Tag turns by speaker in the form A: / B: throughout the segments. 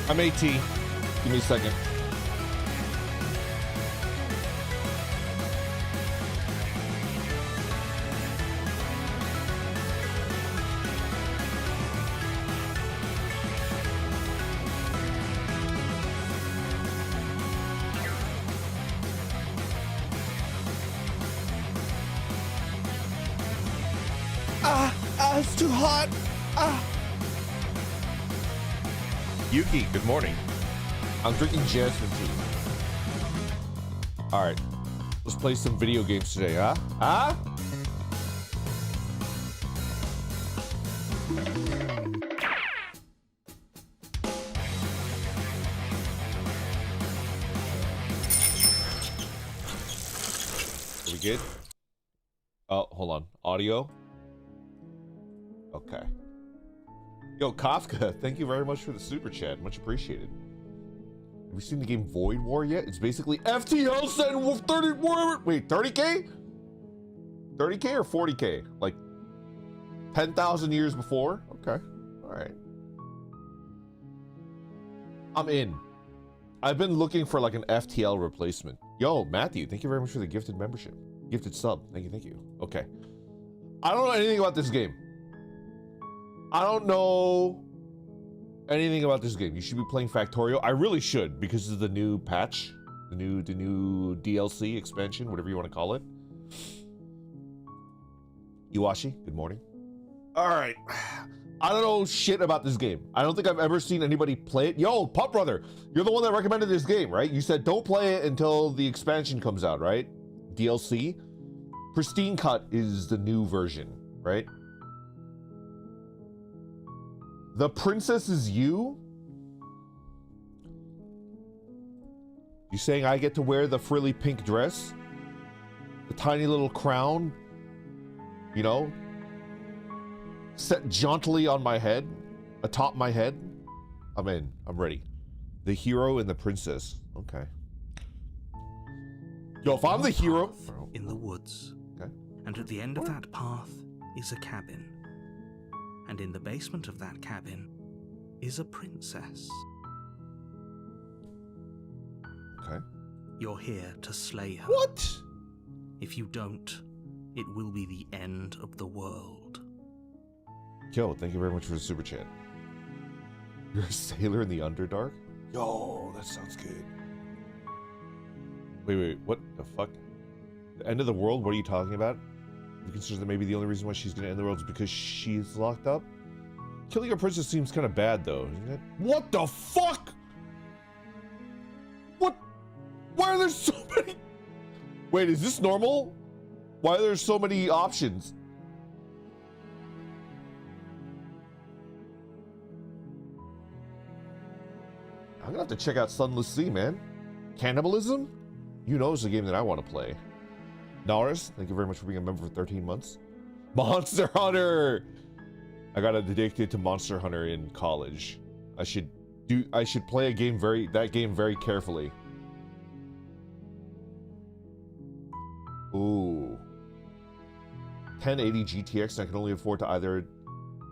A: I'm AT. Give me a second. It's too hot. Yuki, good morning. I'm drinking jasmine tea. All right, let's play some video games today, huh? Huh? Are we good? Oh, hold on. Audio. Okay. Yo, Kafka, thank you very much for the super chat. Much appreciated. Have you seen the game Void War yet? It's basically FTL said 30, whatever. Wait, 30K? 30K or 40K? Like 10,000 years before? Okay. All right. I'm in. I've been looking for like an FTL replacement. Yo, Matthew, thank you very much for the gifted membership. Gifted sub. Thank you. Okay. I don't know anything about this game. I don't know anything about this game. You should be playing Factorio. I really should, because of the new patch, the new DLC expansion, whatever you want to call it. Iwashi, good morning. All right. I don't know shit about this game. I don't think I've ever seen anybody play it. Yo, Pup Brother, you're the one that recommended this game, right? You said don't play it until the expansion comes out, right? DLC. Pristine Cut is the new version, right? The Princess is You? You saying I get to wear the frilly pink dress? The tiny little crown? You know? Set jauntily on my head, atop my head. I'm in. I'm ready. The hero and the princess. Okay. Yo, if I'm the hero
B: in the woods,
A: okay.
B: And at the end of that path is a cabin, and in the basement of that cabin is a princess.
A: Okay.
B: You're here to slay her.
A: What?
B: If you don't, it will be the end of the world.
A: Yo, thank you very much for the super chat. You're a sailor in the Underdark? Yo, that sounds good. Wait, what the fuck? The end of the world? What are you talking about? You consider that maybe the only reason why she's gonna end the world is because she's locked up? Killing a princess seems kind of bad, though, isn't it? What the fuck? What? Why are there so many? Wait, is this normal? Why are there so many options? I'm gonna have to check out Sunless Sea, man. Cannibalism? You know it's a game that I want to play. Norris, thank you very much for being a member for 13 months. Monster Hunter! I got addicted to Monster Hunter in college. I should play that game very carefully. Ooh. 1080 GTX, I can only afford to either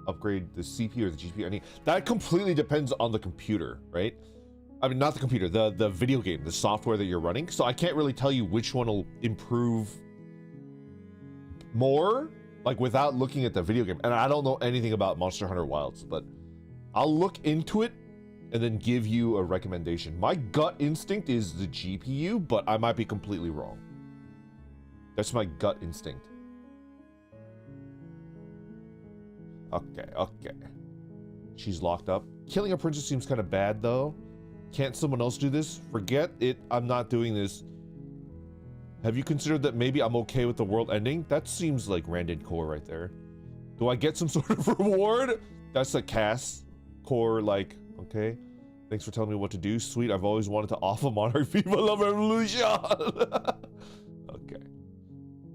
A: upgrade the CPU or the GPU. I mean, that completely depends on the computer, right? I mean, not the computer, the video game, the software that you're running. So I can't really tell you which one will improve more, like without looking at the video game. And I don't know anything about Monster Hunter Wilds, but I'll look into it and then give you a recommendation. My gut instinct is the GPU, but I might be completely wrong. That's my gut instinct. Okay. She's locked up. Killing a princess seems kind of bad, though. Can't someone else do this? Forget it. I'm not doing this. Have you considered that maybe I'm okay with the world ending? That seems like Randid Core right there. Do I get some sort of reward? That's a Cass Core, like, okay. Thanks for telling me what to do. Sweet, I've always wanted to off a Monarch Viva La Revolution. Okay.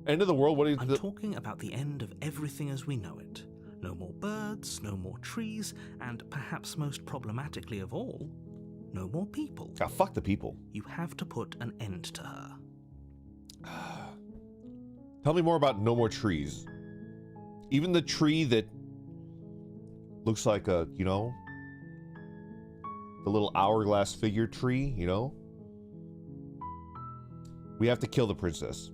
A: End of the world, what do you...
B: I'm talking about the end of everything as we know it. No more birds, no more trees, and perhaps most problematically of all, no more people.
A: Ah, fuck the people.
B: You have to put an end to her.
A: Tell me more about no more trees. Even the tree that looks like a, you know, the little hourglass figure tree, you know? We have to kill the princess.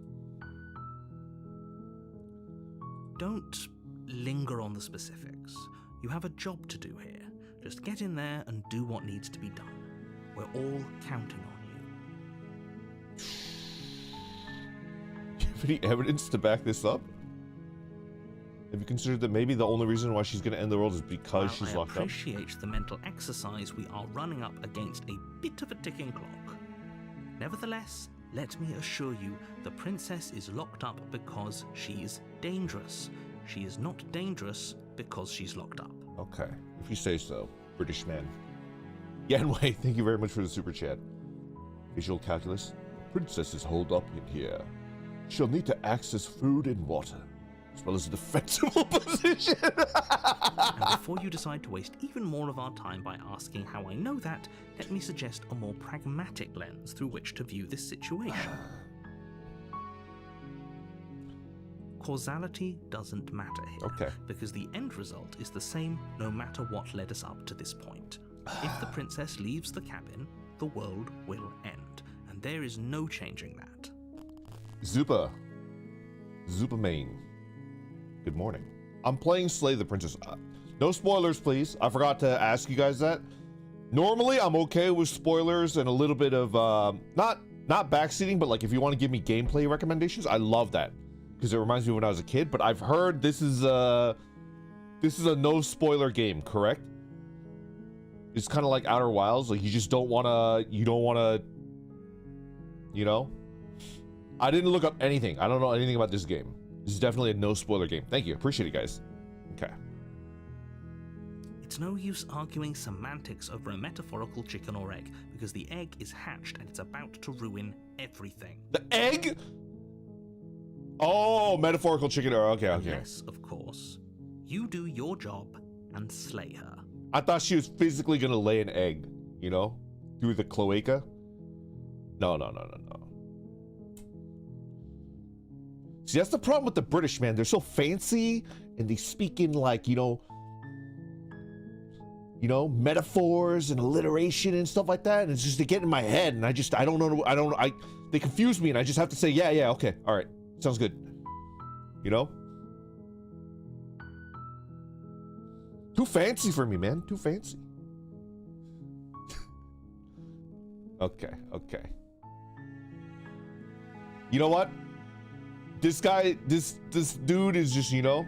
B: Don't linger on the specifics. You have a job to do here. Just get in there and do what needs to be done. We're all counting on you.
A: Do you have any evidence to back this up? Have you considered that maybe the only reason why she's going to end the world is because she's locked up?
B: I appreciate the mental exercise we are running up against a bit of a ticking clock. Nevertheless, let me assure you, the princess is locked up because she's dangerous. She is not dangerous because she's locked up.
A: Okay, if you say so, British man. Yanwei, thank you very much for the super chat. Visual calculus. The princess is holed up in here. She'll need to access food and water, as well as a defensible position.
B: And before you decide to waste even more of our time by asking how I know that, let me suggest a more pragmatic lens through which to view this situation. Causality doesn't matter here,
A: Okay.
B: because the end result is the same no matter what led us up to this point. If the princess leaves the cabin, the world will end, and there is no changing that.
A: Zupa Main. Good morning. I'm playing Slay the Princess. No spoilers, please. I forgot to ask you guys that. Normally, I'm okay with spoilers and a little bit of not backseating, but like if you want to give me gameplay recommendations, I love that because it reminds me of when I was a kid. But I've heard this is a no spoiler game, correct? It's kind of like Outer Wilds. Like you don't want to, you know. I didn't look up anything. I don't know anything about this game. This is definitely a no spoiler game. Thank you. Appreciate it, guys. Okay.
B: It's no use arguing semantics over a metaphorical chicken or egg, because the egg is hatched and it's about to ruin everything.
A: The egg? Oh, metaphorical chicken. Okay.
B: Unless, of course, you do your job and slay her.
A: I thought she was physically gonna lay an egg, you know, through the cloaca. No. See, that's the problem with the British, man. They're so fancy and they speak in like, you know, metaphors and alliteration and stuff like that. And it's just, they get in my head and I don't know. They confuse me and I just have to say, yeah, okay. All right. Sounds good. You know? Too fancy for me, man. Too fancy. Okay. You know what? This guy, this dude is just, you know.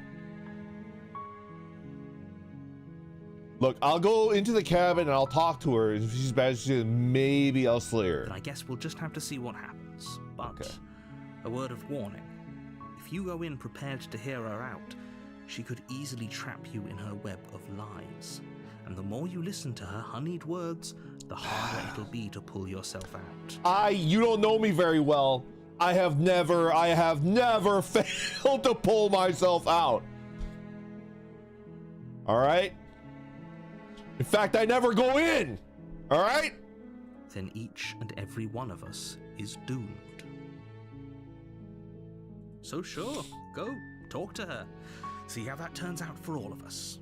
A: Look, I'll go into the cabin and I'll talk to her. If she's bad, maybe I'll slay her.
B: But I guess we'll just have to see what happens. But
A: okay.
B: A word of warning. If you go in prepared to hear her out, she could easily trap you in her web of lies. And the more you listen to her honeyed words, the harder it'll be to pull yourself out.
A: You don't know me very well. I have never failed to pull myself out. All right? In fact, I never go in. All right?
B: Then each and every one of us is doomed. So sure, go, talk to her. See how that turns out for all of us.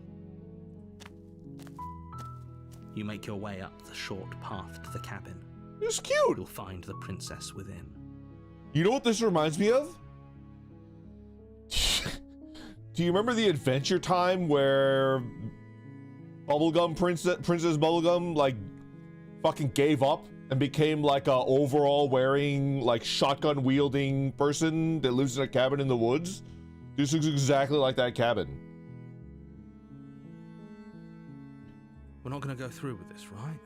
B: You make your way up the short path to the cabin.
A: It's cute.
B: You'll find the princess within.
A: You know what this reminds me of? Do you remember the Adventure Time where Princess Bubblegum like fucking gave up and became like a overall wearing like shotgun wielding person that lives in a cabin in the woods? This looks exactly like that cabin.
B: We're not going to go through with this, right?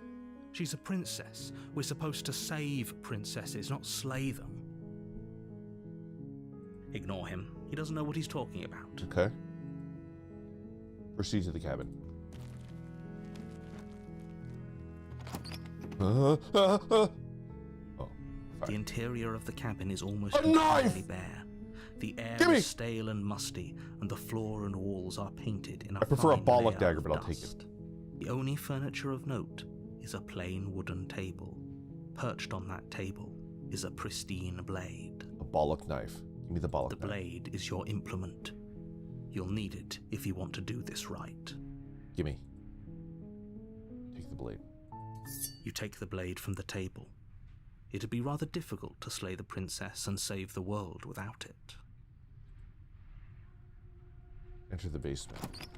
B: She's a princess. We're supposed to save princesses, not slay them. Ignore him. He doesn't know what he's talking about.
A: Okay. Proceed to the cabin. Oh,
B: the interior of the cabin is almost
A: a knife!
B: entirely bare. The air is stale and musty, and the floor and walls are painted in a
A: I prefer a
B: fine
A: Bollock
B: layer
A: dagger,
B: of
A: but I'll take it.
B: dust. The only furniture of note is a plain wooden table. Perched on that table is a pristine blade.
A: A Bollock knife. Give me the Bollock knife.
B: The blade is your implement. You'll need it if you want to do this right.
A: Gimme. Take the blade.
B: You take the blade from the table. It'd be rather difficult to slay the princess and save the world without it.
A: Enter the basement.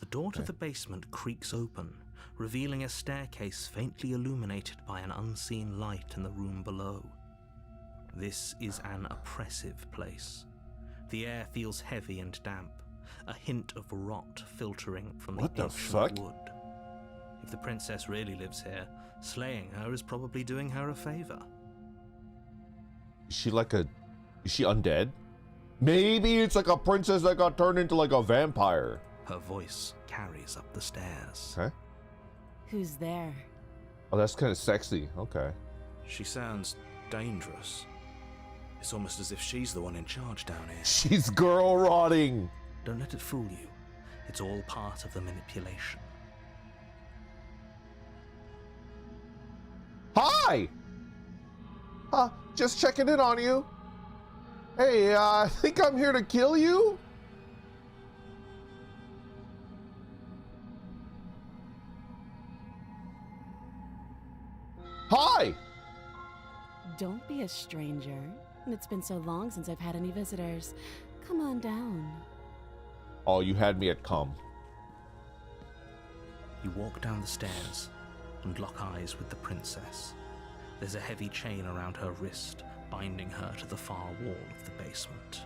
B: The door to the basement creaks open, revealing a staircase faintly illuminated by an unseen light in the room below. This is an oppressive place. The air feels heavy and damp, a hint of rot filtering from the ancient wood. If the princess really lives here, slaying her is probably doing her a favor.
A: Is she undead? Maybe it's like a princess that got turned into like a vampire.
B: Her voice carries up the stairs.
A: Okay.
C: Who's there?
A: Oh, that's kind of sexy. Okay.
D: She sounds dangerous. It's almost as if she's the one in charge down here.
A: She's girl rotting.
B: Don't let it fool you. It's all part of the manipulation.
A: Hi! Just checking in on you. Hey, I think I'm here to kill you? Hi!
C: Don't be a stranger. It's been so long since I've had any visitors. Come on down.
A: Oh, you had me at come.
B: You walk down the stairs and lock eyes with the princess. There's a heavy chain around her wrist, binding her to the far wall of the basement.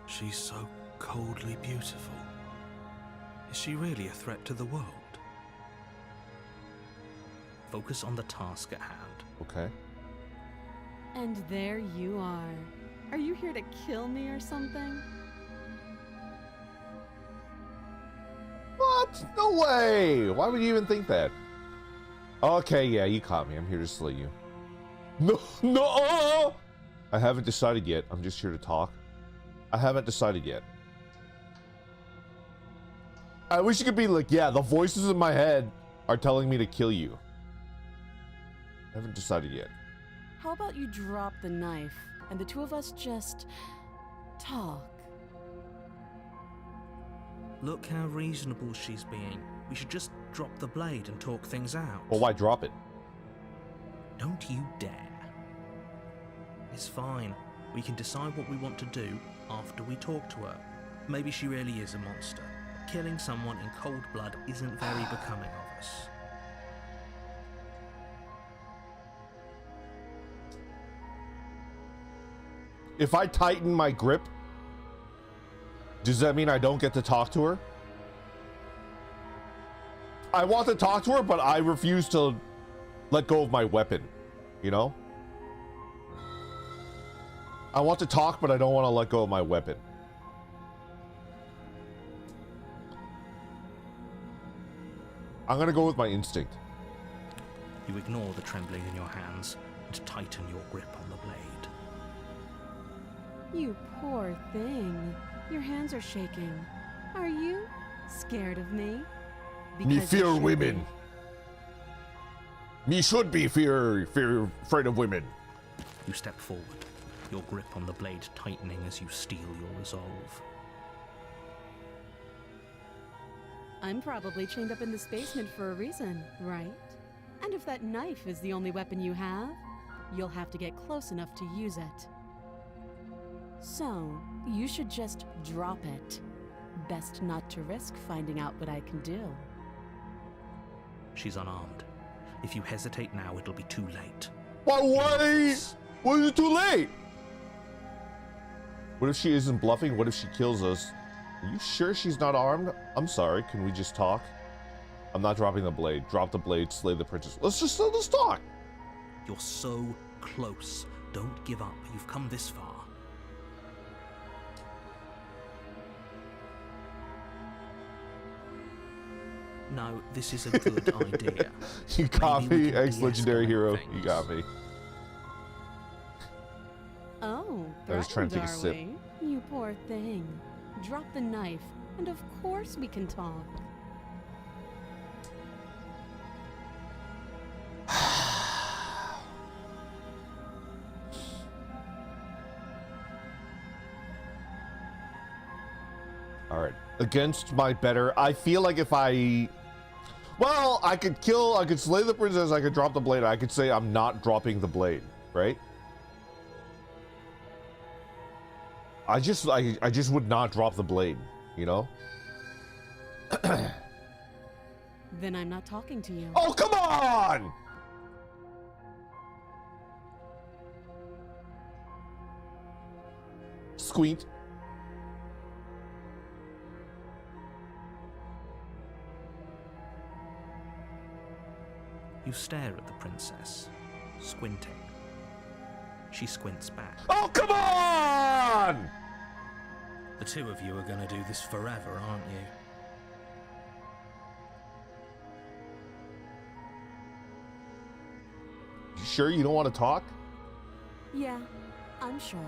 D: She's so coldly beautiful. Is she really a threat to the world?
B: Focus on the task at hand.
A: Okay.
C: And there you are. Are you here to kill me or something?
A: What? No way! Why would you even think that? Okay, yeah, you caught me. I'm here to slay you. No, no! I haven't decided yet. I'm just here to talk. I haven't decided yet. I wish you could be like, yeah, the voices in my head are telling me to kill you. I haven't decided yet.
C: How about you drop the knife and the two of us just talk?
B: Look how reasonable she's being. We should just drop the blade and talk things out.
A: Well, why drop it?
B: Don't you dare. It's fine. We can decide what we want to do after we talk to her. Maybe she really is a monster. Killing someone in cold blood isn't very becoming of us.
A: If I tighten my grip, does that mean I don't get to talk to her? I want to talk to her, but I refuse to let go of my weapon, you know? I want to talk, but I don't want to let go of my weapon. I'm gonna go with my instinct.
B: You ignore the trembling in your hands and tighten your grip on the blade.
C: You poor thing. Your hands are shaking. Are you scared of me?
A: Me
C: Because you
A: fear
C: should
A: women. Me should be afraid of women.
B: You step forward, your grip on the blade tightening as you steel your resolve.
C: I'm probably chained up in this basement for a reason, right? And if that knife is the only weapon you have, you'll have to get close enough to use it. So, you should just drop it. Best not to risk finding out what I can do.
B: She's unarmed. If you hesitate now, it'll be too late.
A: Why? Why is it too late? What if she isn't bluffing? What if she kills us? Are you sure she's not armed? I'm sorry, can we just talk? I'm not dropping the blade. Drop the blade, slay the princess. Let's talk.
B: You're so close. Don't give up. You've come this far. No, this is a good idea.
A: You got
B: Maybe we
A: me,
B: can
A: ex-legendary
B: de-escalate
A: hero.
B: things.
A: You got me.
C: Oh,
A: I was trying to take a
C: threatened,
A: sip.
C: are we? You poor thing. Drop the knife, and of course we can talk.
A: All right. Against my better, I feel like if I, well, I could slay the princess, I could drop the blade. I could say I'm not dropping the blade, right? I just would not drop the blade, you know?
C: Then I'm not talking to you.
A: Oh, come on! Squeak.
B: You stare at the princess, squinting. She squints back.
A: Oh, come on!
D: The two of you are gonna do this forever, aren't you?
A: You sure you don't want to talk?
C: Yeah, I'm sure.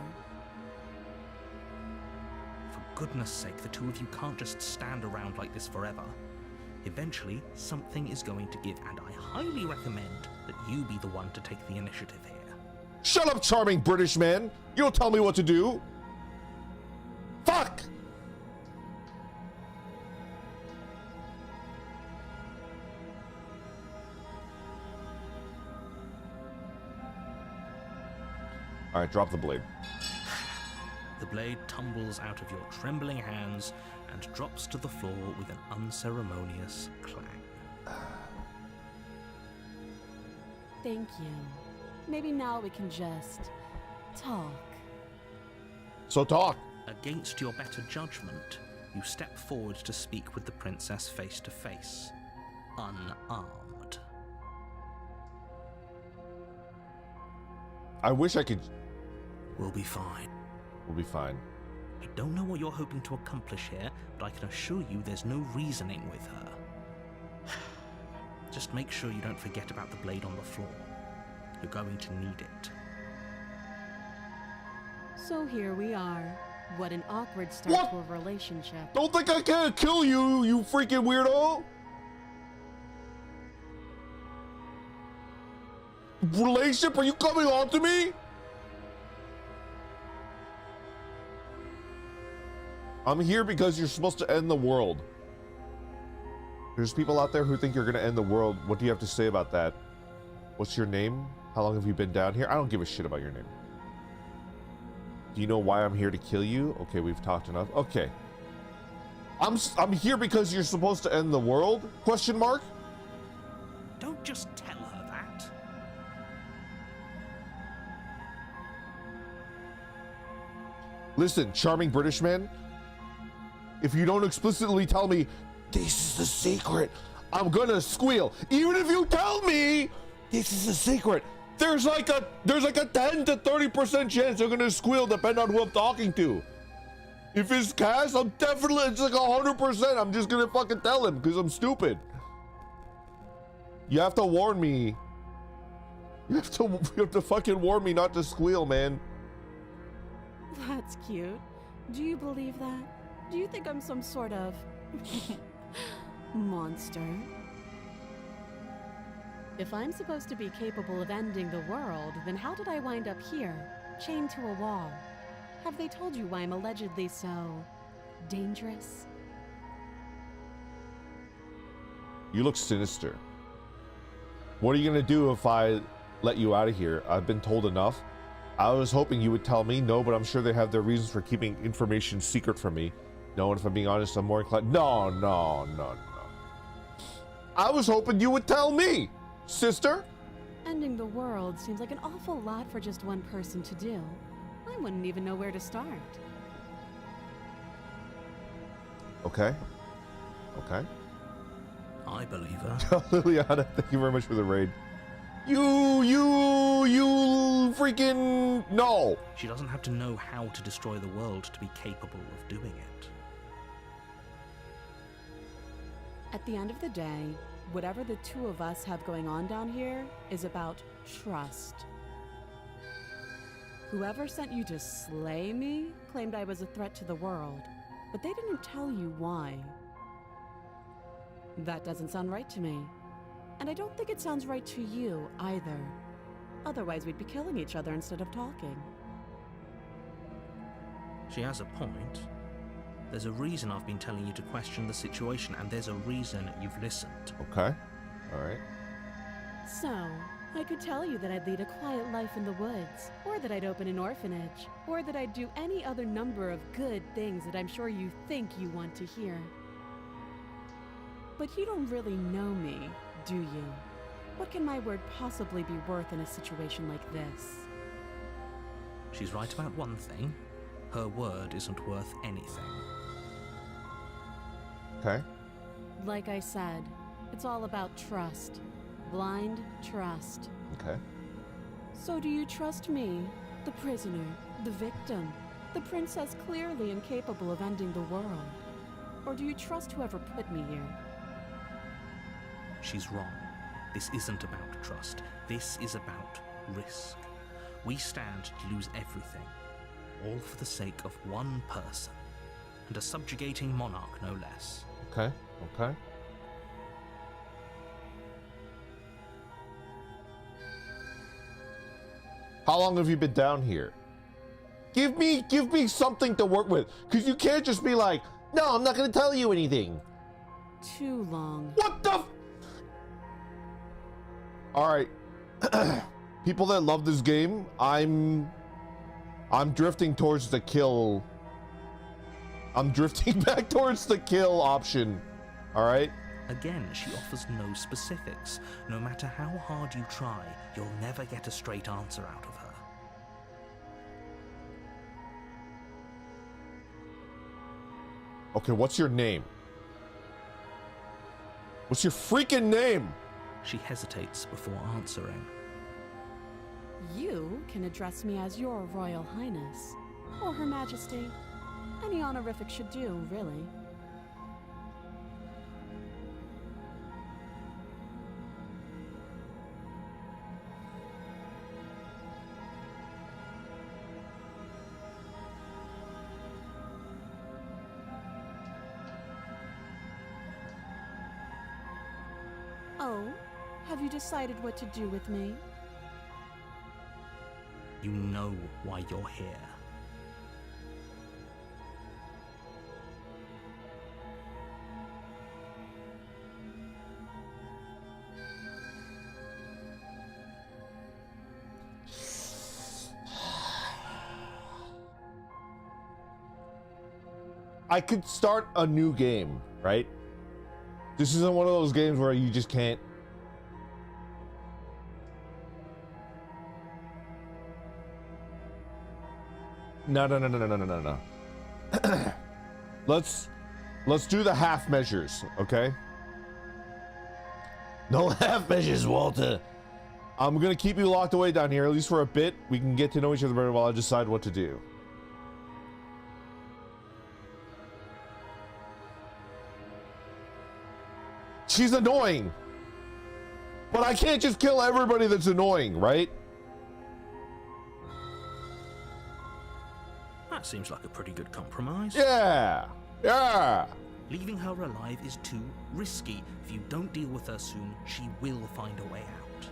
B: For goodness sake, the two of you can't just stand around like this forever. Eventually, something is going to give, and I highly recommend that you be the one to take the initiative here.
A: Shut up, charming British man! You don't tell me what to do! Fuck! All right, drop the blade.
B: The blade tumbles out of your trembling hands and drops to the floor with an unceremonious clang.
C: Thank you. Maybe now we can just talk.
A: So talk.
B: Against your better judgment, you step forward to speak with the princess face to face, unarmed.
A: I wish I could.
B: We'll be fine.
A: We'll be fine.
B: I don't know what you're hoping to accomplish here, but I can assure you there's no reasoning with her. Just make sure you don't forget about the blade on the floor. You're going to need it.
C: So here we are. What an awkward start
A: What?
C: to a relationship.
A: Don't think I can't kill you, you freaking weirdo! Relationship? Are you coming on to me? I'm here because you're supposed to end the world. There's people out there who think you're gonna end the world. What do you have to say about that? What's your name? How long have you been down here? I don't give a shit about your name. Do you know why I'm here to kill you? Okay, we've talked enough. Okay. I'm here because you're supposed to end the world? Question mark?
B: Don't just tell her that.
A: Listen, charming British man. If you don't explicitly tell me, this is the secret, I'm gonna squeal. Even if you tell me, this is a secret, there's like a 10 to 30% chance they're gonna squeal depending on who I'm talking to. If it's Cass, I'm definitely, it's like 100%. I'm just gonna fucking tell him because I'm stupid. You have to warn me. You have to fucking warn me not to squeal, man.
C: That's cute. Do you believe that? Do you think I'm some sort of monster? If I'm supposed to be capable of ending the world, then how did I wind up here, chained to a wall? Have they told you why I'm allegedly so dangerous?
A: You look sinister. What are you gonna do if I let you out of here? I've been told enough. I was hoping you would tell me. No, but I'm sure they have their reasons for keeping information secret from me. No, and if I'm being honest, I'm more inclined. No. I was hoping you would tell me, sister.
C: Ending the world seems like an awful lot for just one person to do. I wouldn't even know where to start.
A: Okay.
B: I believe her.
A: Liliana, thank you very much for the raid. You freaking no.
B: She doesn't have to know how to destroy the world to be capable of doing it.
C: At the end of the day, whatever the two of us have going on down here is about trust. Whoever sent you to slay me claimed I was a threat to the world, but they didn't tell you why. That doesn't sound right to me. And I don't think it sounds right to you either. Otherwise, we'd be killing each other instead of talking.
B: She has a point. There's a reason I've been telling you to question the situation, and there's a reason you've listened.
A: Okay. All right.
C: So, I could tell you that I'd lead a quiet life in the woods, or that I'd open an orphanage, or that I'd do any other number of good things that I'm sure you think you want to hear. But you don't really know me, do you? What can my word possibly be worth in a situation like this?
B: She's right about one thing. Her word isn't worth anything.
A: Okay.
C: Like I said, it's all about trust. Blind trust.
A: Okay.
C: So do you trust me, the prisoner, the victim, the princess clearly incapable of ending the world? Or do you trust whoever put me here?
B: She's wrong. This isn't about trust. This is about risk. We stand to lose everything, all for the sake of one person, and a subjugating monarch no less.
A: Okay. How long have you been down here? Give me something to work with, because you can't just be like, no, I'm not going to tell you anything.
C: Too long.
A: What the All right. People that love this game, I'm I'm drifting towards the kill. I'm drifting back towards the kill option. All right?
B: Again, she offers no specifics. No matter how hard you try, you'll never get a straight answer out of her.
A: Okay, what's your name? What's your freaking name?
B: She hesitates before answering.
C: You can address me as your Royal Highness, or Her Majesty. Any honorific should do, really. Oh, have you decided what to do with me?
B: You know why you're here.
A: I could start a new game, right? This isn't one of those games where you just can't. No. Let's do the half measures, okay? No half measures, Walter. I'm gonna keep you locked away down here, at least for a bit. We can get to know each other better while I decide what to do. She's annoying. But I can't just kill everybody that's annoying, right?
B: That seems like a pretty good compromise.
A: Yeah.
B: Leaving her alive is too risky. If you don't deal with her soon, she will find a way out.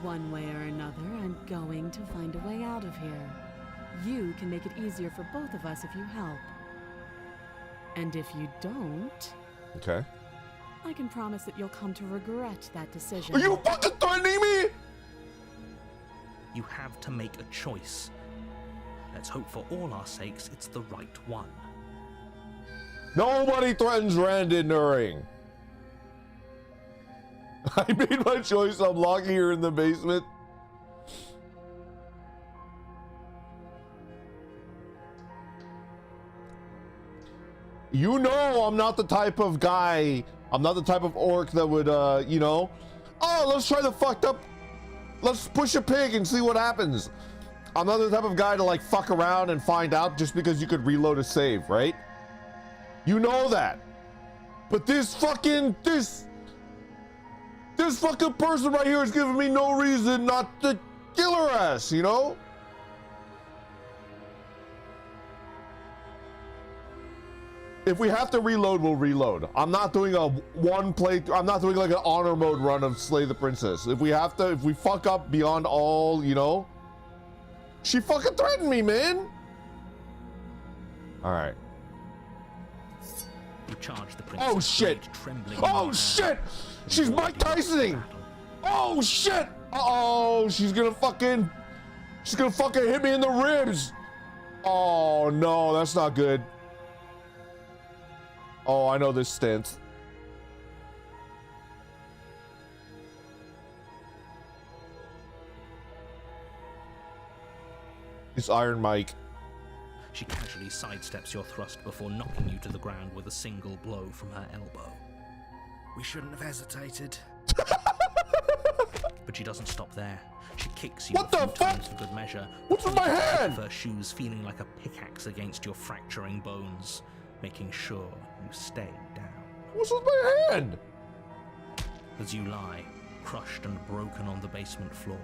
C: One way or another, I'm going to find a way out of here. You can make it easier for both of us if you help. And if you don't,
A: Okay.
C: I can promise that you'll come to regret that decision.
A: Are you fucking threatening me?
B: You have to make a choice. Let's hope for all our sakes it's the right one.
A: Nobody threatens Rand Nuring. I made my choice. I'm locking her in the basement. You know I'm not the type of guy, I'm not the type of orc that would, you know, oh, let's try the fucked up, let's push a pig and see what happens. I'm not the type of guy to like fuck around and find out just because you could reload a save, right? You know that. But this fucking person right here is giving me no reason not to kill her ass, you know? If we have to reload, we'll reload. I'm not doing a one playthrough. I'm not doing like an honor mode run of Slay the Princess. If we fuck up beyond all, you know. She fucking threatened me, man. All right.
B: You charge the princess.
A: Oh shit.
B: Trembling
A: Oh shit. She's Mike Tysoning. Oh shit. Uh-oh. She's gonna fucking hit me in the ribs. Oh no, that's not good. Oh, I know this stance. It's Iron Mike.
B: She casually sidesteps your thrust before knocking you to the ground with a single blow from her elbow.
D: We shouldn't have hesitated.
B: But she doesn't stop there. She kicks you
A: What
B: a few
A: the fuck?
B: times for good measure.
A: What's with my hand?
B: Her shoes feeling like a pickaxe against your fracturing bones, making sure you stay down.
A: What's with my hand?
B: As you lie, crushed and broken on the basement floor,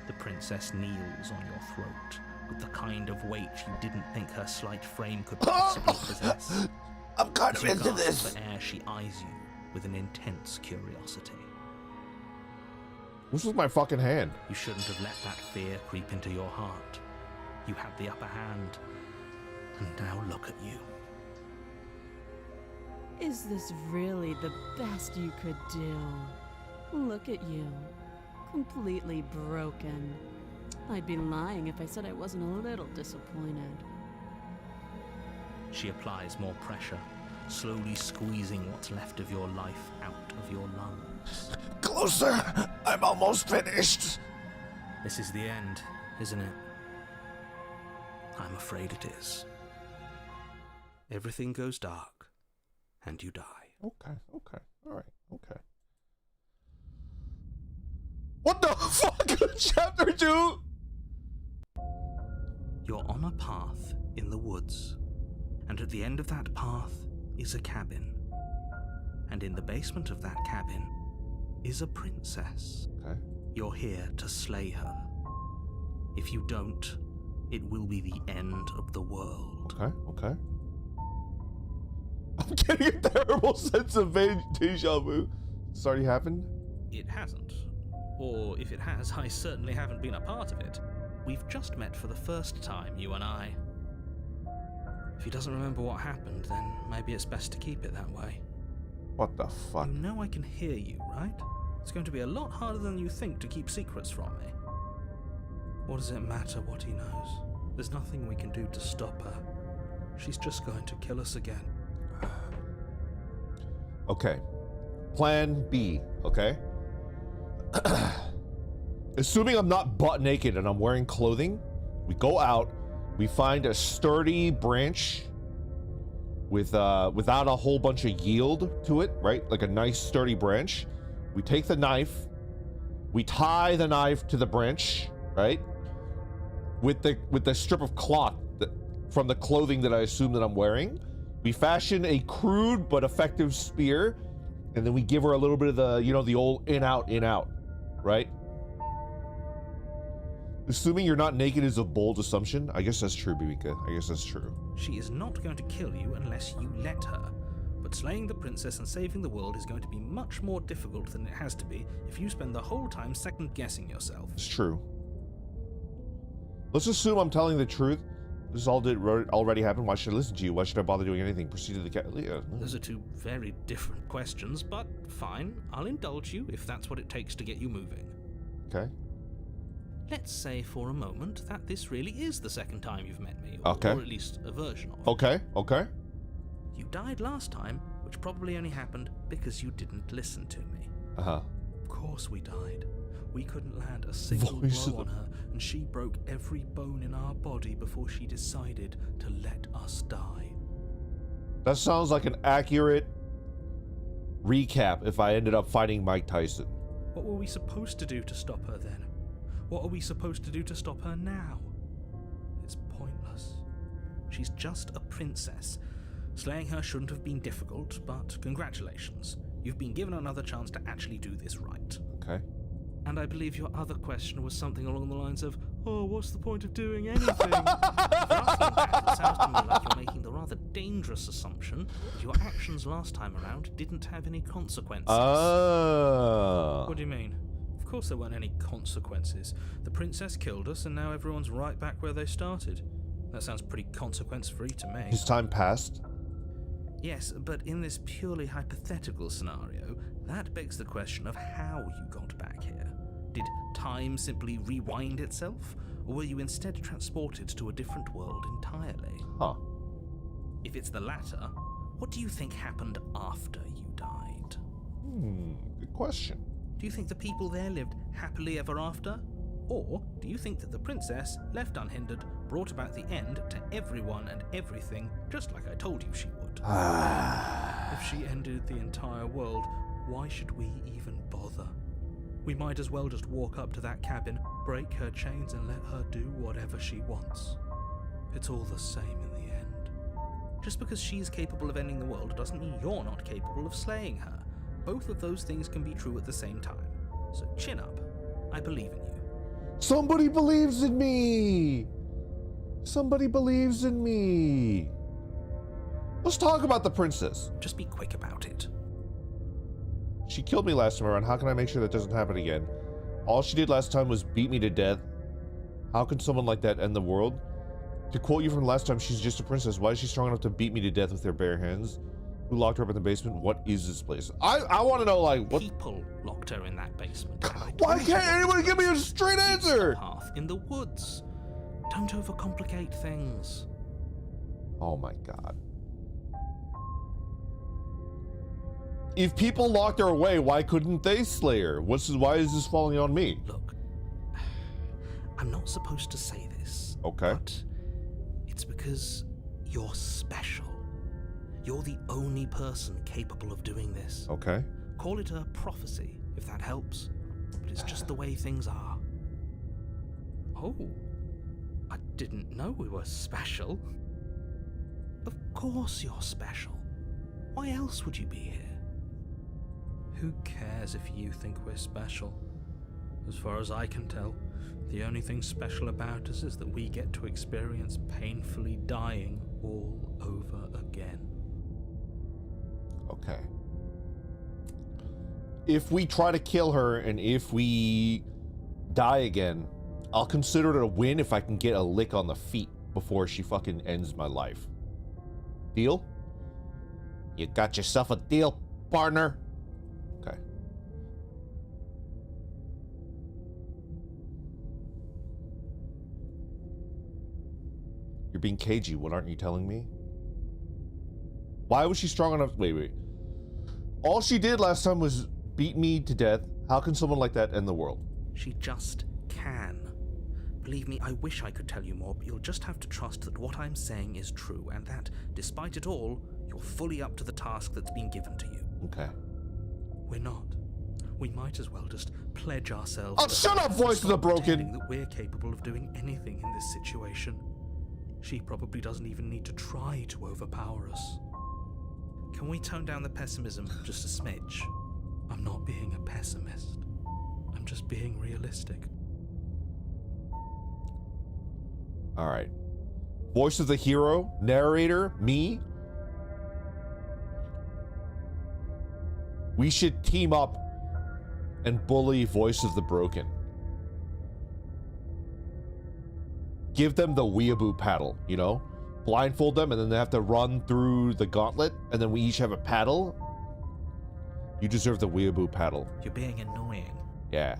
B: the princess kneels on your throat with the kind of weight you didn't think her slight frame could possibly possess.
A: I'm kind
B: As
A: of
B: you
A: into
B: gasp
A: this.
B: for air, she eyes you with an intense curiosity.
A: What's with my fucking hand?
B: You shouldn't have let that fear creep into your heart. You had the upper hand, and now look at you.
C: Is this really the best you could do? Look at you. completely broken. I'd be lying if I said I wasn't a little disappointed.
B: She applies more pressure, slowly squeezing what's left of your life out of your lungs.
A: Closer! I'm almost finished!
B: This is the end, isn't it? I'm afraid it is. Everything goes dark, and you die.
A: Okay, alright, okay. What the fuck? Chapter 2?
B: You're on a path in the woods, and at the end of that path is a cabin. And in the basement of that cabin is a princess.
A: Okay.
B: You're here to slay her. If you don't, it will be the end of the world.
A: Okay. I'm getting a terrible sense of deja vu. It's already happened?
B: It hasn't. Or if it has, I certainly haven't been a part of it. We've just met for the first time, you and I. If he doesn't remember what happened, then maybe it's best to keep it that way.
A: What the fuck?
B: You know I can hear you, right? It's going to be a lot harder than you think to keep secrets from me. What does it matter what he knows? There's nothing we can do to stop her. She's just going to kill us again.
A: Okay. Plan B, okay? Assuming I'm not butt naked and I'm wearing clothing, we go out, we find a sturdy branch with without a whole bunch of yield to it, right? Like a nice sturdy branch. We take the knife, we tie the knife to the branch, right? With the strip of cloth from the clothing that I assume that I'm wearing. We fashion a crude but effective spear, and then we give her a little bit of the, you know, the old in out, right? Assuming you're not naked is a bold assumption. I guess that's true, Bibika. I guess that's true.
B: She is not going to kill you unless you let her. But slaying the princess and saving the world is going to be much more difficult than it has to be if you spend the whole time second-guessing yourself.
A: It's true. Let's assume I'm telling the truth. This all already happened. Why should I listen to you? Why should I bother doing anything? Proceed to the cat. Yeah.
B: Those are two very different questions, but fine. I'll indulge you if that's what it takes to get you moving.
A: Okay.
B: Let's say for a moment that this really is the second time you've met me,
A: Okay.
B: or at least a version of.
A: Okay.
B: You died last time, which probably only happened because you didn't listen to me.
A: Uh-huh.
B: Of course we died. We couldn't land a single
A: Voice
B: blow
A: of
B: on her, and she broke every bone in our body before she decided to let us die.
A: That sounds like an accurate recap if I ended up fighting Mike Tyson.
B: What were we supposed to do to stop her then? What are we supposed to do to stop her now? It's pointless. She's just a princess. Slaying her shouldn't have been difficult, but congratulations. You've been given another chance to actually do this right.
A: Okay.
B: And I believe your other question was something along the lines of, oh, what's the point of doing anything? If you're asking that, it sounds to me like you're making the rather dangerous assumption that your actions last time around didn't have any consequences.
A: Oh.
B: What do you mean? Of course there weren't any consequences. The princess killed us and now everyone's right back where they started. That sounds pretty consequence-free to me.
A: His time passed.
B: Yes, but in this purely hypothetical scenario, that begs the question of how you got back here. Did time simply rewind itself, or were you instead transported to a different world entirely?
A: Huh.
B: If it's the latter, what do you think happened after you died?
A: Good question.
B: Do you think the people there lived happily ever after? Or do you think that the princess, left unhindered, brought about the end to everyone and everything, just like I told you she would? If she ended the entire world, why should we even bother? We might as well just walk up to that cabin, break her chains and let her do whatever she wants. It's all the same in the end. Just because she's capable of ending the world doesn't mean you're not capable of slaying her. Both of those things can be true at the same time. So chin up. I believe in you.
A: Somebody believes in me! Somebody believes in me! Let's talk about the princess.
B: Just be quick about it.
A: She killed me last time around. How can I make sure that doesn't happen again? All she did last time was beat me to death. How can someone like that end the world? To quote you from last time, she's just a princess. Why is she strong enough to beat me to death with her bare hands? Who locked her up in the basement? What is this place? I want to know, like, what?
B: People locked her in that basement. and I
A: Why
B: told you
A: can't
B: what
A: anybody
B: to
A: give me a
B: do.
A: straight
B: It's
A: answer?
B: the path in the woods. Don't overcomplicate things.
A: Oh my god. If people locked her away, why couldn't they slay her? Why is this falling on me?
B: Look, I'm not supposed to say this.
A: Okay.
B: But it's because you're special. You're the only person capable of doing this.
A: Okay.
B: Call it a prophecy, if that helps. But it's just the way things are. Oh, I didn't know we were special. Of course you're special. Why else would you be here?
D: Who cares if you think we're special? As far as I can tell, the only thing special about us is that we get to experience painfully dying all over again.
A: Okay. If we try to kill her and if we die again, I'll consider it a win if I can get a lick on the feet before she fucking ends my life. Deal? You got yourself a deal, partner? Okay. You're being cagey. What aren't you telling me? Why was she strong enough? Wait. All she did last time was beat me to death. How can someone like that end the world?
B: She just can. Believe me, I wish I could tell you more, but you'll just have to trust that what I'm saying is true, and that, despite it all, you're fully up to the task that's been given to you.
A: Okay.
B: We're not. We might as well just pledge ourselves.
A: Oh, shut up, Voice of the Broken!
B: Pretending that we're capable of doing anything in this situation. She probably doesn't even need to try to overpower us. Can we tone down the pessimism just a smidge? I'm not being a pessimist. I'm just being realistic.
A: All right. Voice of the hero, narrator, me. We should team up and bully Voice of the Broken. Give them the weeaboo paddle, you know? Blindfold them and then they have to run through the gauntlet and then we each have a paddle. You deserve the weeaboo paddle.
B: You're being annoying.
A: Yeah.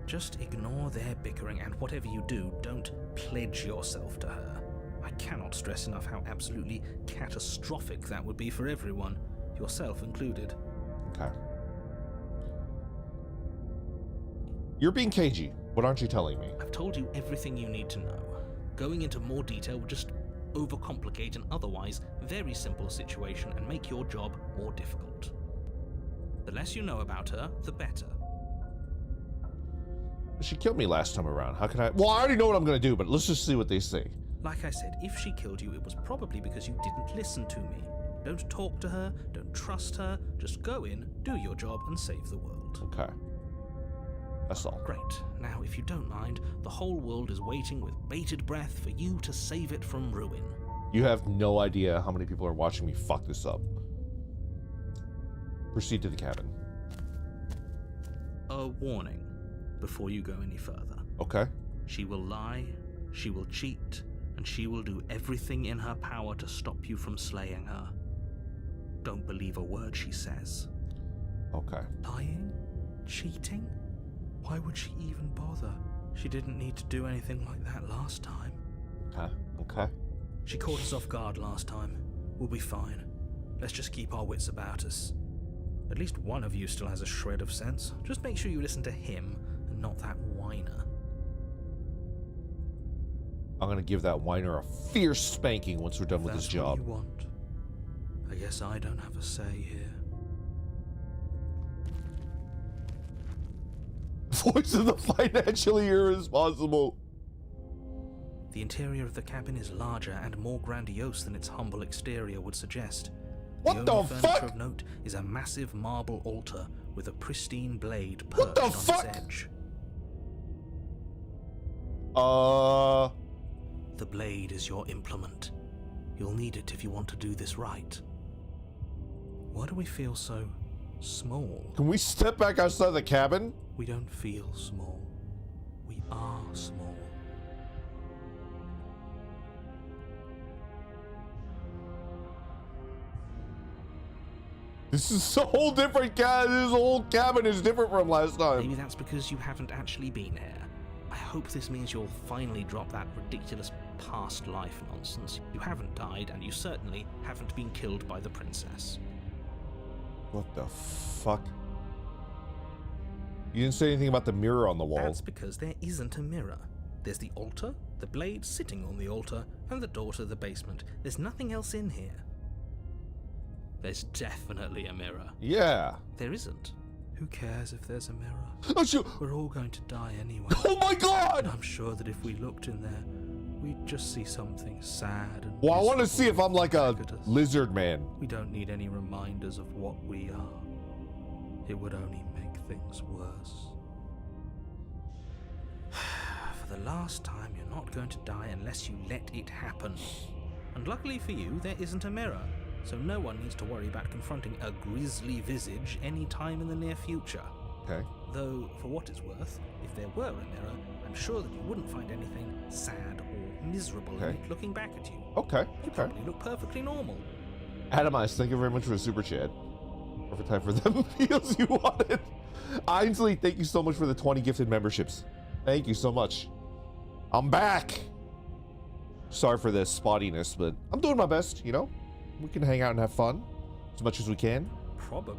B: Just ignore their bickering, and whatever you do, don't pledge yourself to her. I cannot stress enough how absolutely catastrophic that would be for everyone, yourself included.
A: Okay. You're being cagey. What aren't you telling me?
B: I've told you everything you need to know. Going into more detail would just overcomplicate an otherwise very simple situation and make your job more difficult. The less you know about her, the better.
A: She killed me last time around. How can I? Well, I already know what I'm going to do, but let's just see what they say.
B: Like I said, if she killed you, it was probably because you didn't listen to me. Don't talk to her, don't trust her, just go in, do your job, and save the world.
A: Okay. That's all.
B: Great. Now, if you don't mind, the whole world is waiting with bated breath for you to save it from ruin.
A: You have no idea how many people are watching me fuck this up. Proceed to the cabin.
B: A warning before you go any further.
A: Okay.
B: She will lie, she will cheat, and she will do everything in her power to stop you from slaying her. Don't believe a word she says.
A: Okay.
B: Lying? Cheating? Why would she even bother? She didn't need to do anything like that last time.
A: Okay. Okay.
B: She caught us off guard last time. We'll be fine. Let's just keep our wits about us. At least one of you still has a shred of sense. Just make sure you listen to him and not that whiner.
A: I'm gonna give that whiner a fierce spanking once we're done with this
B: That's
A: job.
B: what you want. I guess I don't have a say here.
A: Voice of the financially irresponsible.
B: The interior of the cabin is larger and more grandiose than its humble exterior would suggest.
A: What
B: the
A: the
B: only furniture
A: fuck?
B: of note is a massive marble altar with a pristine blade
A: What
B: perched
A: the
B: on
A: fuck?
B: its edge. The blade is your implement. You'll need it if you want to do this right. Why do we feel so small?
A: Can we step back outside the cabin?
B: We don't feel small. We are small.
A: This is a whole different cabin. This whole cabin is different from last
B: Maybe
A: time.
B: that's because you haven't actually been here. I hope this means you'll finally drop that ridiculous past life nonsense. You haven't died, and you certainly haven't been killed by the princess.
A: What the fuck? You didn't say anything about the mirror on the wall.
B: That's because there isn't a mirror. There's the altar, the blade sitting on the altar, and the door to the basement. There's nothing else in here. There's definitely a mirror.
A: Yeah.
B: There isn't.
D: Who cares if there's a mirror?
A: Oh, shoot.
D: We're all going to die anyway.
A: Oh my
D: And
A: god!
D: I'm sure that if we looked in there, we'd just see something sad and
A: Well, I want to
D: miserable
A: see if I'm like a
D: back at us.
A: lizard man.
D: We don't need any reminders of what we are. It would only make things worse. For the last time, you're not going to die unless you let it happen. And luckily for you, there isn't a mirror, so no one needs to worry about confronting a grisly visage any time in the near future.
A: Okay.
B: Though, for what it's worth, if there were a mirror, I'm sure that you wouldn't find anything sad or miserable in
A: Okay.
B: it looking back at you.
A: Okay.
B: You
A: Okay.
B: probably look perfectly normal.
A: Atomize, thank you very much for the super chat. Perfect time for them feels you wanted. Ainsley, thank you so much for the 20 gifted memberships. Thank you so much. I'm back. Sorry for the spottiness, but I'm doing my best, you know? We can hang out and have fun as much as we can.
B: Probably.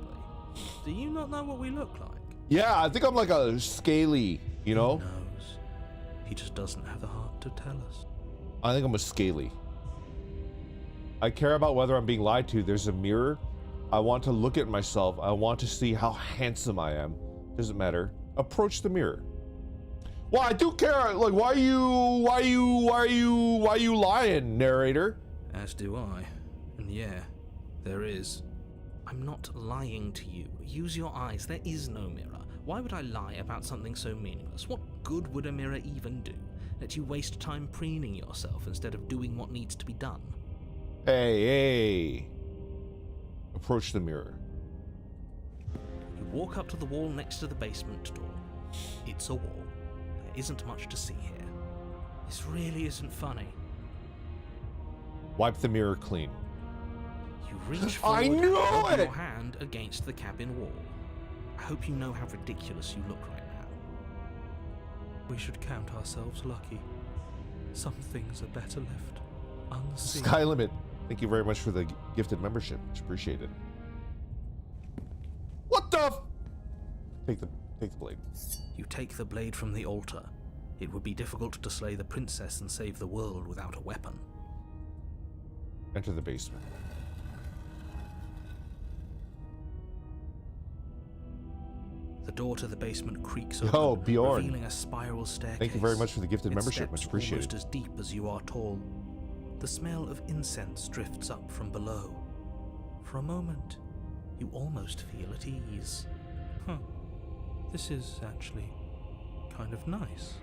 B: Do you not know what we look like?
A: Yeah, I think I'm like a scaly, you know?
D: Who knows? He just doesn't have the heart to tell us.
A: I think I'm a scaly. I care about whether I'm being lied to. There's a mirror. I want to look at myself. I want to see how handsome I am. Doesn't matter. Approach the mirror. Well, I do care. Like, why are you lying, narrator?
D: As do I. And yeah, there is.
B: I'm not lying to you. Use your eyes. There is no mirror. Why would I lie about something so meaningless? What good would a mirror even do? Let you waste time preening yourself instead of doing what needs to be done.
A: Hey. Approach the mirror.
B: You walk up to the wall next to the basement door. It's a wall. There isn't much to see here. This really isn't funny.
A: Wipe the mirror clean.
B: You reach
A: I
B: forward
A: knew
B: and rub
A: it!
B: your hand against the cabin wall. I hope you know how ridiculous you look right now.
D: We should count ourselves lucky. Some things are better left unseen.
A: Sky Limit, thank you very much for the gifted membership. Much appreciated. What the Take the blade.
B: You take the blade from the altar. It would be difficult to slay the princess and save the world without a weapon.
A: Enter the basement.
B: The door to the basement creaks
A: Yo,
B: open,
A: Bjorn.
B: revealing a spiral staircase.
A: Thank you very much for the gifted
B: Its
A: membership. Much
B: steps
A: appreciated.
B: almost as deep as you are tall. The smell of incense drifts up from below. For a moment, you almost feel at ease.
D: This is actually kind of nice.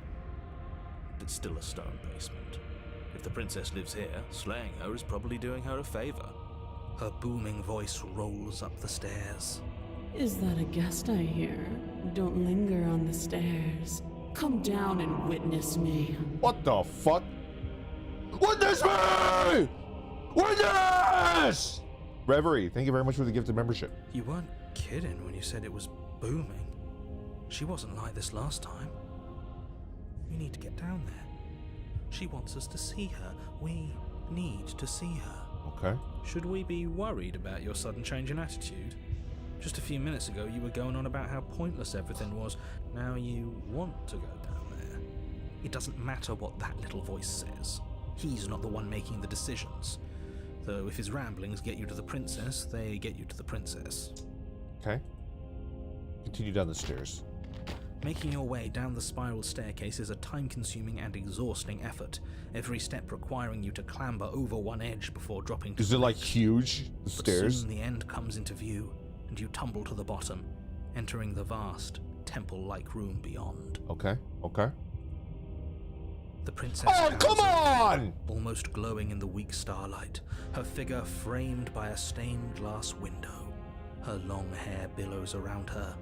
B: It's still a stone basement. If the princess lives here, slaying her is probably doing her a favor. Her booming voice rolls up the stairs.
C: Is that a guest I hear? Don't linger on the stairs. Come down and witness me.
A: What the fuck? Witness me! Witness! Reverie, thank you very much for the gifted membership.
D: You weren't kidding when you said it was booming. She wasn't like this last time. We need to get down there. She wants us to see her. We need to see her.
A: Okay.
D: Should we be worried about your sudden change in attitude? Just a few minutes ago, you were going on about how pointless everything was. Now you want to go down there.
B: It doesn't matter what that little voice says. He's not the one making the decisions. Though if his ramblings get you to the princess, they get you to the princess.
A: Okay. Continue down the stairs.
B: Making your way down the spiral staircase is a time-consuming and exhausting effort, every step requiring you to clamber over one edge before dropping to
A: Is
B: the
A: it like
B: next.
A: huge? The
B: But
A: stairs?
B: soon the end comes into view, and you tumble to the bottom, entering the vast, temple-like room beyond.
A: Okay. Okay.
B: The princess
A: Oh,
B: stands
A: come
B: there,
A: on!
B: almost glowing in the weak starlight, her figure framed by a stained glass window. Her long hair billows around her,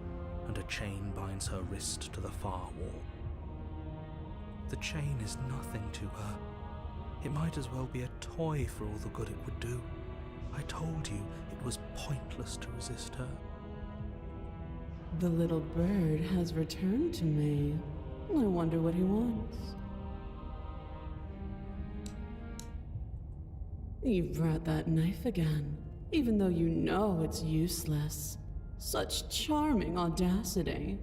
B: and a chain binds her wrist to the far wall. The chain is nothing to her. It might as well be a toy for all the good it would do.
D: I told you it was pointless to resist her.
C: The little bird has returned to me. I wonder what he wants. You've brought that knife again, even though you know it's useless. Such charming audacity.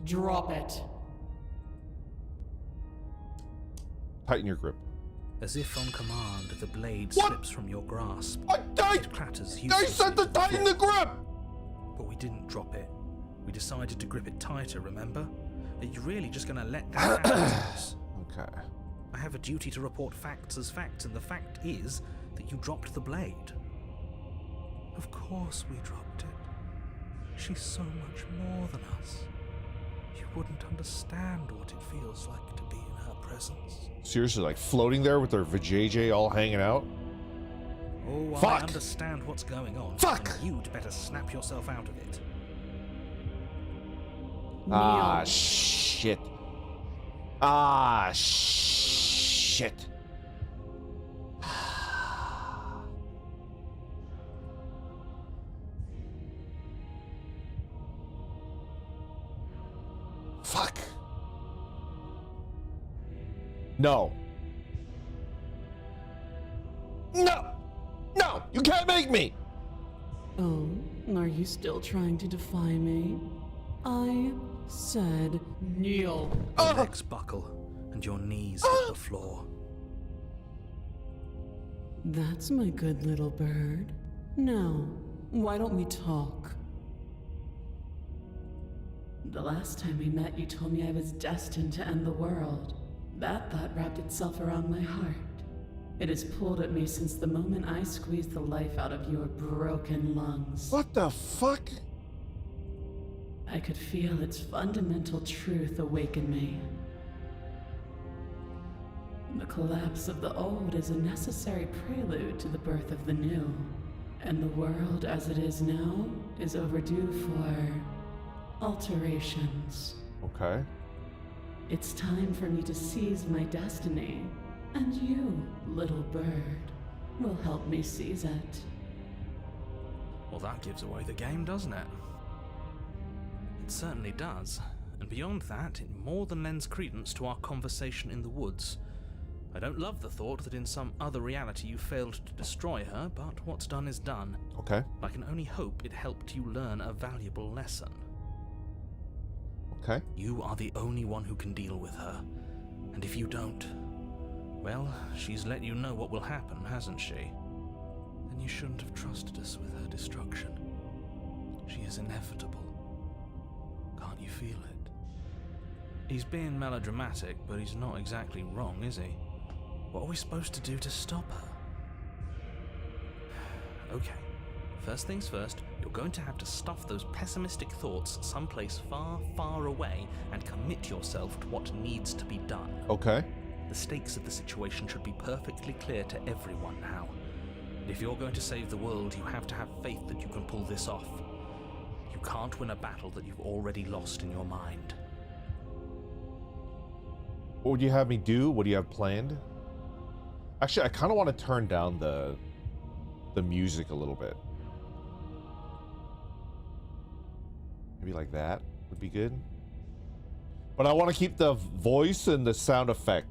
C: Drop it.
A: Tighten your grip.
D: As if on command, the blade
A: What?
D: slips from your grasp.
A: I
D: It clatters
A: I
D: uselessly
A: said to
D: the
A: tighten the
D: floor.
A: grip!
D: But we didn't drop it. We decided to grip it tighter, remember? Are you really just going to let that happen to us?
A: Okay.
D: I have a duty to report facts as facts, and the fact is that you dropped the blade. Of course we dropped it. She's so much more than us. You wouldn't understand what it feels like to be in her presence.
A: Seriously, like floating there with their vajayjay all hanging out?
D: Oh, I
A: Fuck!
D: understand what's going on.
A: Fuck!
D: And you'd better snap yourself out of it.
A: Ah,
C: Neil.
A: shit. Ah, shit. Fuck. No. No! No! You can't make me!
C: Oh, are you still trying to defy me? I said kneel.
D: Your legs buckle, and your knees hit the floor.
C: That's my good little bird. Now, why don't we talk? The last time we met, you told me I was destined to end the world. That thought wrapped itself around my heart. It has pulled at me since the moment I squeezed the life out of your broken lungs.
A: What the fuck?
C: I could feel its fundamental truth awaken me. The collapse of the old is a necessary prelude to the birth of the new. And the world as it is now is overdue for alterations.
A: Okay.
C: It's time for me to seize my destiny. And you, little bird, will help me seize it.
D: Well, that gives away the game, doesn't it? It certainly does. And beyond that, it more than lends credence to our conversation in the woods. I don't love the thought that in some other reality you failed to destroy her, but what's done is done.
A: Okay.
D: I can only hope it helped you learn a valuable lesson.
A: Okay.
D: You are the only one who can deal with her. And if you don't, well, she's let you know what will happen, hasn't she? Then you shouldn't have trusted us with her destruction. She is inevitable. Can't you feel it? He's being melodramatic, but he's not exactly wrong, is he? What are we supposed to do to stop her? Okay. First things first, you're going to have to stuff those pessimistic thoughts someplace far, far away and commit yourself to what needs to be done.
A: Okay.
D: The stakes of the situation should be perfectly clear to everyone now. And if you're going to save the world, you have to have faith that you can pull this off. You can't win a battle that you've already lost in your mind.
A: What would you have me do? What do you have planned? Actually, I kind of want to turn down the music a little bit. Maybe like that would be good. But I want to keep the voice and the sound effect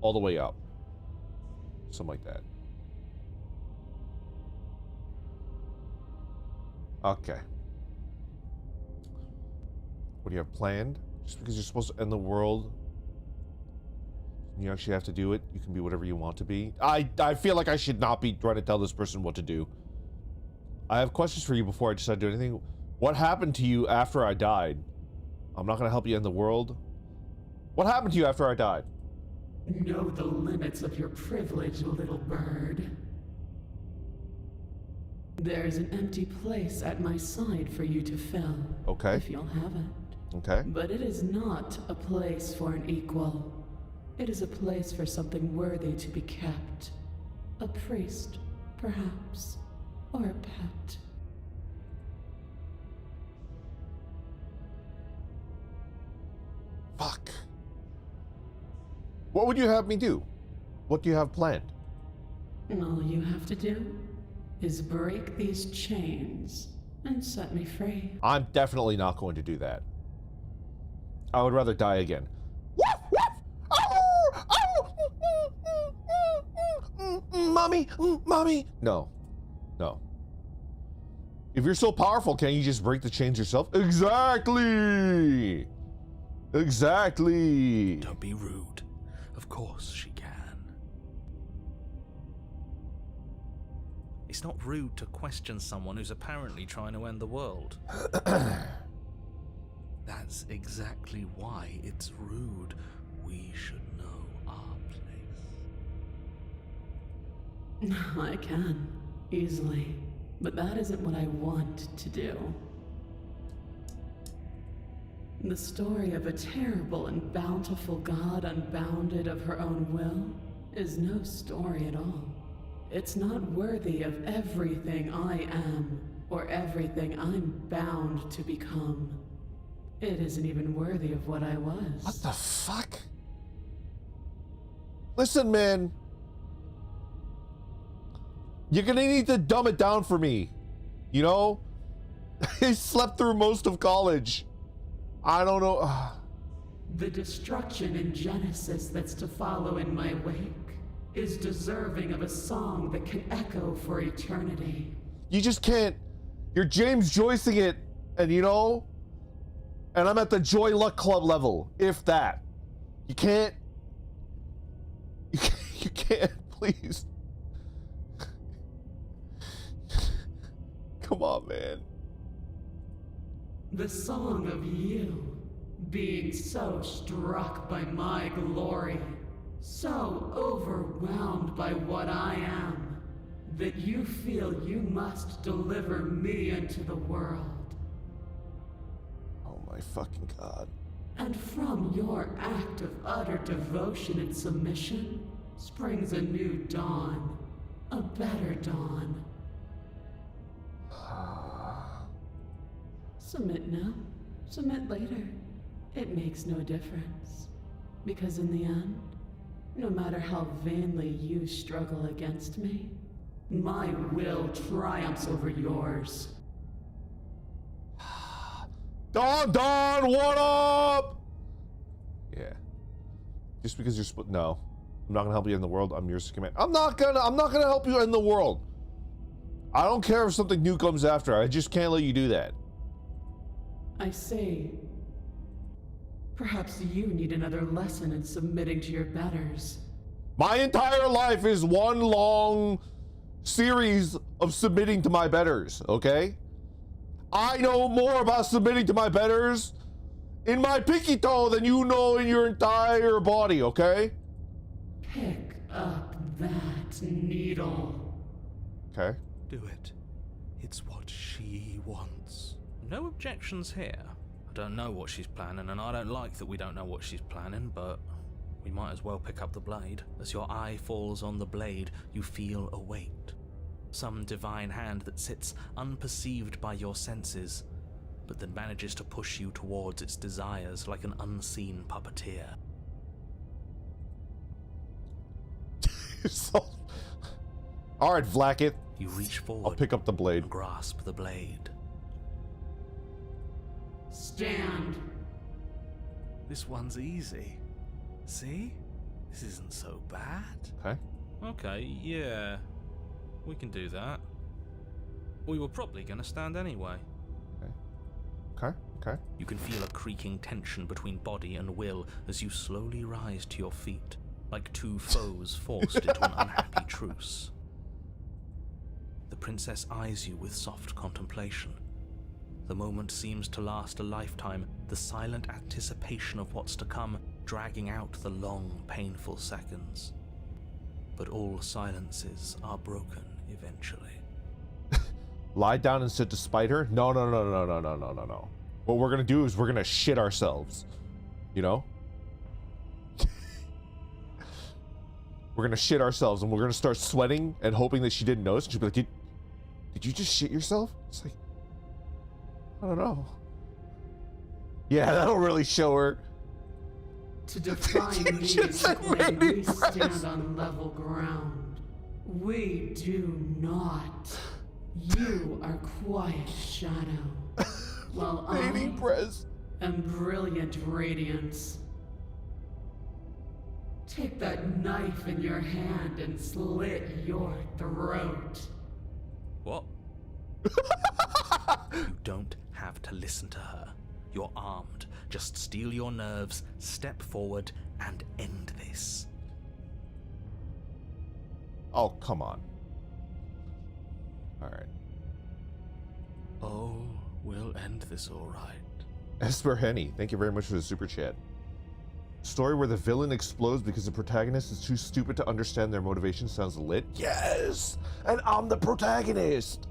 A: all the way up. Something like that. Okay. What do you have planned? Just because you're supposed to end the world, you actually have to do it. You can be whatever you want to be. I feel like I should not be trying to tell this person what to do. I have questions for you before I decide to do anything. What happened to you after I died? I'm not going to help you end the world. What happened to you after I died?
C: Know the limits of your privilege, little bird. There's an empty place at my side for you to fill.
A: Okay.
C: If you'll have it.
A: Okay.
C: But it is not a place for an equal. It is a place for something worthy to be kept. A priest, perhaps. Or a pet.
A: Fuck. What would you have me do? What do you have planned?
C: All you have to do is break these chains and set me free.
A: I'm definitely not going to do that. I would rather die again. Woof, woof! Ow! Ow! Mommy! Mommy! No. No. If you're so powerful, can't you just break the chains yourself? Exactly! Exactly!
D: Don't be rude. Of course she can.
B: It's not rude to question someone who's apparently trying to end the world.
D: That's exactly why it's rude. We should know our place.
C: I can, easily. But that isn't what I want to do. The story of a terrible and bountiful god unbounded of her own will is no story at all. It's not worthy of everything I am, or everything I'm bound to become. It isn't even worthy of what I was.
A: What the fuck? Listen, man. You're gonna need to dumb it down for me. You know? I slept through most of college. I don't know.
C: The destruction in Genesis that's to follow in my wake is deserving of a song that can echo for eternity.
A: You just can't. You're James Joycing it, and you know? And I'm at the Joy Luck Club level, if that. You can't. You can't, please. Come on, man.
C: The song of you being so struck by my glory, so overwhelmed by what I am, that you feel you must deliver me into the world.
A: Oh my fucking God.
C: And from your act of utter devotion and submission springs a new dawn, a better dawn. Submit now, submit later. It makes no difference. Because in the end, no matter how vainly you struggle against me, my will triumphs over yours.
A: Don, what up? Yeah. Just because you're split. No, I'm not gonna help you in the world. I'm yours to command. I'm not gonna help you in the world. I don't care if something new comes after. I just can't let you do that.
C: I say, perhaps you need another lesson in submitting to your betters.
A: My entire life is one long series of submitting to my betters, okay? I know more about submitting to my betters in my pinky toe than you know in your entire body, okay?
C: Pick up that needle.
A: Okay.
D: Do it. It's what she wants.
B: No objections here. I don't know what she's planning, and I don't like that we don't know what she's planning, but we might as well pick up the blade. As your eye falls on the blade, you feel a weight. Some divine hand that sits unperceived by your senses, but that manages to push you towards its desires like an unseen puppeteer.
A: All right, Vlakit.
B: You reach forward
A: I'll pick up the blade.
B: and grasp the blade.
C: Stand.
D: This one's easy. See? This isn't so bad.
A: Okay.
B: Okay, yeah. We can do that. We were probably going to stand anyway.
A: Okay.
B: You can feel a creaking tension between body and will as you slowly rise to your feet, like two foes forced into an unhappy truce. The princess eyes you with soft contemplation. The moment seems to last a lifetime, the silent anticipation of what's to come dragging out the long, painful seconds. But all silences are broken eventually.
A: Lie down and sit despite her? No. What we're gonna do is we're gonna shit ourselves. You know? We're gonna shit ourselves and we're gonna start sweating and hoping that she didn't notice. And she'll be like, did you just shit yourself? It's like, I don't know. Yeah, that'll really show her.
C: To define me
A: Just
C: is to claim
A: really
C: we stand on level ground. We do not. You are quiet shadow, while
A: Baby
C: I
A: breast.
C: am brilliant radiance. Take that knife in your hand and slit your throat.
D: What? You don't have to listen to her. You're armed. Just steel your nerves, step forward, and end this.
A: Oh, come on. All right.
D: Oh, we'll end this all right.
A: Esper Henny, thank you very much for the super chat. Story where the villain explodes because the protagonist is too stupid to understand their motivation sounds lit. Yes! And I'm the protagonist!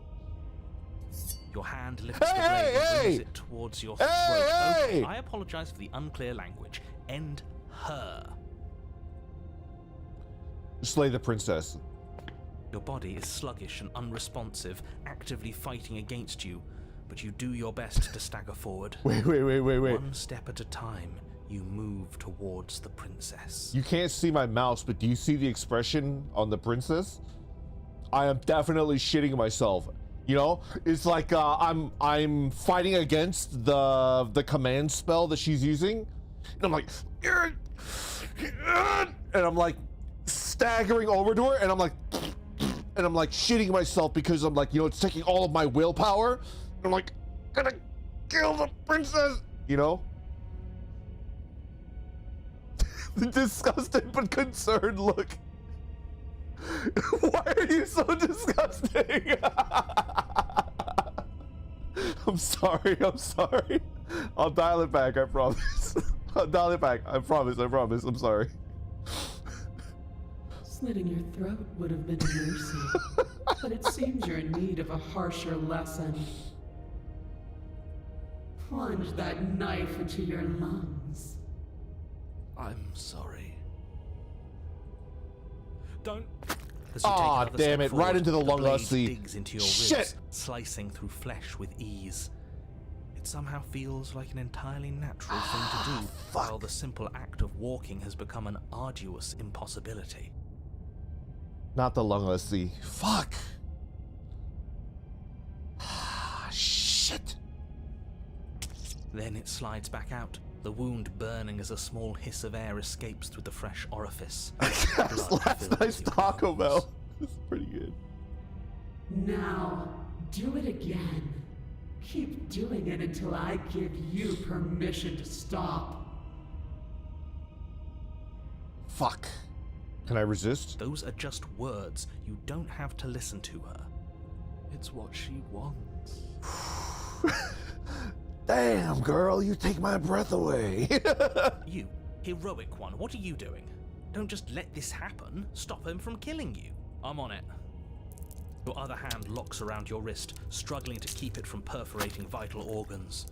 D: Your hand lifts the blade
A: Hey,
D: and brings
A: hey!
D: it towards your
A: Hey,
D: throat.
A: hey!
D: Okay, I apologize for the unclear language. End her.
A: Slay the princess.
D: Your body is sluggish and unresponsive, actively fighting against you, but you do your best to stagger forward.
A: Wait.
D: One step at a time, you move towards the princess.
A: You can't see my mouse, but do you see the expression on the princess? I am definitely shitting myself. You know, it's like I'm fighting against the command spell that she's using, and I'm like, and I'm like staggering over to her, and I'm like shitting myself because I'm like, you know, it's taking all of my willpower. And I'm like, gonna kill the princess, you know. The disgusted but concerned look. Why are you so disgusting? I'm sorry. I'll dial it back, I promise. I'll dial it back. I promise. I'm sorry.
C: Slitting your throat would have been a mercy, but it seems you're in need of a harsher lesson. Plunge that knife into your lungs.
D: I'm sorry. Don't.
A: Aw, damn it, right into the lung lusty.
D: Digs into your
A: Shit!
D: ribs, slicing through flesh with ease. It somehow feels like an entirely natural thing to do, while the simple act of walking has become an arduous impossibility.
A: Not the lung lusty. Fuck. Shit.
D: Then it slides back out, the wound burning as a small hiss of air escapes through the fresh orifice. Blood
A: Last
D: fills
A: night's
D: your
A: Taco
D: lungs.
A: Bell. It's pretty good.
C: Now, do it again. Keep doing it until I give you permission to stop.
A: Fuck. Can I resist?
D: Those are just words. You don't have to listen to her. It's what she wants.
A: Damn, girl, you take my breath away.
D: You, heroic one, what are you doing? Don't just let this happen. Stop him from killing you. I'm on it. Your other hand locks around your wrist, struggling to keep it from perforating vital organs.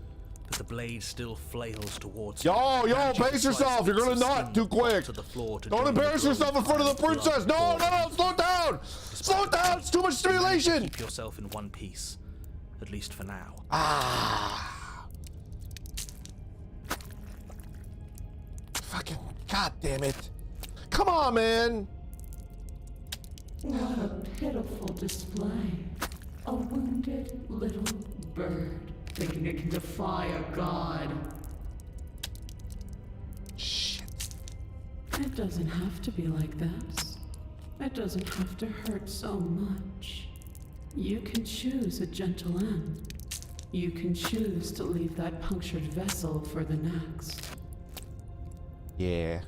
D: But the blade still flails towards you.
A: Yo,
D: Managing to
A: pace
D: slice
A: yourself. You're
D: bits
A: gonna
D: of
A: not
D: skin
A: too quick.
D: to the floor to
A: Don't
D: join
A: embarrass
D: the
A: yourself in front of the
D: blood
A: princess. No,
D: pouring.
A: slow down. Slow down. It's too much stimulation.
D: Keep yourself in one piece, at least for now.
A: Fucking god damn it. Come on, man.
C: What a pitiful display. A wounded little bird thinking it can defy a god.
A: Shit.
C: It doesn't have to be like this. It doesn't have to hurt so much. You can choose a gentle end. You can choose to leave that punctured vessel for the next.
A: Yeah.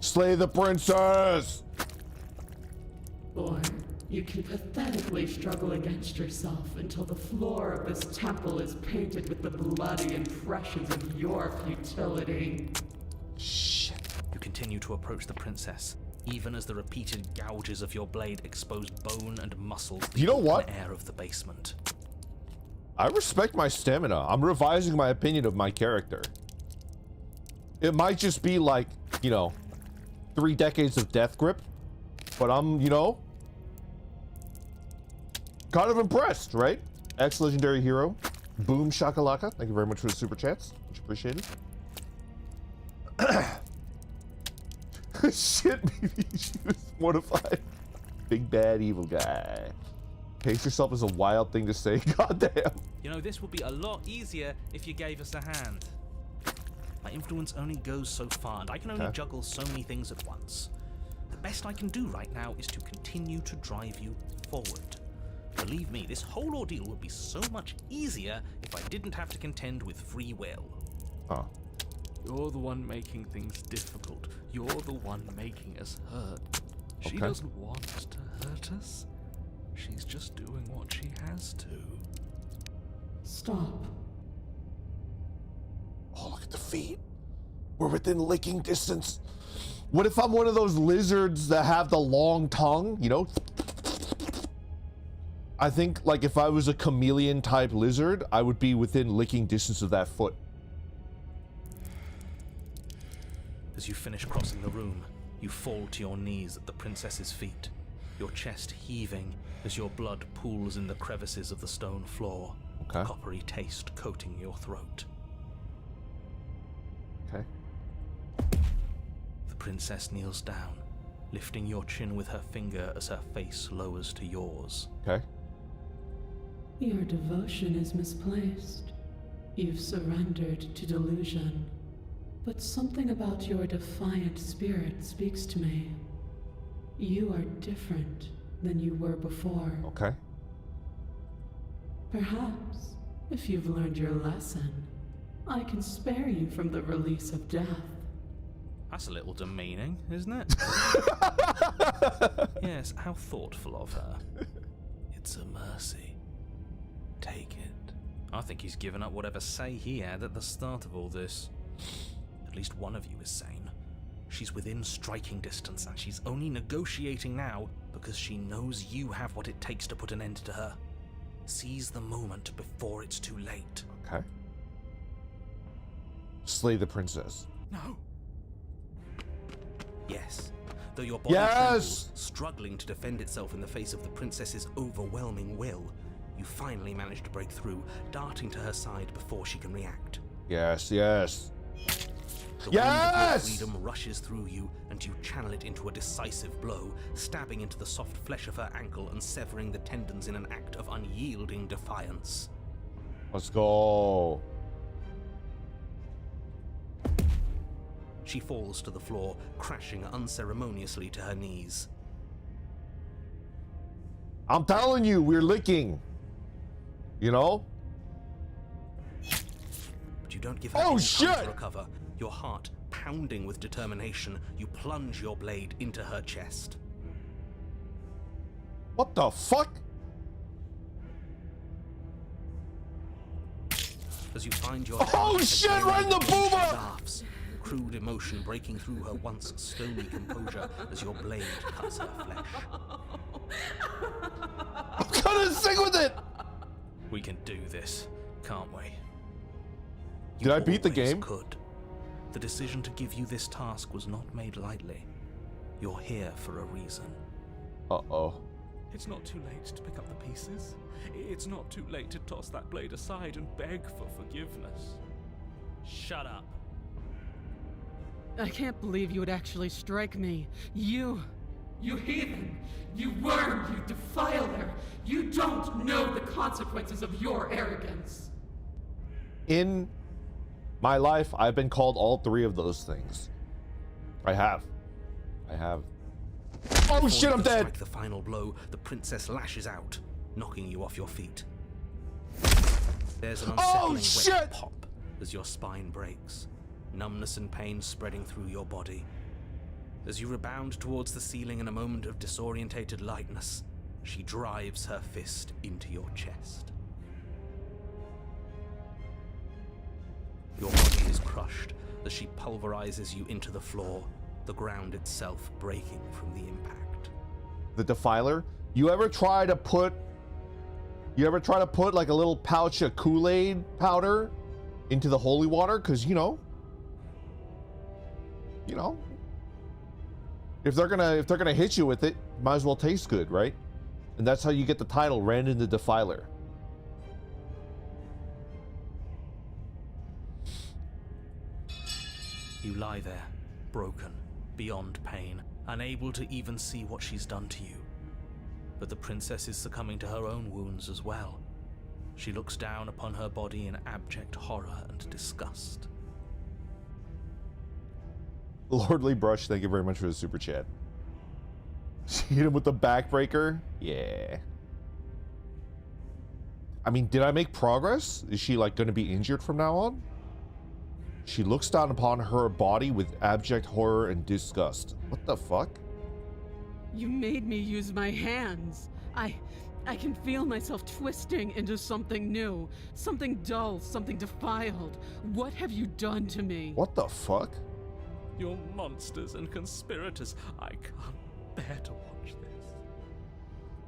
A: Slay the princess.
C: Or you can pathetically struggle against yourself until the floor of this temple is painted with the bloody impressions of your futility.
A: Shit.
D: You continue to approach the princess, even as the repeated gouges of your blade expose bone and muscle to the
A: You know
D: open
A: what?
D: air of the basement.
A: I respect my stamina. I'm revising my opinion of my character. It might just be like, you know, 3 decades of death grip, but I'm, you know, kind of impressed, right? Ex-legendary hero. Boom shakalaka. Thank you very much for the super chats. Much appreciated. shit, maybe she was mortified. Big bad evil guy. Pace yourself is a wild thing to say. Goddamn.
B: You know, this would be a lot easier if you gave us a hand. My influence only goes so far, and I can only juggle so many things at once. The best I can do right now is to continue to drive you forward. Believe me, this whole ordeal would be so much easier if I didn't have to contend with free will.
A: Oh.
D: You're the one making things difficult. You're the one making us hurt. She
A: Okay.
D: doesn't want to hurt us. She's just doing what she has to.
C: Stop.
A: Oh, look at the feet. We're within licking distance. What if I'm one of those lizards that have the long tongue, you know? I think, like, if I was a chameleon type lizard, I would be within licking distance of that foot.
B: As you finish crossing the room, you fall to your knees at the princess's feet, your chest heaving as your blood pools in the crevices of the stone floor,
A: Okay.
B: a coppery taste coating your throat.
A: Okay.
B: The princess kneels down, lifting your chin with her finger as her face lowers to yours.
A: Okay.
C: Your devotion is misplaced. You've surrendered to delusion. But something about your defiant spirit speaks to me. You are different than you were before.
A: Okay.
C: Perhaps, if you've learned your lesson, I can spare you from the release of death.
B: That's a little demeaning, isn't it? Yes, how thoughtful of her. It's a mercy. Take it. I think he's given up whatever say he had at the start of all this. At least one of you is sane. She's within striking distance, and she's only negotiating now because she knows you have what it takes to put an end to her. Seize the moment before it's too late.
A: Okay. Slay the princess.
D: No.
B: Yes. Though your body
A: Yes!
B: trembles, struggling to defend itself in the face of the princess's overwhelming will, you finally manage to break through, darting to her side before she can react.
A: Yes, yes.
B: The wind of your
A: Yes!
B: freedom rushes through you, and you channel it into a decisive blow, stabbing into the soft flesh of her ankle and severing the tendons in an act of unyielding defiance.
A: Let's go.
B: She falls to the floor, crashing unceremoniously to her knees.
A: I'm telling you, we're licking. You know?
B: But you don't give her
A: Oh,
B: any time
A: shit!
B: to recover. Your heart pounding with determination, you plunge your blade into her chest.
A: What the fuck?
B: As you find your
A: Oh, shit, right in the boomer!
B: She laughs, crude emotion breaking through her once stony composure as your blade cuts her flesh.
A: I'm gonna stick with it!
B: We can do this, can't we?
A: Did I beat the
B: always
A: game?
B: Could. The decision to give you this task was not made lightly. You're here for a reason.
A: Uh-oh.
D: It's not too late to pick up the pieces. It's not too late to toss that blade aside and beg for forgiveness.
B: Shut up.
E: I can't believe you would actually strike me. You
C: heathen! You worm! You defiler! You don't know the consequences of your arrogance!
A: In my life, I've been called all three of those things. I have. Oh
B: Before
A: shit,
B: you
A: I'm
B: can
A: dead!
B: strike the final blow, the princess lashes out, knocking you off your feet. There's an unsettling
A: shit!
B: wet pop as your spine breaks, numbness and pain spreading through your body. As you rebound towards the ceiling in a moment of disorientated lightness, she drives her fist into your chest. Your body is crushed as she pulverizes you into the floor, the ground itself breaking from the impact.
A: The defiler. You ever try to put like a little pouch of Kool-Aid powder into the holy water? Cause you know, if they're gonna hit you with it, might as well taste good, right? And that's how you get the title, Randon the Defiler.
B: You lie there, broken, beyond pain, unable to even see what she's done to you. But the princess is succumbing to her own wounds as well. She looks down upon her body in abject horror and disgust.
A: Lordly Brush, thank you very much for the super chat. She hit him with the backbreaker? Yeah. I mean, did I make progress? Is she like going to be injured from now on? She looks down upon her body with abject horror and disgust. What the fuck?
E: You made me use my hands. I can feel myself twisting into something new, something dull, something defiled. What have you done to me?
A: What the fuck?
B: You're monsters and conspirators. I can't bear to watch this.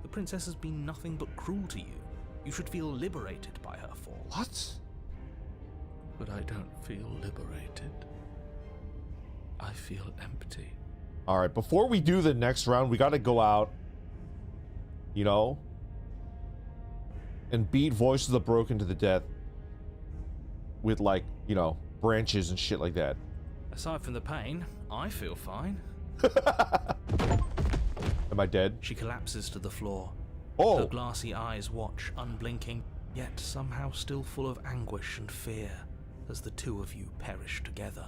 B: The princess has been nothing but cruel to you. You should feel liberated by her fall.
A: What?
D: But I don't feel liberated. I feel empty.
A: All right, before we do the next round, we got to go out, you know, and beat Voice of the Broken to the death with, like, you know, branches and shit like that.
B: Aside from the pain, I feel fine.
A: Am I dead?
B: She collapses to the floor.
A: Oh!
B: Her glassy eyes watch, unblinking, yet somehow still full of anguish and fear, as the two of you perish together.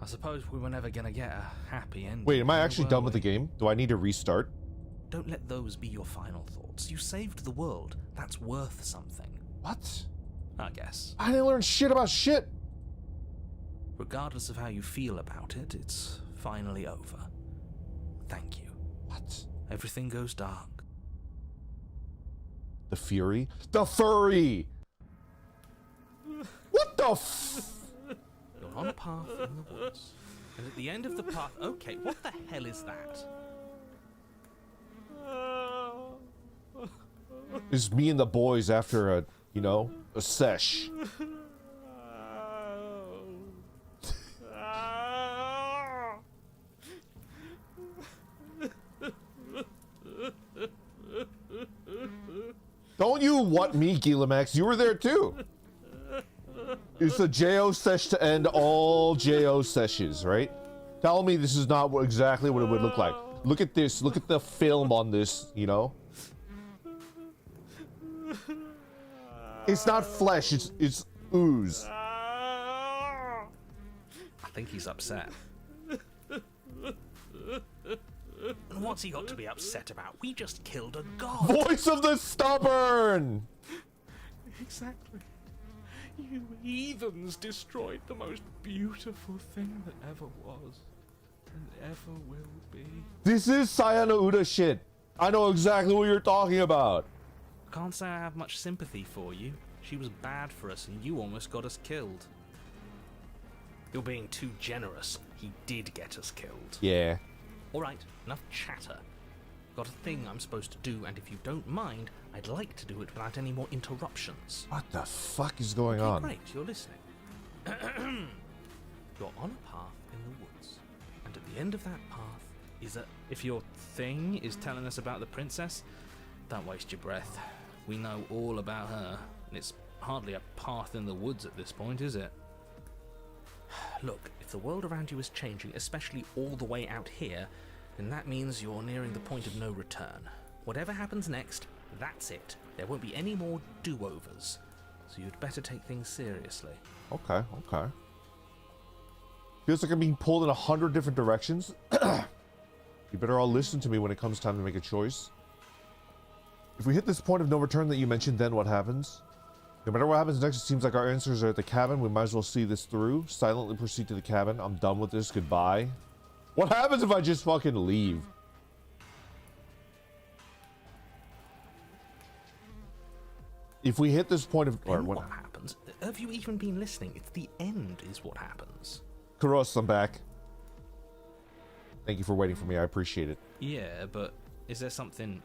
B: I suppose we were never gonna get a happy ending.
A: Wait, am I actually
B: were
A: done with
B: we?
A: the game? Do I need to restart?
B: Don't let those be your final thoughts. You saved the world. That's worth something.
A: What?
B: I guess.
A: I didn't learn shit about shit.
B: Regardless of how you feel about it, it's finally over. Thank you.
A: What?
B: Everything goes dark.
A: The Fury? The Furry! What the
B: You're on a path in the woods. And at the end of the path... Okay, what the hell is that?
A: It's me and the boys after a, you know, a sesh. Don't you want me, Gilamax? You were there too. It's a JO sesh to end all JO sessions, right? Tell me this is not exactly what it would look like. Look at this. Look at the film on this, you know? It's not flesh, it's ooze.
B: I think he's upset. And what's he got to be upset about? We just killed a god.
A: Voice of the Stubborn!
B: Exactly. You heathens destroyed the most beautiful thing that ever was and ever will be.
A: This is Sayano Uda shit. I know exactly what you're talking about.
B: Can't say I have much sympathy for you. She was bad for us and you almost got us killed. You're being too generous. He did get us killed.
A: Yeah.
B: Alright, enough chatter. Got a thing I'm supposed to do, and if you don't mind, I'd like to do it without any more interruptions.
A: What the fuck is going
B: Okay,
A: on?
B: great, you're listening. You're on a path in the woods, and at the end of that path is a... If your thing is telling us about the princess, don't waste your breath. We know all about her, and it's hardly a path in the woods at this point, is it? Look, if the world around you is changing, especially all the way out here, then that means you're nearing the point of no return. Whatever happens next, that's it. There won't be any more do-overs. So you'd better take things seriously.
A: Okay, okay. Feels like I'm being pulled in 100 different directions. You better all listen to me when it comes time to make a choice. If we hit this point of no return that you mentioned, then what happens? No matter what happens next, it seems like our answers are at the cabin. We might as well see this through. Silently proceed to the cabin. I'm done with this. Goodbye. What happens if I just fucking leave? If we hit this point of... Or
B: Then
A: what?
B: what happens? Have you even been listening? It's the end is what happens.
A: Kuros, I'm back. Thank you for waiting for me. I appreciate it.
B: Yeah, but is there something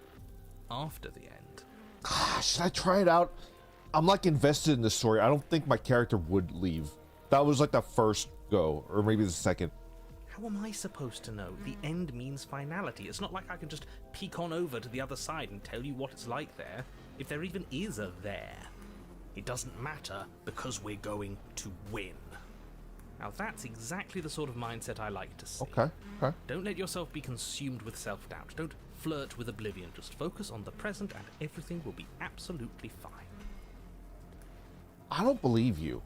B: after the end?
A: Should I try it out? I'm like invested in the story. I don't think my character would leave. That was like the first go, or maybe the second.
B: How am I supposed to know? The end means finality. It's not like I can just peek on over to the other side and tell you what it's like there, if there even is a there. It doesn't matter because we're going to win. Now that's exactly the sort of mindset I like to see.
A: Okay. Okay.
B: Don't let yourself be consumed with self-doubt. Don't flirt with oblivion. Just focus on the present and everything will be absolutely fine.
A: I don't believe you.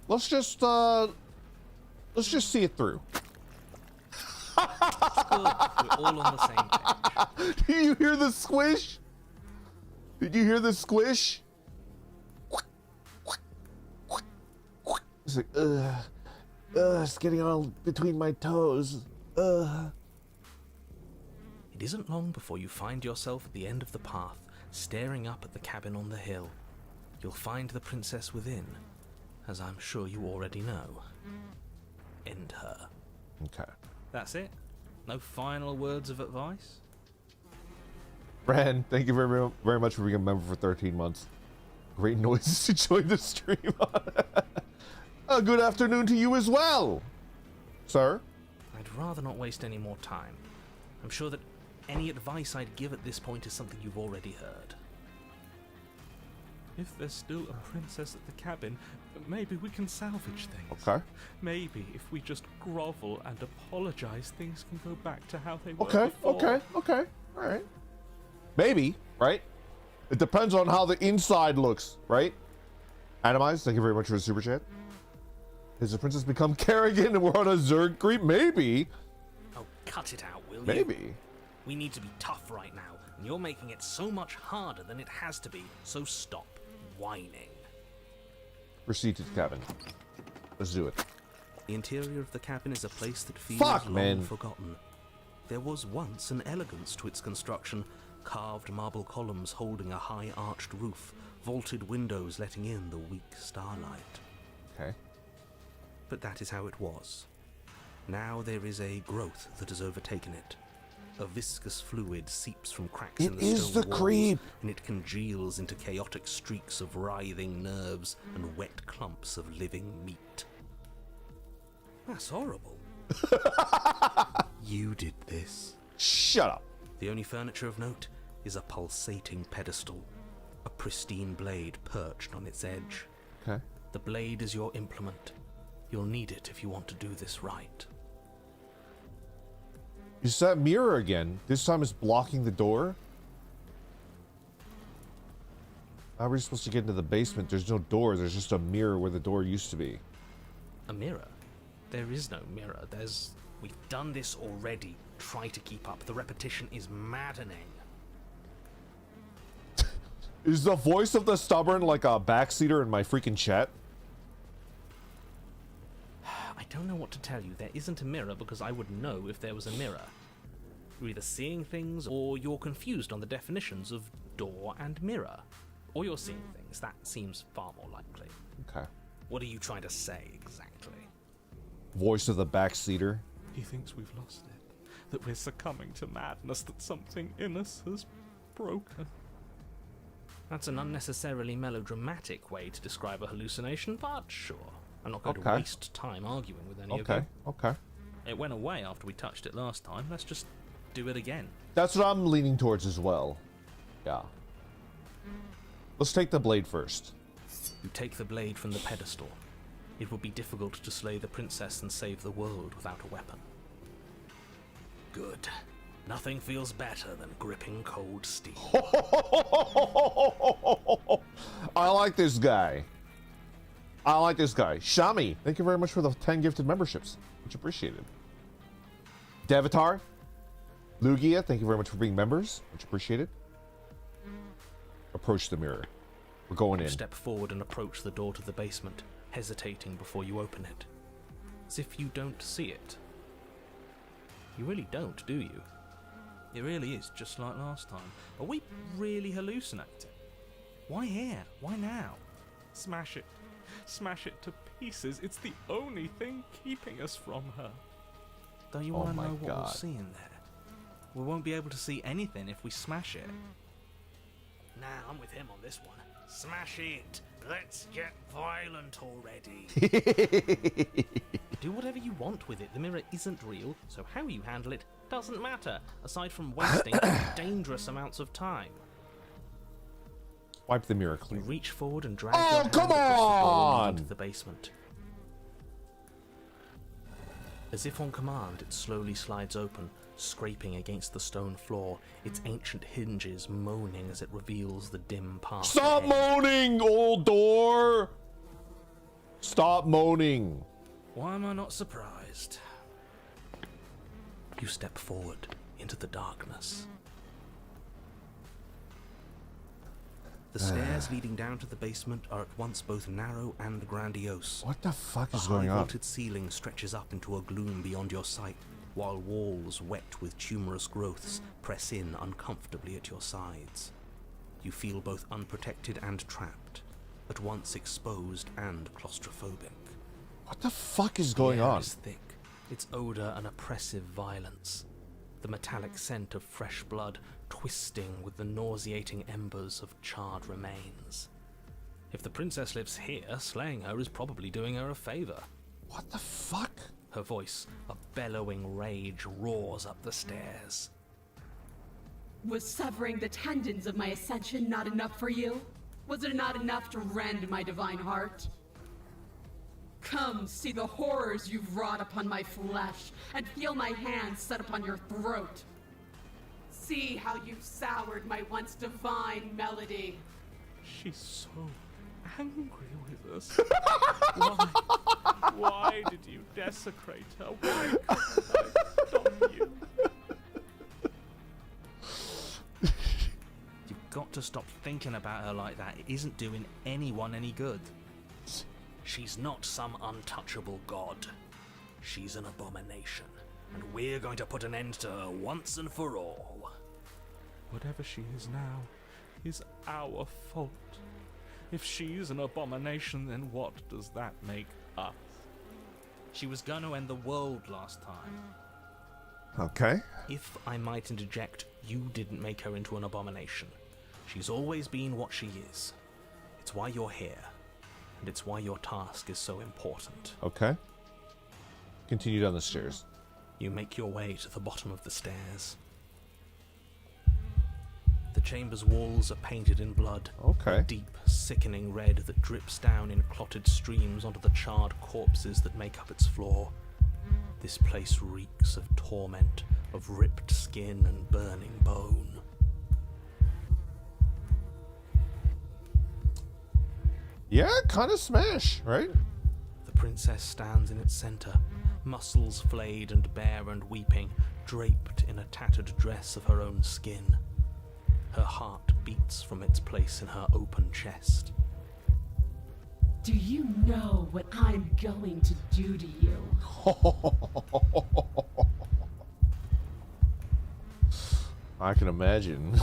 A: Let's just see it through.
B: Good. We're all on the same page.
A: Do you hear the squish? Did you hear the squish? It's like, it's getting all between my toes.
B: It isn't long before you find yourself at the end of the path, staring up at the cabin on the hill. You'll find the princess within, as I'm sure you already know. End her.
A: Okay.
B: That's it? No final words of advice?
A: Bran, thank you very, very much for being a member for 13 months. Great noises to join the stream. Good afternoon to you as well, sir.
B: I'd rather not waste any more time. I'm sure that any advice I'd give at this point is something you've already heard.
D: If there's still a princess at the cabin, maybe we can salvage things.
A: Okay.
D: Maybe if we just grovel and apologize, things can go back to how they were
A: Okay.
D: before.
A: Okay. All right. Maybe, right? It depends on how the inside looks, right? Atomize, thank you very much for the super chat. Has the princess become Kerrigan and we're on a Zerg creep? Maybe.
B: Oh, cut it out, will you?
A: Maybe.
B: We need to be tough right now, and you're making it so much harder than it has to be, so stop whining.
A: Proceed to the cabin. Let's do it.
B: The interior of the cabin is a place that feels
A: Fuck,
B: long
A: man.
B: forgotten. There was once an elegance to its construction, carved marble columns holding a high arched roof, vaulted windows letting in the weak starlight.
A: Okay.
B: But that is how it was. Now there is a growth that has overtaken it. A viscous fluid seeps from cracks in
A: It
B: the
A: is
B: stone
A: the
B: walls,
A: creep.
B: and it congeals into chaotic streaks of writhing nerves and wet clumps of living meat. That's horrible. You did this.
A: Shut up.
B: The only furniture of note is a pulsating pedestal, a pristine blade perched on its edge.
A: Okay.
B: The blade is your implement. You'll need it if you want to do this right.
A: It's that mirror again. This time it's blocking the door. How are we supposed to get into the basement? There's no door. There's just a mirror where the door used to be.
B: A mirror? There is no mirror. We've done this already. Try to keep up. The repetition is maddening.
A: Is the voice of the stubborn like a backseater in my freaking chat?
B: I don't know what to tell you. There isn't a mirror because I would know if there was a mirror. You're either seeing things or you're confused on the definitions of door and mirror. Or you're seeing things. That seems far more likely.
A: Okay.
B: What are you trying to say exactly?
A: Voice of the backseater.
D: He thinks we've lost it, that we're succumbing to madness, that something in us has broken.
B: That's an unnecessarily melodramatic way to describe a hallucination, but sure. I'm not going to
A: Okay.
B: waste time arguing with any of
A: Okay.
B: you.
A: Okay.
B: It went away after we touched it last time. Let's just do it again.
A: That's what I'm leaning towards as well. Yeah. Let's take the blade first.
B: You take the blade from the pedestal. It would be difficult to slay the princess and save the world without a weapon. Good. Nothing feels better than gripping cold steel.
A: I like this guy. I like this guy. Shami, thank you very much for the 10 gifted memberships. Much appreciated. Devatar, Lugia, thank you very much for being members. Much appreciated. Approach the mirror. We're going in.
B: Step forward and approach the door to the basement, hesitating before you open it. As if you don't see it. You really don't, do you? It really is just like last time. Are we really hallucinating? Why here? Why now?
D: Smash it. Smash it to pieces. It's the only thing keeping us from her.
B: Don't you
A: Oh
B: want to
A: my
B: know what we'll
A: God.
B: see in there? We won't be able to see anything if we smash it. Nah, I'm with him on this one. Smash it! Let's get violent already! Do whatever you want with it. The mirror isn't real, so how you handle it doesn't matter, aside from wasting dangerous amounts of time.
A: Wipe the mirror
B: You
A: clean.
B: reach forward and drag
A: Oh,
B: your hand
A: come
B: across the door
A: on!
B: into the basement. As if on command, it slowly slides open, scraping against the stone floor, its ancient hinges moaning as it reveals the dim path.
A: Stop
B: ahead.
A: moaning, old door! Stop moaning.
B: Why am I not surprised? You step forward into the darkness. The stairs leading down to the basement are at once both narrow and grandiose.
A: What the fuck
B: A
A: is going
B: high
A: on?
B: vaulted ceiling stretches up into a gloom beyond your sight, while walls wet with tumorous growths press in uncomfortably at your sides. You feel both unprotected and trapped, at once exposed and claustrophobic.
A: What the fuck is going
B: The air
A: on?
B: is thick, its odor an oppressive violence. The metallic scent of fresh blood twisting with the nauseating embers of charred remains. If the princess lives here, slaying her is probably doing her a favor.
A: What the fuck?
B: Her voice, a bellowing rage, roars up the stairs.
E: Was severing the tendons of my ascension not enough for you? Was it not enough to rend my divine heart? Come, see the horrors you've wrought upon my flesh, and feel my hands set upon your throat. See how you've soured my once divine melody.
D: She's so angry with us. Why did you desecrate her? Why couldn't I stop you?
B: You've got to stop thinking about her like that. It isn't doing anyone any good. She's not some untouchable god. She's an abomination, and we're going to put an end to her once and for all.
D: Whatever she is now is our fault. If she's an abomination, then what does that make us?
B: She was going to end the world last time.
A: Okay.
B: If I might interject, you didn't make her into an abomination. She's always been what she is. It's why you're here, and it's why your task is so important.
A: Okay. Continue down the stairs.
B: You make your way to the bottom of the stairs. The chamber's walls are painted in blood.
A: Okay.
B: A deep, sickening red that drips down in clotted streams onto the charred corpses that make up its floor. This place reeks of torment, of ripped skin and burning bone.
A: Yeah, kind of smash, right?
B: The princess stands in its center, muscles flayed and bare and weeping, draped in a tattered dress of her own skin. Her heart beats from its place in her open chest.
C: Do you know what I'm going to do to you?
A: I can imagine.
B: There's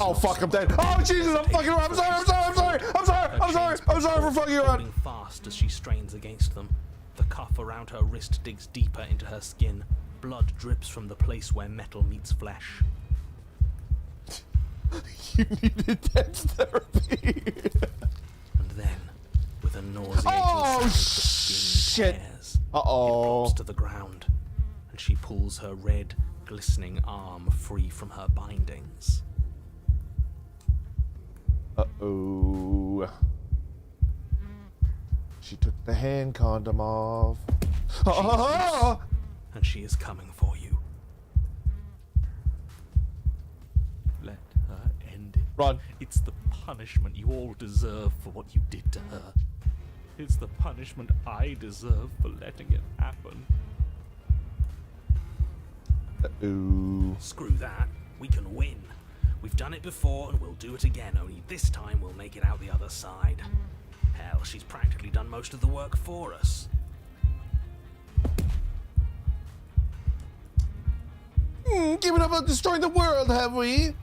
A: Oh
B: not
A: fuck,
B: so
A: I'm
B: much
A: dead. Oh Jesus, I'm fucking around. I'm sorry, I'm sorry, I'm sorry, I'm sorry,
B: Her
A: I'm sorry,
B: chains
A: I'm sorry for fucking around.
B: holding fast as she strains against them. The cuff around her wrist digs deeper into her skin. Blood drips from the place where metal meets flesh.
A: You needed dance therapy.
B: And then, with a nauseating
A: Oh,
B: sound, the skin
A: shit.
B: tears. It
A: Uh-oh.
B: drops to the ground, and she pulls her red, glistening arm free from her bindings.
A: Uh-oh. She took the hand condom off. Ah!
B: And she is coming for you.
D: Let her end it.
A: Run.
D: It's the punishment you all deserve for what you did to her. It's the punishment I deserve for letting it happen.
A: Uh-oh.
B: Screw that. We can win. We've done it before and we'll do it again, only this time we'll make it out the other side. Hell, she's practically done most of the work for us.
A: Giving up on destroying the world, have we?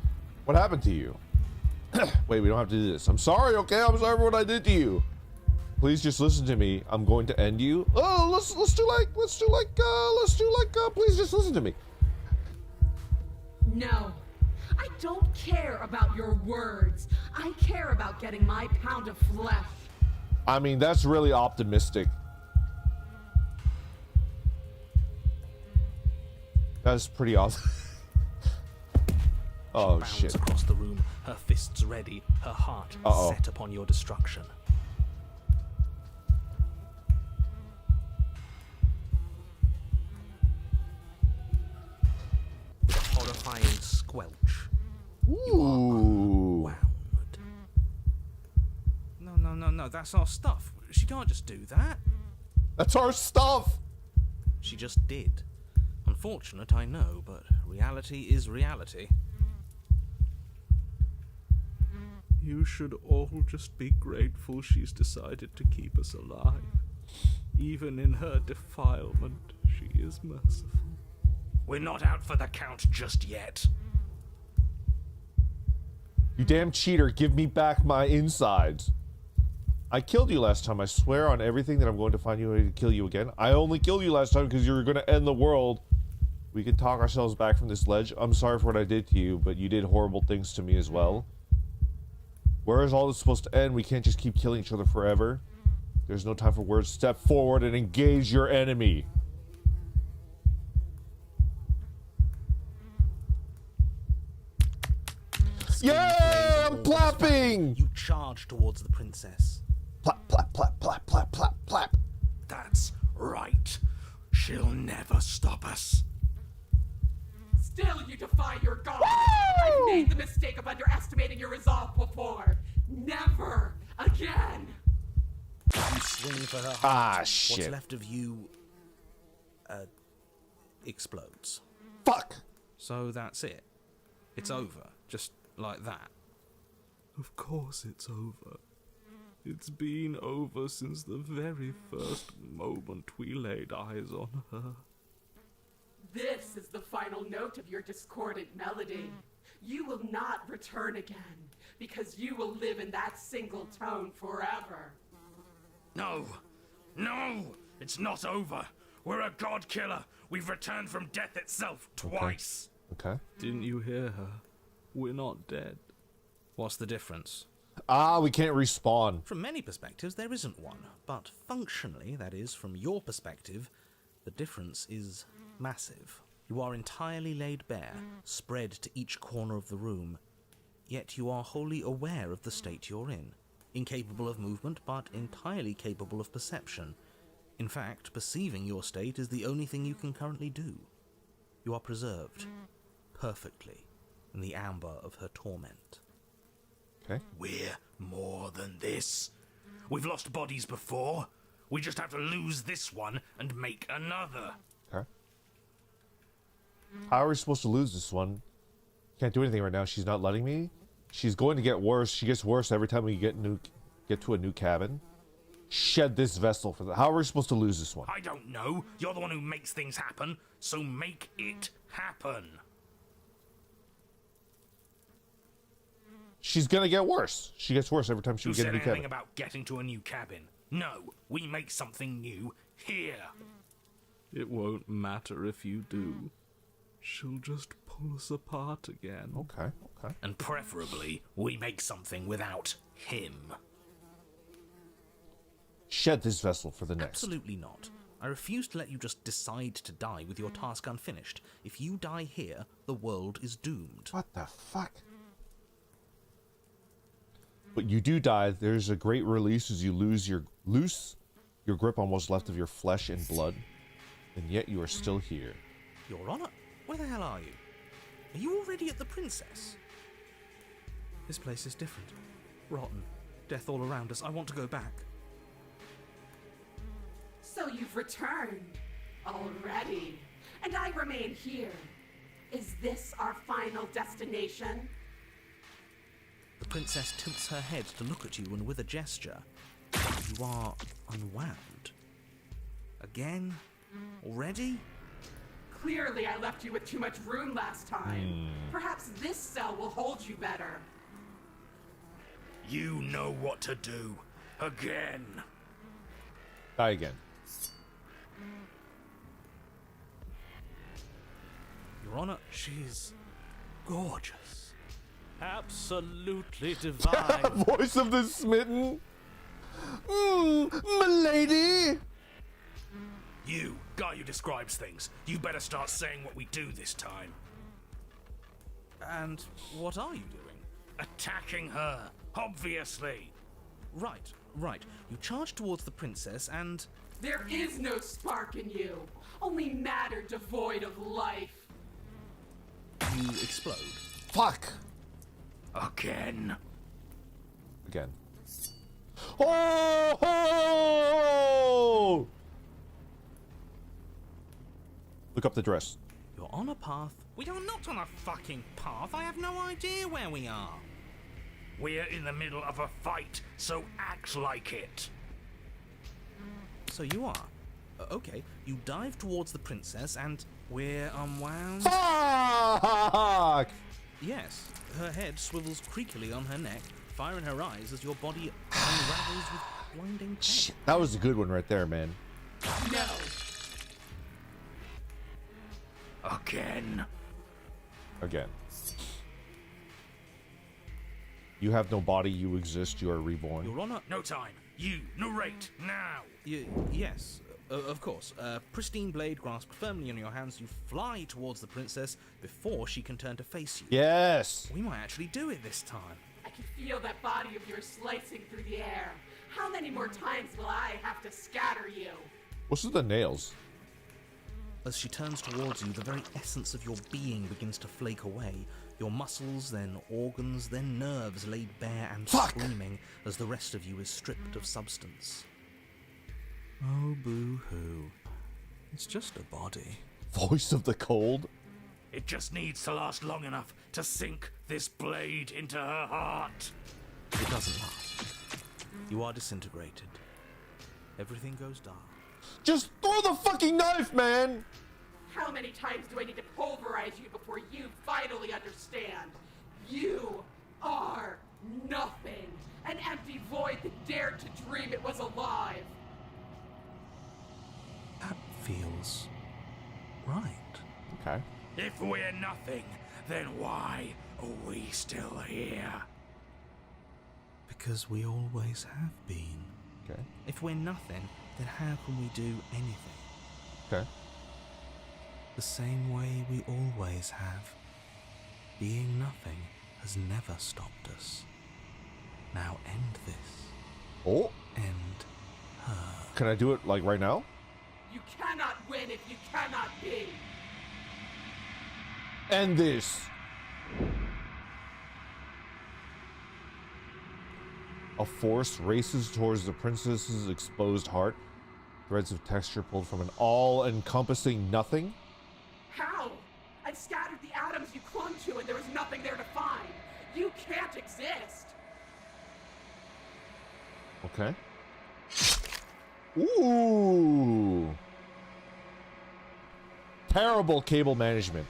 A: What happened to you? Wait, we don't have to do this. I'm sorry, okay? I'm sorry for what I did to you. Please just listen to me. I'm going to end you. Oh, let's do like, please just listen to me.
E: No, I don't care about your words. I care about getting my pound of flesh.
A: I mean, that's really optimistic. That's pretty awesome. Oh,
B: Bounds
A: shit.
B: across the room, her fists ready, her heart
A: Uh-oh.
B: set upon your destruction. With a horrifying squelch,
A: Ooh.
B: wound. No, that's our stuff. She can't just do that.
A: That's our stuff.
B: She just did. Unfortunate, I know, but reality is reality.
D: You should all just be grateful she's decided to keep us alive. Even in her defilement, she is merciful.
B: We're not out for the count just yet.
A: You damn cheater, give me back my insides. I killed you last time. I swear on everything that I'm going to find you and kill you again. I only killed you last time because you were going to end the world. We can talk ourselves back from this ledge. I'm sorry for what I did to you, but you did horrible things to me as well. Where is all this supposed to end? We can't just keep killing each other forever. There's no time for words. Step forward and engage your enemy. Yeah, I'm clapping!
B: You charge towards the princess.
A: Plap, plap, plap, plap, plap, plap, plap.
B: That's right. She'll never stop us.
E: Still, you defy your god. I've made the mistake of underestimating your resolve before. Never again.
B: You swing for her heart.
A: Ah, shit.
B: What's left of you, explodes.
A: Fuck!
D: So that's it. It's over. Just like that. Of course it's over. It's been over since the very first moment we laid eyes on her.
E: This is the final note of your discordant melody. You will not return again, because you will live in that single tone forever.
F: No! It's not over! We're a god killer! We've returned from death itself twice!
A: Okay.
D: Didn't you hear her? We're not dead.
B: What's the difference?
A: Ah, we can't respawn.
B: From many perspectives, there isn't one. But functionally, that is, from your perspective, the difference is massive. You are entirely laid bare, spread to each corner of the room. Yet you are wholly aware of the state you're in. Incapable of movement, but entirely capable of perception. In fact, perceiving your state is the only thing you can currently do. You are preserved, perfectly, in the amber of her torment.
A: Okay.
F: We're more than this. We've lost bodies before. We just have to lose this one and make another.
A: Okay. How are we supposed to lose this one? Can't do anything right now. She's not letting me. She's going to get worse. She gets worse every time we get to a new cabin. Shed this vessel for that. How are we supposed to lose this one?
F: I don't know. You're the one who makes things happen, so make it happen.
A: She's gonna get worse. She gets worse every time she
F: Who
A: gets a
F: said
A: new
F: anything
A: cabin.
F: about getting to a new cabin? No, we make something new here.
D: It won't matter if you do. She'll just pull us apart again.
A: Okay, okay.
F: And preferably, we make something without him.
A: Shed this vessel for the next.
B: Absolutely not. I refuse to let you just decide to die with your task unfinished. If you die here, the world is doomed.
A: What the fuck? But you do die. There's a great release as you lose your grip on what's left of your flesh and blood, and yet you are still here.
B: Your Honor, where the hell are you? Are you already at the Princess?
D: This place is different. Rotten. Death all around us. I want to go back.
E: So you've returned already, and I remain here. Is this our final destination?
B: The Princess tilts her head to look at you, and with a gesture, you are unwound. Again? Already?
E: Clearly, I left you with too much room last time. Perhaps this cell will hold you better.
F: You know what to do. Again.
A: Die again.
B: Your Honor,
D: She's gorgeous. Absolutely divine.
A: Voice of the smitten. Milady.
F: You, guy who describes things, you better start saying what we do this time.
B: And what are you doing?
F: Attacking her, obviously.
B: Right. You charge towards the princess and...
E: There is no spark in you, only matter devoid of life.
B: you explode.
A: Fuck!
F: Again.
A: Oh! Oh! Look up the dress.
B: You're on a path. We are not on a fucking path. I have no idea where we are.
F: We're in the middle of a fight, so act like it.
B: So you are. Okay, you dive towards the princess and we're unwound.
A: Fuck!
B: Yes, her head swivels creakily on her neck, fire in her eyes as your body unravels with blinding pain.
A: Shit, that was a good one right there, man.
E: No.
F: Again.
A: You have no body, you exist, you are reborn.
B: You're on a...
F: No time. You, narrate, now.
B: Yes, of course. Pristine blade grasped firmly in your hands, you fly towards the princess before she can turn to face you.
A: Yes!
B: We might actually do it this time.
E: I can feel that body of yours slicing through the air. How many more times will I have to scatter you?
A: What's with the nails?
B: As she turns towards you, the very essence of your being begins to flake away. Your muscles, then organs, then nerves laid bare and screaming as the rest of you is stripped of substance. Oh, boo-hoo. It's just a body.
A: Voice of the cold?
F: It just needs to last long enough to sink this blade into her heart.
B: It doesn't last. You are disintegrated. Everything goes dark.
A: Just throw the fucking knife, man!
E: How many times do I need to pulverize you before you finally understand? You are nothing. An empty void that dared to dream it was alive.
B: That feels right.
A: Okay.
F: If we're nothing, then why are we still here?
B: Because we always have been.
A: Okay.
B: If we're nothing, then how can we do anything?
A: Okay.
B: The same way we always have. Being nothing has never stopped us. Now end this.
A: Oh,
B: End her.
A: can I do it like right now?
E: You cannot win if you cannot be.
A: End this. A force races towards the princess's exposed heart. Threads of texture pulled from an all-encompassing nothing.
E: How? I've scattered the atoms you clung to and there was nothing there to find. You can't exist.
A: Okay. Ooh. Terrible cable management.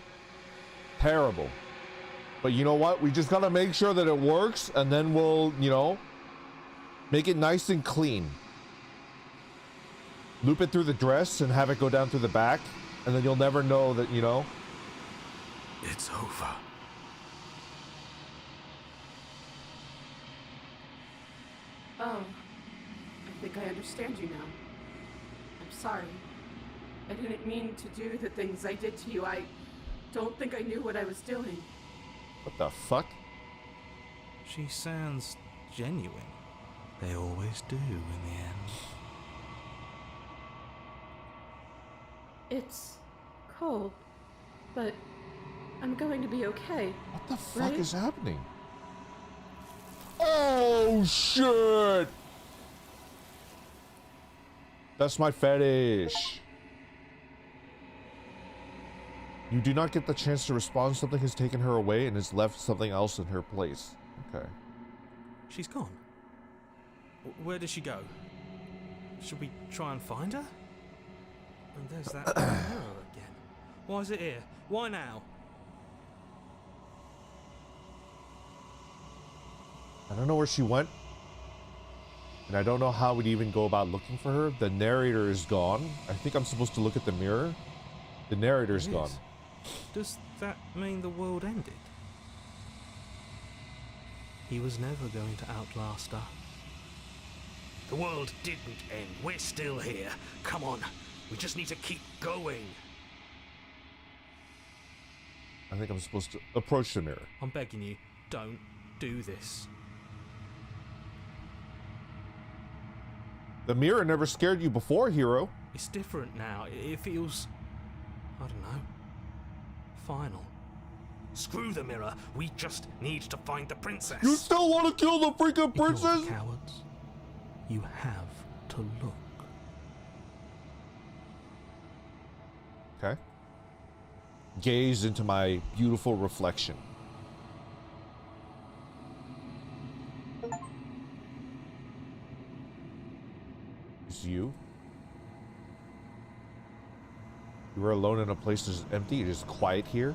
A: Terrible. But you know what? We just gotta make sure that it works, and then we'll, make it nice and clean. Loop it through the dress and have it go down through the back, and then you'll never know that,
F: It's over.
E: Oh, I think I understand you now. I'm sorry. I didn't mean to do the things I did to you. I don't think I knew what I was doing.
A: What the fuck?
B: She sounds genuine. They always do in the end.
C: It's cold, but I'm going to be okay.
A: What the fuck
C: Right?
A: is happening? Oh shit! That's my fetish. You do not get the chance to respond. Something has taken her away and has left something else in her place. Okay.
D: She's gone. Where did she go? Should we try and find her? And there's that mirror again. Why is it here? Why now?
A: I don't know where she went. And I don't know how we'd even go about looking for her. The narrator is gone. I think I'm supposed to look at the mirror. The narrator's
D: It
A: gone.
D: is. Does that mean the world ended? He was never going to outlast her.
F: The world didn't end. We're still here. Come on. We just need to keep going.
A: I think I'm supposed to approach the mirror.
D: I'm begging you, don't do this.
A: The mirror never scared you before, hero.
D: It's different now. It feels, I don't know, final.
F: Screw the mirror. We just need to find the princess.
A: You still want to kill the freaking
D: Ignore the
A: princess?
D: cowards. You have to look.
A: Okay. Gaze into my beautiful reflection. It's you. You were alone in a place that's empty. It is quiet here.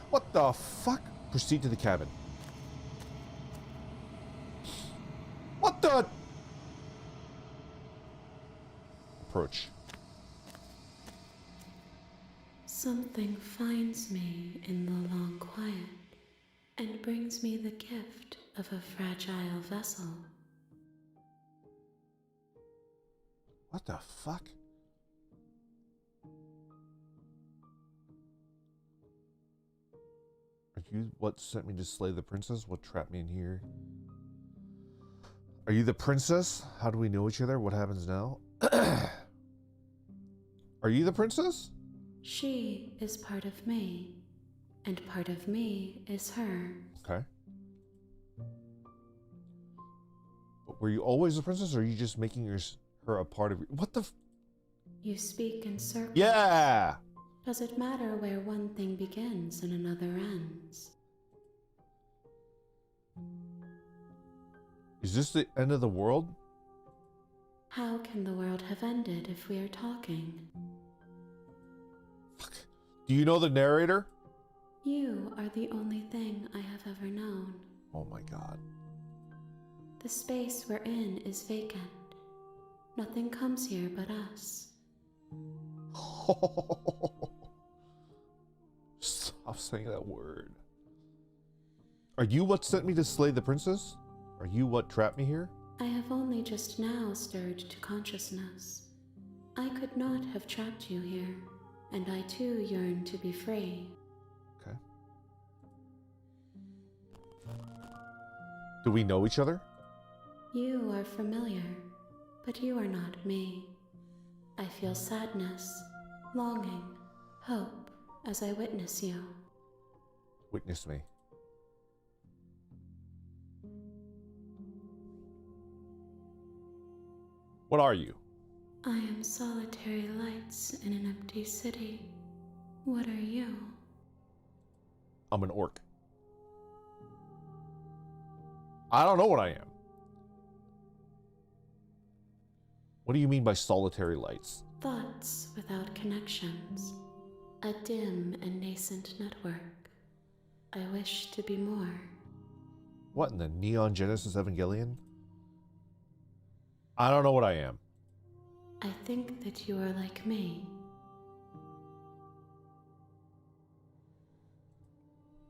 A: What the fuck? Proceed to the cabin. What the? Approach.
C: Something finds me in the long quiet and brings me the gift of a fragile vessel.
A: What the fuck? Are you what sent me to slay the princess? What trapped me in here? Are you the princess? How do we know each other? What happens now? Are you the princess?
C: She is part of me, and part of me is her.
A: Okay. But were you always the princess, or are you just making her a part of you? What the?
C: You speak in circles.
A: Yeah!
C: Does it matter where one thing begins and another ends?
A: Is this the end of the world?
C: How can the world have ended if we are talking?
A: Fuck. Do you know the narrator?
C: You are the only thing I have ever known.
A: Oh my god.
C: The space we're in is vacant. Nothing comes here but us.
A: Stop saying that word. Are you what sent me to slay the princess? Are you what trapped me here?
C: I have only just now stirred to consciousness. I could not have trapped you here, and I too yearn to be free.
A: Okay. Do we know each other?
C: You are familiar, but you are not me. I feel sadness, longing, hope as I witness you.
A: Witness me. What are you?
C: I am solitary lights in an empty city. What are you?
A: I'm an orc. I don't know what I am. What do you mean by solitary lights?
C: Thoughts without connections. A dim and nascent network. I wish to be more.
A: What in the Neon Genesis Evangelion? I don't know what I am.
C: I think that you are like me.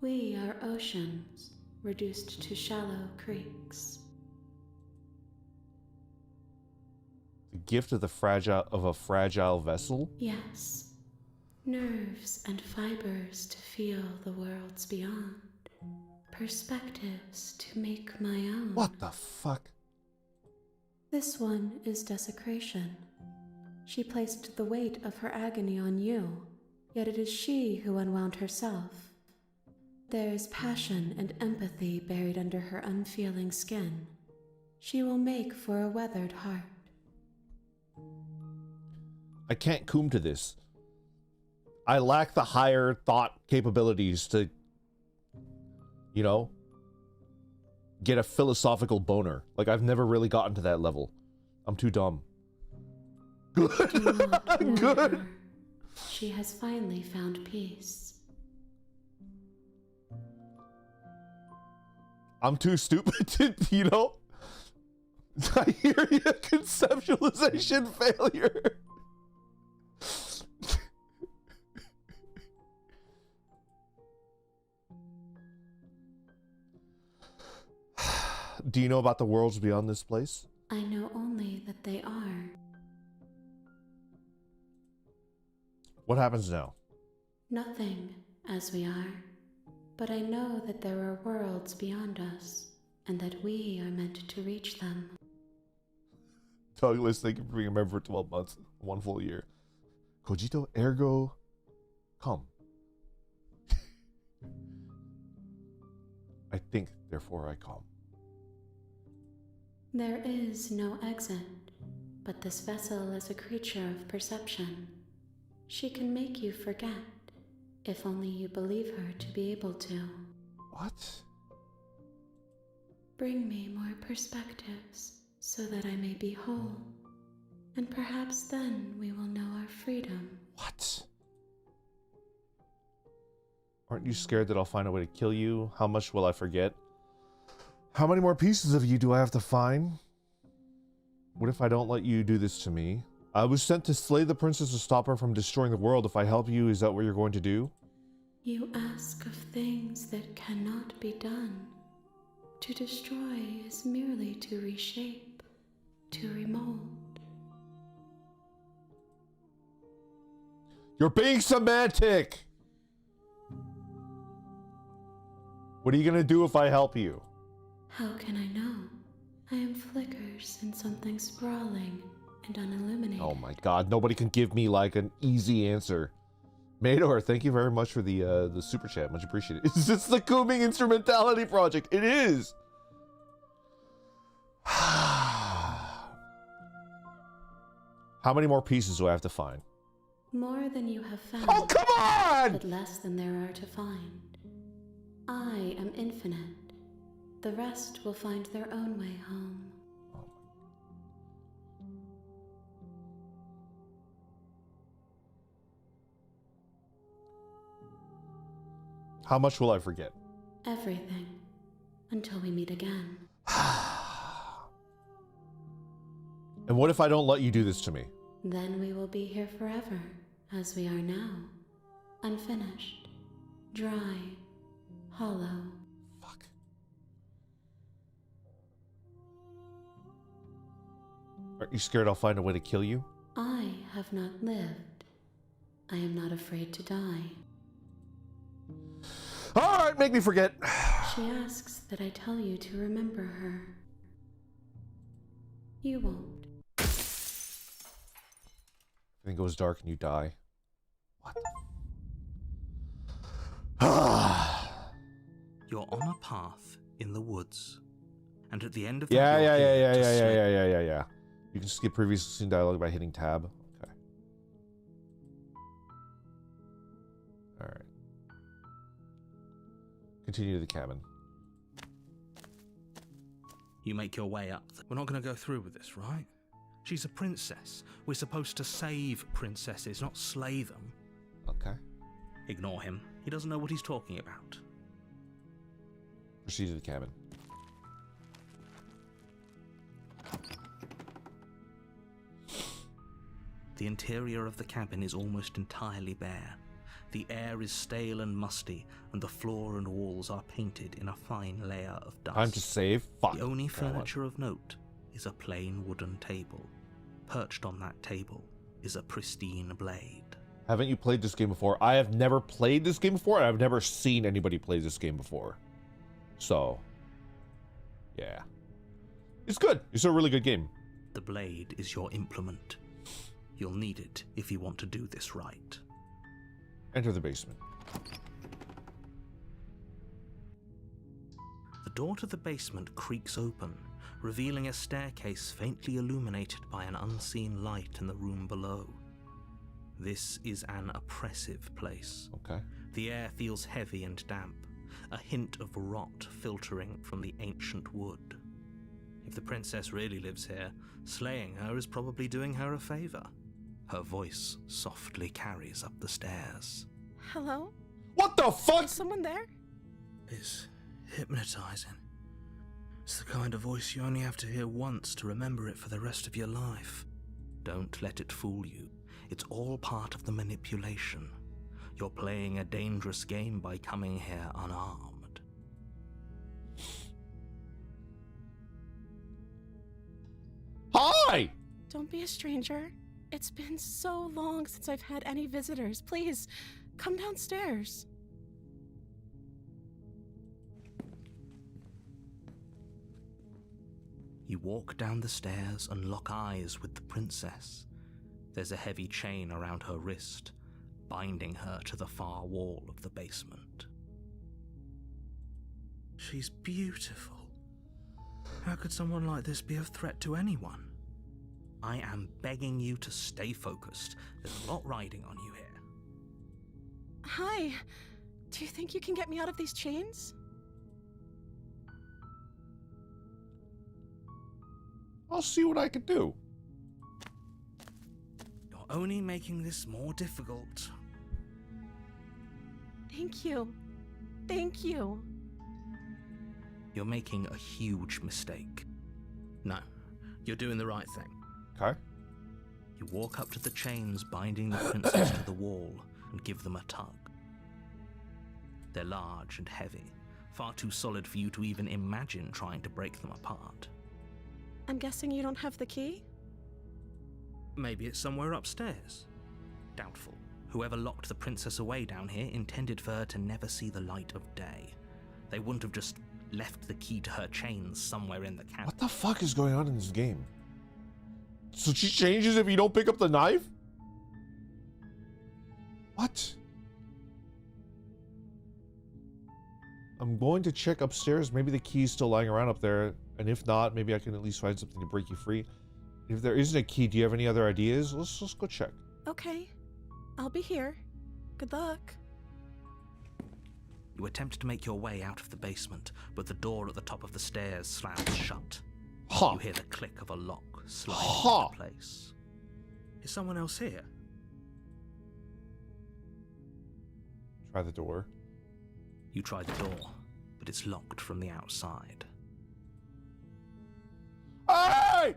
C: We are oceans, reduced to shallow creeks.
A: The gift of a fragile vessel?
C: Yes, nerves and fibers to feel the worlds beyond. Perspectives to make my own.
A: What the fuck?
C: This one is desecration. She placed the weight of her agony on you, yet it is she who unwound herself. There is passion and empathy buried under her unfeeling skin. She will make for a weathered heart.
A: I can't come to this. I lack the higher thought capabilities to, you know, get a philosophical boner. Like, I've never really gotten to that level. I'm too dumb.
C: Do not warn
A: Good.
C: her. She has finally found peace.
A: I'm too stupid to, you know. I hear you. Conceptualization failure. Do you know about the worlds beyond this place?
C: I know only that they are.
A: What happens now?
G: Nothing, as we are. But I know that there are worlds beyond us, and that we are meant to reach them.
A: Douglas, thank you for being a member for 12 months, 1 full year. Cogito ergo cum. I think, therefore I come.
G: There is no exit, but this vessel is a creature of perception. She can make you forget, if only you believe her to be able to.
A: What?
G: Bring me more perspectives, so that I may be whole, and perhaps then we will know our freedom.
A: What? Aren't you scared that I'll find a way to kill you? How much will I forget? How many more pieces of you do I have to find? What if I don't let you do this to me? I was sent to slay the princess to stop her from destroying the world. If I help you, is that what you're going to do?
G: You ask of things that cannot be done. To destroy is merely to reshape, to remold.
A: You're being semantic! What are you gonna do if I help you?
G: How can I know? I am flickers in something sprawling and unilluminated.
A: Oh my god, nobody can give me like an easy answer. Mador, thank you very much for the super chat. Much appreciated. Is this the Cooming Instrumentality Project? It is! How many more pieces do I have to find?
G: More than you have found.
A: Oh, come on!
G: But less than there are to find. I am infinite. The rest will find their own way home.
A: How much will I forget?
G: Everything. Until we meet again.
A: And what if I don't let you do this to me?
G: Then we will be here forever, as we are now. Unfinished. Dry. Hollow.
A: Fuck. Aren't you scared I'll find a way to kill you?
G: I have not lived. I am not afraid to die.
A: Alright, make me forget.
G: She asks that I tell you to remember her. You won't.
A: Everything goes dark and you die. What?
B: You're on a path in the woods, and at the end of that,
A: Yeah.
B: you're here to slay-
A: Yeah. You can skip previously seen dialogue by hitting tab. Okay. Alright. Continue to the cabin.
B: You make your way up.
D: We're not going to go through with this, right? She's a princess. We're supposed to save princesses, not slay them.
A: Okay.
B: Ignore him. He doesn't know what he's talking about.
A: Proceed to the cabin.
B: The interior of the cabin is almost entirely bare. The air is stale and musty, and the floor and walls are painted in a fine layer of dust.
A: Time to save. Fuck.
B: The only
A: Come on.
B: furniture of note is a plain wooden table. Perched on that table is a pristine blade.
A: Haven't you played this game before? I have never played this game before, and I've never seen anybody play this game before. So, yeah. It's good. It's a really good game.
B: The blade is your implement. You'll need it if you want to do this right.
A: Enter the basement.
B: The door to the basement creaks open, revealing a staircase faintly illuminated by an unseen light in the room below. This is an oppressive place.
A: Okay.
B: The air feels heavy and damp, a hint of rot filtering from the ancient wood. If the princess really lives here, slaying her is probably doing her a favor. Her voice softly carries up the stairs.
H: Hello?
A: What the fuck?
H: Is someone there?
D: It's hypnotizing. It's the kind of voice you only have to hear once to remember it for the rest of your life.
B: Don't let it fool you. It's all part of the manipulation. You're playing a dangerous game by coming here unarmed.
A: Hi!
H: Don't be a stranger. It's been so long since I've had any visitors. Please,
E: Come downstairs.
B: You walk down the stairs and lock eyes with the princess. There's a heavy chain around her wrist, binding her to the far wall of the basement.
D: She's beautiful. How could someone like this be a threat to anyone?
B: I am begging you to stay focused. There's a lot riding on you here.
E: Hi. Do you think you can get me out of these chains?
A: I'll see what I can do.
B: You're only making this more difficult.
E: Thank you. Thank you.
B: You're making a huge mistake.
D: No, you're doing the right thing.
A: Okay.
B: You walk up to the chains binding the princess to the wall and give them a tug. They're large and heavy, far too solid for you to even imagine trying to break them apart.
E: I'm guessing you don't have the key?
D: Maybe it's somewhere upstairs.
B: Doubtful. Whoever locked the princess away down here intended for her to never see the light of day. They wouldn't have just left the key to her chains somewhere in the cabinet.
A: What the fuck is going on in this game? So she changes if you don't pick up the knife? What? I'm going to check upstairs. Maybe the key's still lying around up there. And if not, maybe I can at least find something to break you free. If there isn't a key, do you have any other ideas? Let's go check.
E: Okay. I'll be here. Good luck.
B: You attempt to make your way out of the basement, but the door at the top of the stairs slams shut.
A: Ha!
B: You hear the click of a lock sliding
A: Ha!
B: into place.
D: Is someone else here?
A: Try the door.
B: You try the door, but it's locked from the outside.
A: Hey!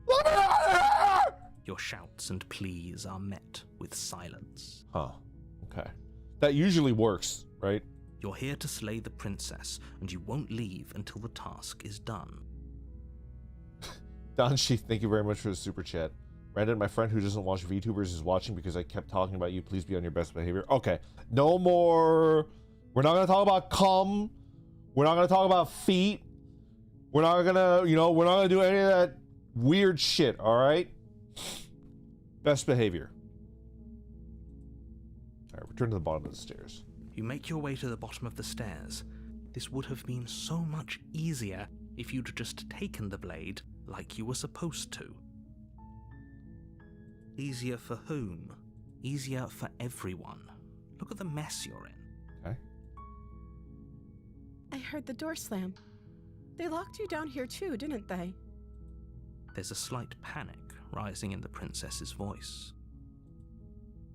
A: Let me out of here!
B: Your shouts and pleas are met with silence.
A: Huh. Okay. That usually works, right?
B: You're here to slay the princess, and you won't leave until the task is done.
A: Don Sheath, thank you very much for the super chat. Brandon, my friend who doesn't watch VTubers is watching because I kept talking about you. Please be on your best behavior. Okay. No more. We're not going to talk about cum. We're not going to talk about feet. We're not going to, we're not going to do any of that weird shit, all right? Best behavior. All right, return to the bottom of the stairs.
B: You make your way to the bottom of the stairs. This would have been so much easier if you'd just taken the blade like you were supposed to. Easier for whom? Easier for everyone. Look at the mess you're in.
A: Okay.
E: I heard the door slam. They locked you down here too, didn't they?
B: There's a slight panic rising in the princess's voice.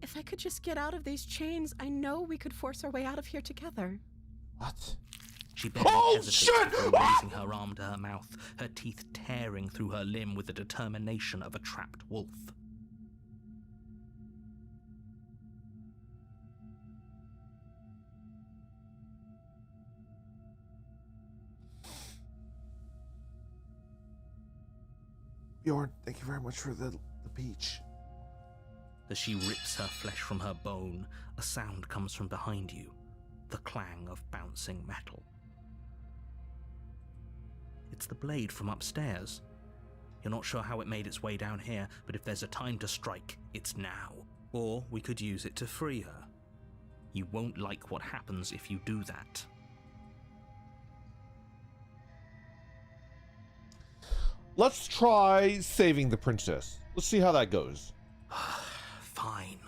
E: If I could just get out of these chains, I know we could force our way out of here together.
A: What?
B: She barely
A: Oh,
B: hesitates
A: shit!
B: before raising her arm to her mouth, her teeth tearing through her limb with the determination of a trapped wolf.
A: Bjorn, thank you very much for the peach.
B: As she rips her flesh from her bone, a sound comes from behind you, the clang of bouncing metal. It's the blade from upstairs. You're not sure how it made its way down here, but if there's a time to strike, it's now. Or we could use it to free her. You won't like what happens if you do that.
A: Let's try saving the princess. Let's see how that goes.
B: Fine.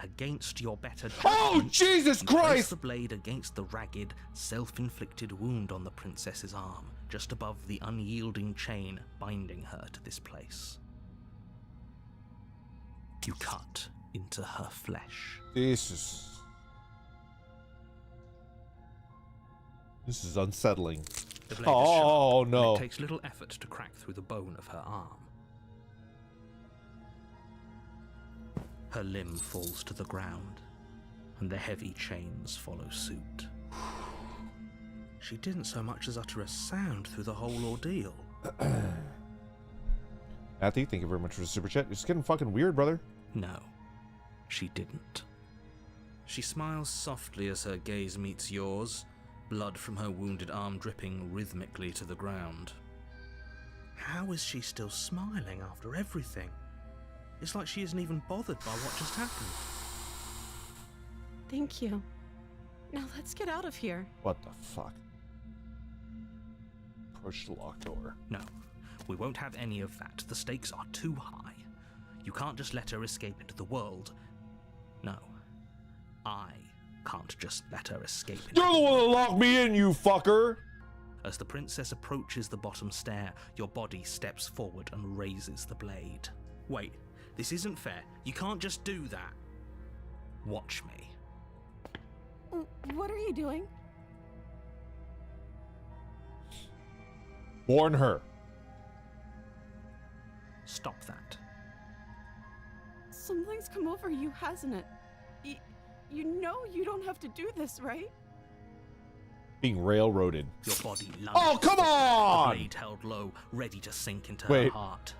B: Against your better
A: Oh,
B: judgment,
A: Jesus
B: you place
A: Christ!
B: the blade against the ragged, self-inflicted wound on the princess's arm, just above the unyielding chain binding her to this place. You cut into her flesh.
A: This is unsettling.
B: The blade is
A: Oh,
B: sharp,
A: no.
B: and it takes little effort to crack through the bone of her arm. Her limb falls to the ground, and the heavy chains follow suit.
D: She didn't so much as utter a sound through the whole ordeal.
A: Matthew, thank you very much for the super chat. It's getting fucking weird, brother.
B: No, she didn't.
D: She smiles softly as her gaze meets yours, blood from her wounded arm dripping rhythmically to the ground. How is she still smiling after everything? It's like she isn't even bothered by what just happened.
E: Thank you. Now let's get out of here.
A: What the fuck? Approach the locked door.
B: No, we won't have any of that. The stakes are too high. You can't just let her escape into the world. No, I can't just let her escape into
A: You're the one that locked me in, you fucker!
B: As the princess approaches the bottom stair, your body steps forward and raises the blade. Wait, this isn't fair. You can't just do that. Watch me.
E: What are you doing?
A: Warn her.
B: Stop that.
E: Something's come over you, hasn't it? You know you don't have to do this, right?
A: Being railroaded.
B: Your body lunged.
A: Oh, come
B: The
A: on!
B: blade held low, ready to sink into
A: Wait.
B: her heart.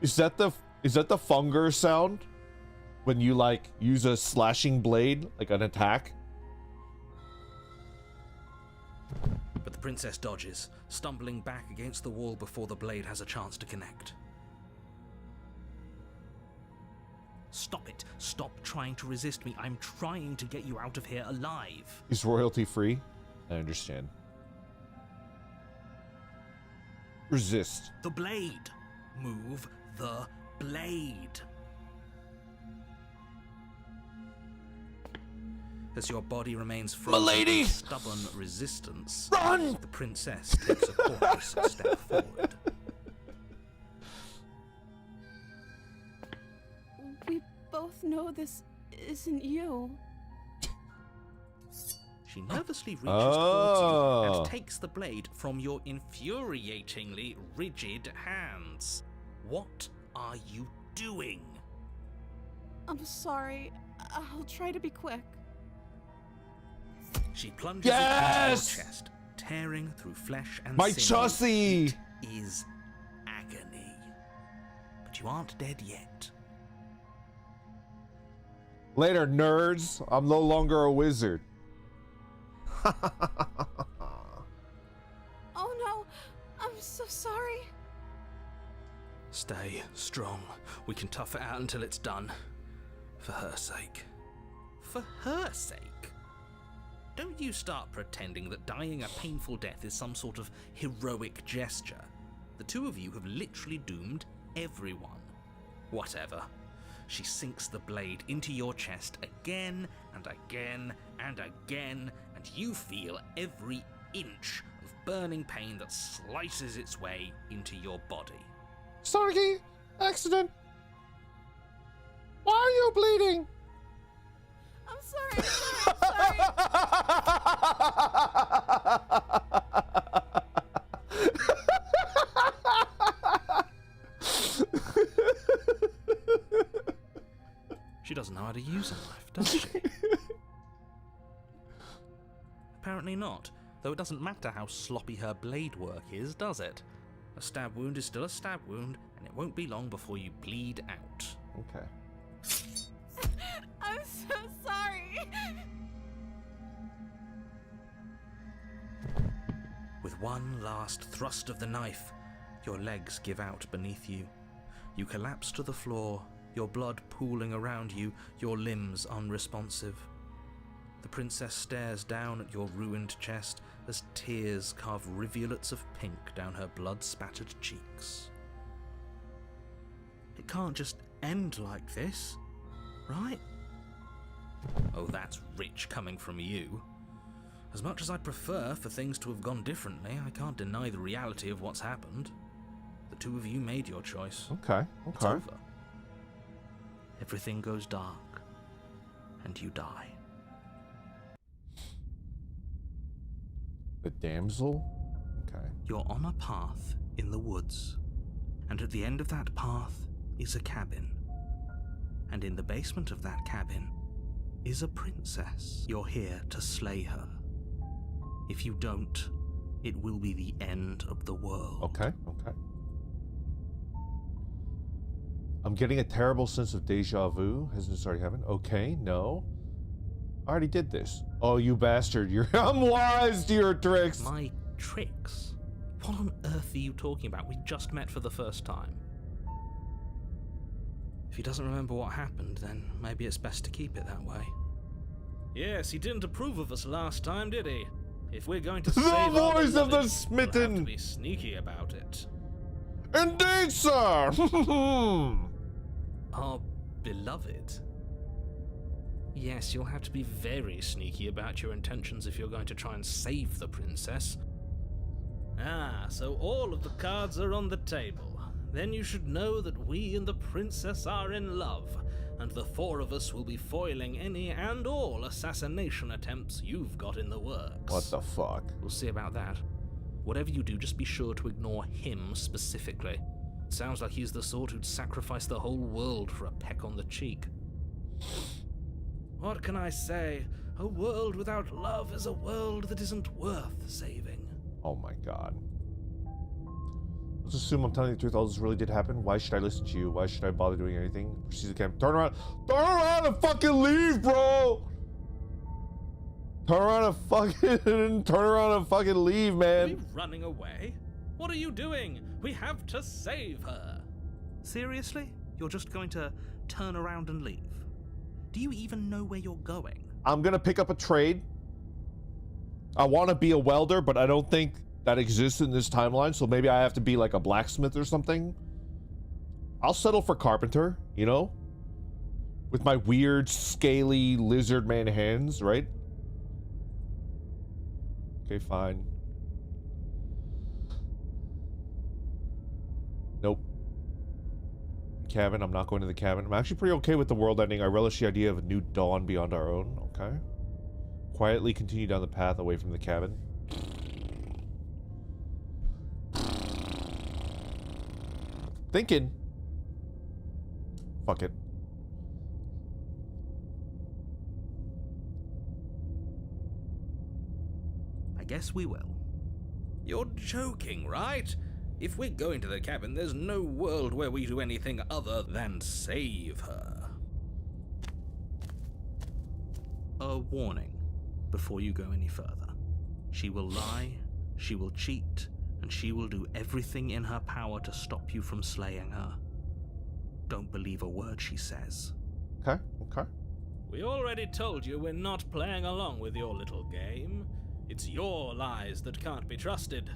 A: Is that the Funger sound? When you like use a slashing blade, like an attack?
D: But the princess dodges, stumbling back against the wall before the blade has a chance to connect.
B: Stop it. Stop trying to resist me. I'm trying to get you out of here alive.
A: Is royalty free? I understand. Resist.
B: The blade. Move the blade.
D: As your body remains frozen
A: Milady!
D: in stubborn resistance,
A: Run!
D: the princess takes a cautious step forward.
E: We both know this isn't you.
B: She nervously reaches
A: Oh.
B: towards you and takes the blade from your infuriatingly rigid hands. What are you doing?
E: I'm sorry. I'll try to be quick.
B: She plunges
A: Yes!
B: it into your chest, tearing through flesh and
A: My
B: sinew.
A: Chussie!
B: It is agony. But you aren't dead yet.
A: Later, nerds. I'm no longer a wizard.
E: Oh no, I'm so sorry.
D: Stay strong. We can tough it out until it's done. For her sake.
B: For her sake? Don't you start pretending that dying a painful death is some sort of heroic gesture. The two of you have literally doomed everyone. Whatever. She sinks the blade into your chest again and again and again, and you feel every inch of burning pain that slices its way into your body.
A: Starkey, accident. Why are you bleeding?
E: I'm sorry. I'm
D: She doesn't know how to use a knife, does she?
B: Apparently not, though it doesn't matter how sloppy her blade work is, does it? A stab wound is still a stab wound, and it won't be long before you bleed out.
A: Okay.
E: I'm so sorry.
D: With one last thrust of the knife, your legs give out beneath you. You collapse to the floor, your blood pooling around you, your limbs unresponsive. The princess stares down at your ruined chest as tears carve rivulets of pink down her blood-spattered cheeks.
B: It can't just end like this, right?
D: Oh, that's rich coming from you. As much as I'd prefer for things to have gone differently, I can't deny the reality of what's happened. The two of you made your choice.
A: Okay.
D: It's
A: Okay.
D: over.
B: Everything goes dark, and you die.
A: The damsel? Okay.
B: You're on a path in the woods, and at the end of that path is a cabin. And in the basement of that cabin is a princess. You're here to slay her. If you don't, it will be the end of the world.
A: Okay. Okay. I'm getting a terrible sense of deja vu. Hasn't this already happened? Okay, no. I already did this. Oh, you bastard. I'm wise to your tricks.
B: My tricks? What on earth are you talking about? We just met for the first time.
D: If he doesn't remember what happened, then maybe it's best to keep it that way. Yes, he didn't approve of us last time, did he? If we're going to
A: The
D: save our
A: voice of the
D: beloved,
A: smitten.
D: we'll have to be sneaky about it.
A: Indeed, sir.
D: Our beloved? Yes, you'll have to be very sneaky about your intentions if you're going to try and save the princess. Ah, so all of the cards are on the table. Then you should know that we and the princess are in love, and the four of us will be foiling any and all assassination attempts you've got in the works.
A: What the fuck?
D: We'll see about that. Whatever you do, just be sure to ignore him specifically. It sounds like he's the sort who'd sacrifice the whole world for a peck on the cheek. What can I say? A world without love is a world that isn't worth saving.
A: Oh my god. Let's assume I'm telling the truth. All this really did happen. Why should I listen to you? Why should I bother doing anything? Proceed to camp. Turn around and fucking leave, bro. Turn around and fucking leave,
D: Are
A: man.
D: you running away? What are you doing? We have to save her.
B: Seriously? You're just going to turn around and leave? Do you even know where you're going?
A: I'm gonna pick up a trade. I want to be a welder, but I don't think that exists in this timeline, so maybe I have to be like a blacksmith or something. I'll settle for carpenter, you know? With my weird, scaly lizard man hands, right? Okay, fine. Nope. Cabin, I'm not going to the cabin. I'm actually pretty okay with the world ending. I relish the idea of a new dawn beyond our own. Okay. Quietly continue down the path away from the cabin. Thinking. Fuck it.
B: I guess we will.
D: You're joking, right? If we're going to the cabin, there's no world where we do anything other than save her.
B: A warning before you go any further. She will lie, she will cheat, and she will do everything in her power to stop you from slaying her. Don't believe a word she says.
A: Okay, okay.
D: We already told you we're not playing along with your little game. It's your lies that can't be trusted.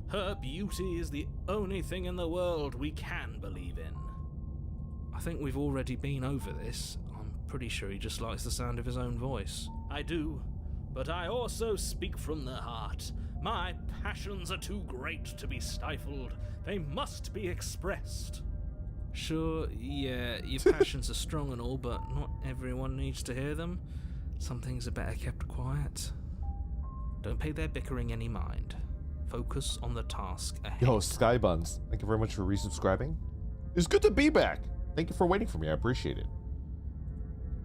D: Her beauty is the only thing in the world we can believe in. I think we've already been over this. I'm pretty sure he just likes the sound of his own voice. I do, but I also speak from the heart. My passions are too great to be stifled. They must be expressed. Sure, yeah, your passions are strong and all, but not everyone needs to hear them. Some things are better kept quiet. Don't pay their bickering any mind. Focus on the task ahead.
A: Yo, Skybuns, thank you very much for resubscribing. It's good to be back. Thank you for waiting for me. I appreciate it.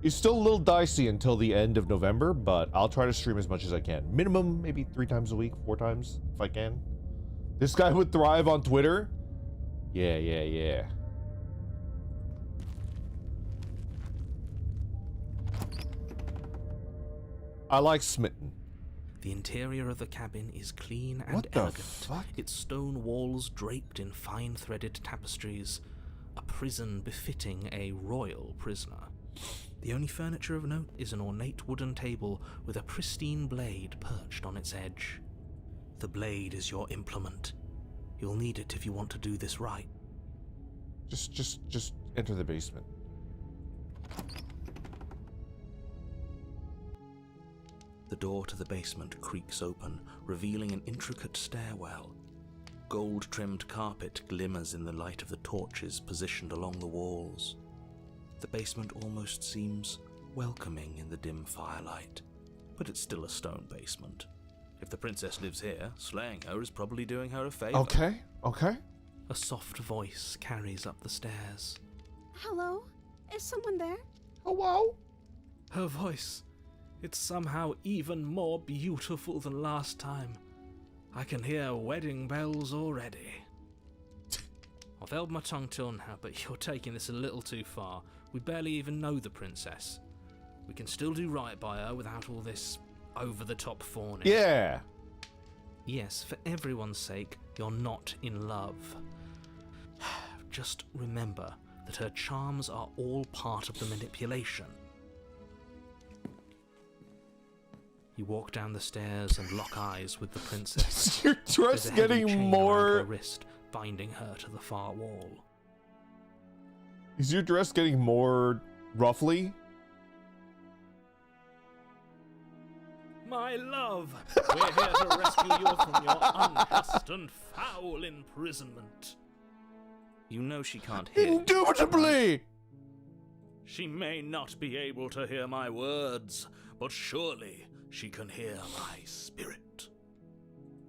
A: It's still a little dicey until the end of November, but I'll try to stream as much as I can. Minimum, maybe 3 times a week, 4 times, if I can. This guy would thrive on Twitter. Yeah. I like Smitten.
B: The interior of the cabin is clean and
A: What the
B: elegant,
A: fuck?
B: its stone walls draped in fine-threaded tapestries, a prison befitting a royal prisoner. The only furniture of note is an ornate wooden table with a pristine blade perched on its edge. The blade is your implement. You'll need it if you want to do this right.
A: Just enter the basement.
B: The door to the basement creaks open, revealing an intricate stairwell. Gold-trimmed carpet glimmers in the light of the torches positioned along the walls. The basement almost seems welcoming in the dim firelight, but it's still a stone basement. If the princess lives here, slaying her is probably doing her a favor.
A: Okay.
B: A soft voice carries up the stairs.
H: Hello? Is someone there?
A: Hello?
D: Her voice. It's somehow even more beautiful than last time. I can hear wedding bells already. I've held my tongue till now, but you're taking this a little too far. We barely even know the princess. We can still do right by her without all this over-the-top fawning.
A: Yeah.
D: Yes, for everyone's sake, you're not in love. Just remember that her charms are all part of the manipulation. You walk down the stairs and lock eyes with the princess.
A: Your
D: There's
A: dress
D: a heavy
A: getting
D: chain around her
A: more.
D: wrist, binding her to the far wall.
A: Is your dress getting more roughly?
D: My love, we're here to rescue you from your unjust and foul imprisonment. You know she can't hear.
A: Indubitably!
D: She may not be able to hear my words, but surely she can hear my spirit.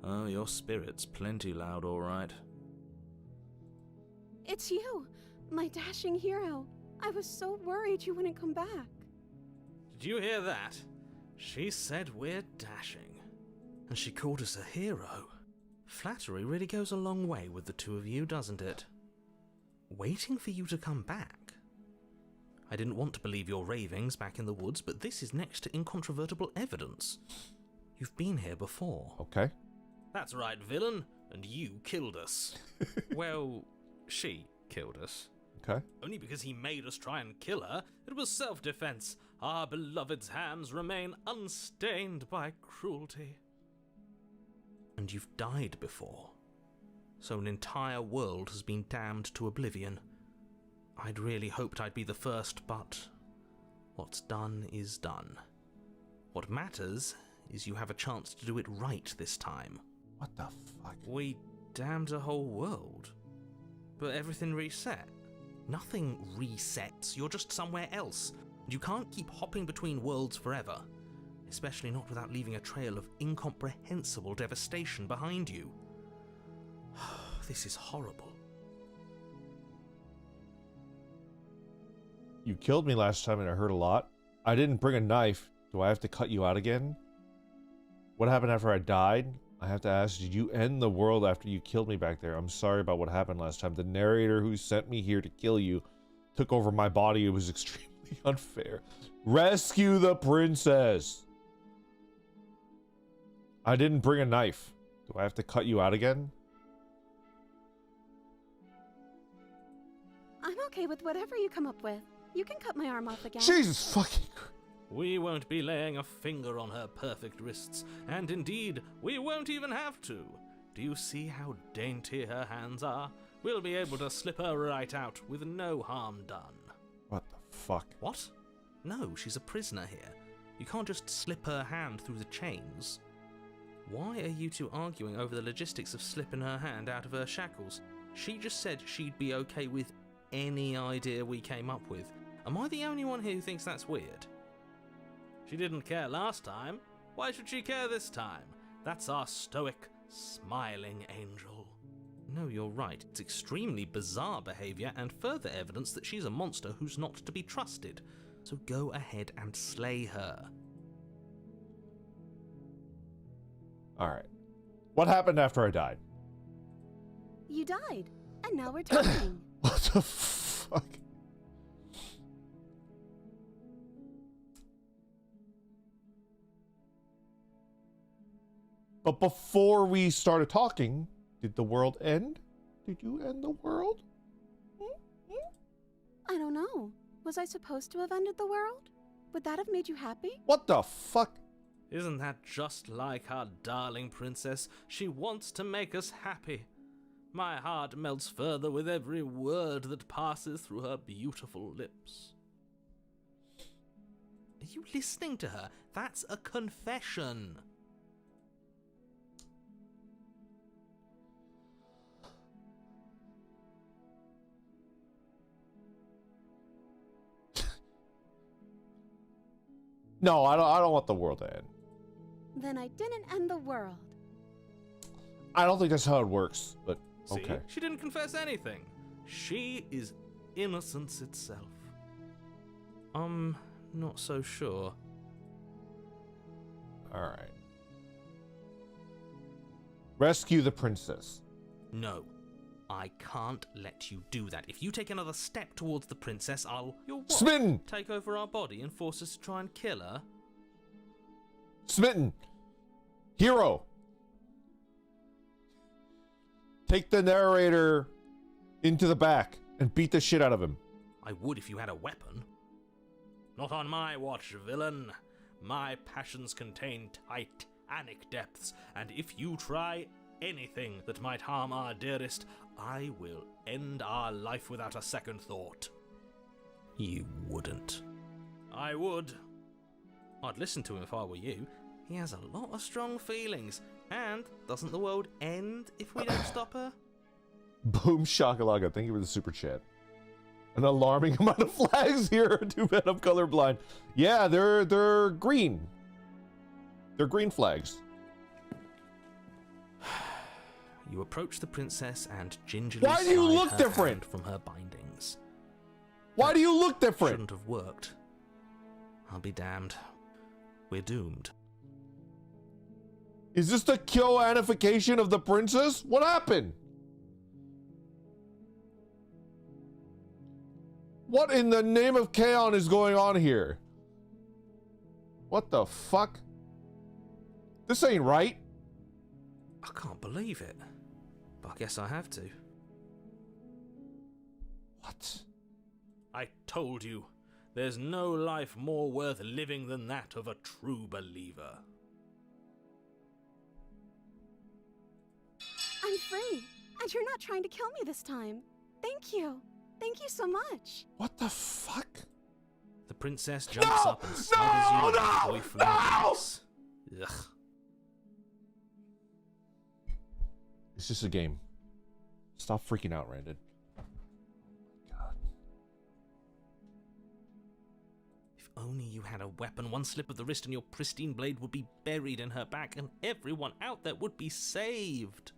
D: Oh, your spirit's plenty loud, all right.
H: It's you, my dashing hero. I was so worried you wouldn't come back.
D: Did you hear that? She said we're dashing. And she called us a hero. Flattery really goes a long way with the two of you, doesn't it? Waiting for you to come back. I didn't want to believe your ravings back in the woods, but this is next to incontrovertible evidence. You've been here before.
A: Okay.
D: That's right, villain, and you killed us. Well, she killed us.
A: Okay.
D: Only because he made us try and kill her. It was self-defense. Our beloved's hands remain unstained by cruelty. And you've died before. So an entire world has been damned to oblivion. I'd really hoped I'd be the first, but what's done is done. What matters is you have a chance to do it right this time.
A: What the fuck?
D: We damned a whole world. But everything reset. Nothing resets, you're just somewhere else. You can't keep hopping between worlds forever. Especially not without leaving a trail of incomprehensible devastation behind you. This is horrible.
A: You killed me last time and it hurt a lot. I didn't bring a knife. Do I have to cut you out again? What happened after I died? I have to ask, did you end the world after you killed me back there? I'm sorry about what happened last time. The narrator who sent me here to kill you took over my body. It was extremely unfair. Rescue the princess. I didn't bring a knife. Do I have to cut you out again?
H: I'm okay with whatever you come up with. You can cut my arm off again.
A: Jesus fucking Christ.
D: We won't be laying a finger on her perfect wrists, and indeed, we won't even have to. Do you see how dainty her hands are? We'll be able to slip her right out with no harm done.
A: What the fuck?
D: What? No, she's a prisoner here. You can't just slip her hand through the chains. Why are you two arguing over the logistics of slipping her hand out of her shackles? She just said she'd be okay with any idea we came up with. Am I the only one here who thinks that's weird? She didn't care last time. Why should she care this time? That's our stoic, smiling angel. No, you're right. It's extremely bizarre behavior and further evidence that she's a monster who's not to be trusted. So go ahead and slay her.
A: Alright. What happened after I died?
H: You died, and now we're talking.
A: What the fuck? But before we started talking, did the world end? Did you end the world?
H: I don't know. Was I supposed to have ended the world? Would that have made you happy?
A: What the fuck?
D: Isn't that just like our darling princess? She wants to make us happy. My heart melts further with every word that passes through her beautiful lips. Are you listening to her? That's a confession.
A: No, I don't want the world to end.
H: Then I didn't end the world.
A: I don't think that's how it works, but
D: See,
A: okay.
D: she didn't confess anything. She is innocence itself. I'm not so sure.
A: Alright. Rescue the princess.
D: No.
B: I can't let you do that. If you take another step towards the princess, You'll what?
A: Smitten!
B: Take over our body and force us to try and kill her?
A: Smitten! Hero! Take the narrator into the back and beat the shit out of him.
B: I would if you had a weapon. Not on my watch, villain. My passions contain titanic depths, and if you try anything that might harm our dearest, I will end our life without a second thought. You wouldn't. I would. I'd listen to him if I were you. He has a lot of strong feelings. And doesn't the world end if we don't stop her?
A: Boom shakalaka. Thank you for the super chat. An alarming amount of flags here. Too bad I'm colorblind. Yeah, they're green. They're green flags.
B: You approach the princess and gingerly
A: Why do you
B: slide
A: look
B: her
A: different?
B: hand from her bindings.
A: Why do you look different?
B: Shouldn't have worked. I'll be damned. We're doomed.
A: Is this the Kyo-anification of the princess? What happened? What in the name of Kaon is going on here? What the fuck? This ain't right.
B: I can't believe it. But I guess I have to.
A: What?
B: I told you, there's no life more worth living than that of a true believer.
H: I'm free, and you're not trying to kill me this time. Thank you. Thank you so much.
A: What the fuck?
B: The princess jumps up and smothers you with a joyful embrace. Ugh.
A: It's just a game. Stop freaking out, Randon. Oh my god.
B: If only you had a weapon, one slip of the wrist and your pristine blade would be buried in her back and everyone out there would be saved.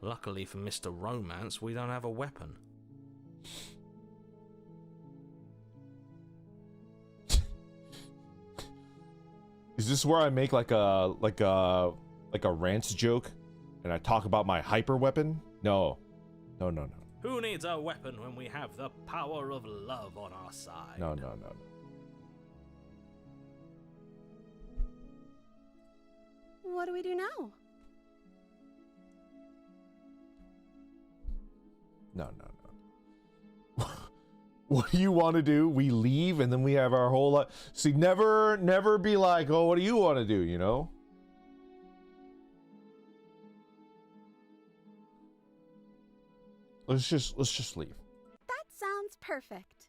B: Luckily for Mr. Romance, we don't have a weapon.
A: Is this where I make like a rants joke and I talk about my hyper weapon? No. No.
B: Who needs a weapon when we have the power of love on our side?
A: No.
H: What do we do now?
A: No. What do you want to do? We leave and then we have our whole life. See, never be like, oh, what do you want to do, you know? Let's just leave.
H: That sounds perfect.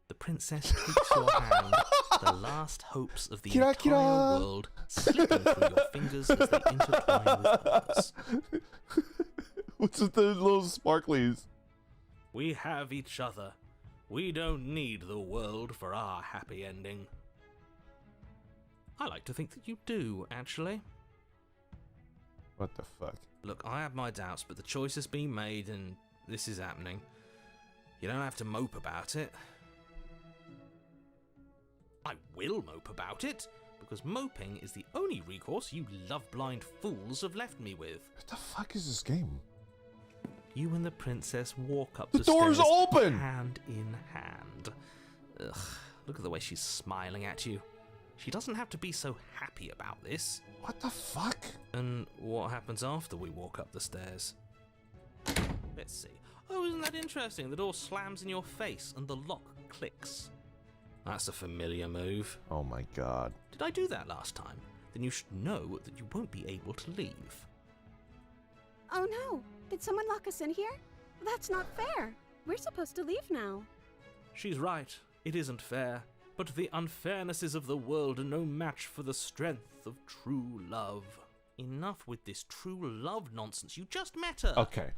B: The princess takes your hand, the last hopes of the entire
A: Kira.
B: world slipping through your fingers as they intertwine with hers.
A: What's with the little sparklies?
B: We have each other. We don't need the world for our happy ending. I like to think that you do, actually.
A: What the fuck?
B: Look, I have my doubts, but the choice has been made and this is happening. You don't have to mope about it. I will mope about it, because moping is the only recourse you love-blind fools have left me with.
A: What the fuck is this game?
B: You and the princess walk up
A: The door's
B: stairs
A: open!
B: hand in hand. Ugh, look at the way she's smiling at you. She doesn't have to be so happy about this.
A: What the fuck?
B: And what happens after we walk up the stairs? Let's see. Oh, isn't that interesting? The door slams in your face and the lock clicks. That's a familiar move.
A: Oh my god.
B: Did I do that last time? Then you should know that you won't be able to leave.
H: Oh no! Did someone lock us in here? That's not fair. We're supposed to leave now.
B: She's right. It isn't fair. But the unfairnesses of the world are no match for the strength of true love. Enough with this true love nonsense. You just met her.
A: Okay.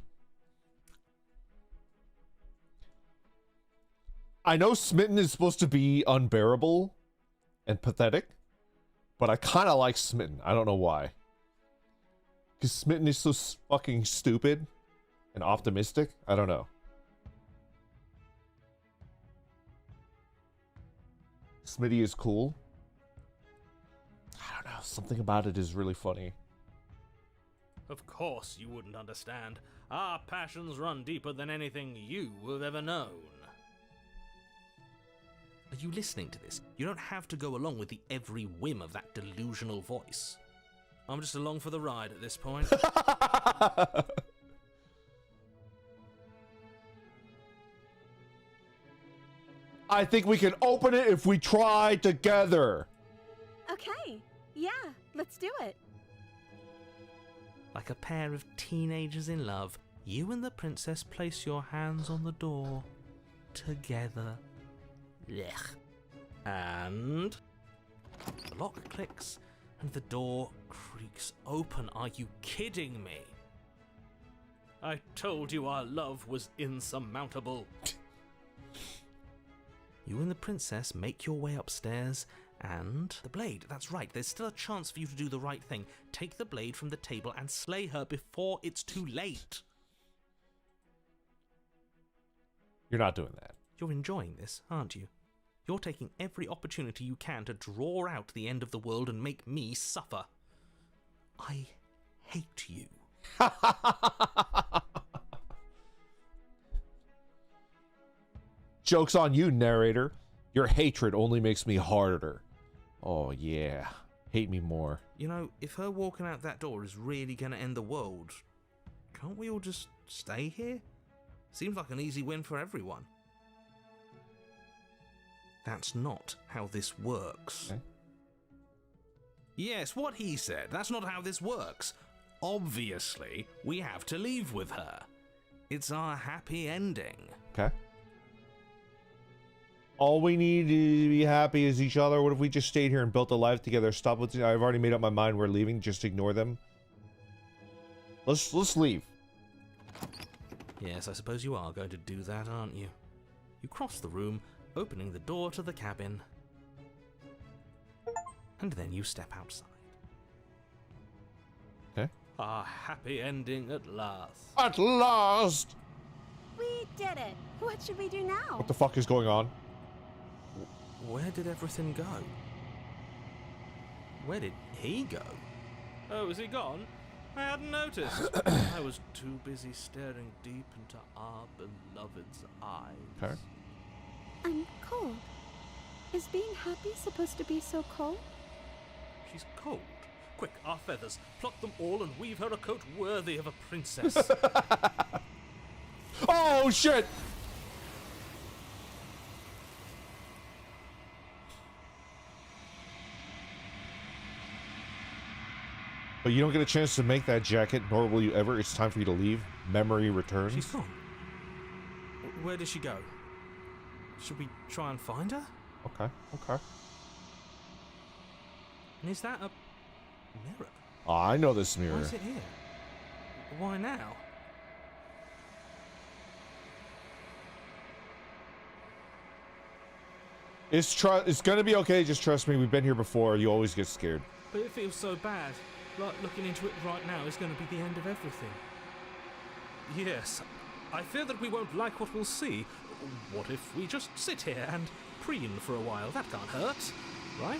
A: I know Smitten is supposed to be unbearable and pathetic, but I kind of like Smitten. I don't know why. Because Smitten is so fucking stupid and optimistic. I don't know. Smitty is cool. I don't know. Something about it is really funny.
D: Of course you wouldn't understand. Our passions run deeper than anything you have ever known.
B: Are you listening to this? You don't have to go along with the every whim of that delusional voice.
D: I'm just along for the ride at this point.
A: I think we can open it if we try together.
H: Okay, yeah, let's do it.
B: Like a pair of teenagers in love, you and the princess place your hands on the door together. Blech. And the lock clicks and the door creaks open. Are you kidding me?
D: I told you our love was insurmountable.
B: You and the princess make your way upstairs, and the blade, that's right, there's still a chance for you to do the right thing. Take the blade from the table and slay her before it's too late.
A: You're not doing that.
B: You're enjoying this, aren't you? You're taking every opportunity you can to draw out the end of the world and make me suffer. I hate you.
A: Joke's on you, narrator. Your hatred only makes me harder. Oh, yeah. Hate me more.
B: You know, if her walking out that door is really going to end the world, can't we all just stay here? Seems like an easy win for everyone. That's not how this works.
A: Okay.
B: Yes, what he said. That's not how this works. Obviously, we have to leave with her. It's our happy ending.
A: Okay. All we need to be happy is each other. What if we just stayed here and built a life together? Stop with. I've already made up my mind. We're leaving. Just ignore them. Let's leave.
B: Yes, I suppose you are going to do that, aren't you? You cross the room, opening the door to the cabin. And then you step outside.
A: Okay.
D: Our happy ending at last.
A: At last!
H: We did it. What should we do now?
A: What the fuck is going on?
B: Where did everything go? Where did he go?
D: Oh, is he gone? I hadn't noticed. I was too busy staring deep into our beloved's eyes.
A: Okay.
H: I'm cold. Is being happy supposed to be so cold?
D: She's cold. Quick, our feathers. Pluck them all and weave her a coat worthy of a princess.
A: Oh, shit! But you don't get a chance to make that jacket, nor will you ever. It's time for you to leave. Memory returns.
B: She's gone. Where did she go? Should we try and find her?
A: Okay, okay.
B: And is that a mirror?
A: Oh, I know this mirror.
B: Why is it here? Why now?
A: It's gonna be okay. Just trust me. We've been here before. You always get scared.
D: But it feels so bad. Like looking into it right now is going to be the end of everything. Yes, I fear that we won't like what we'll see. What if we just sit here and preen for a while? That can't hurt, right?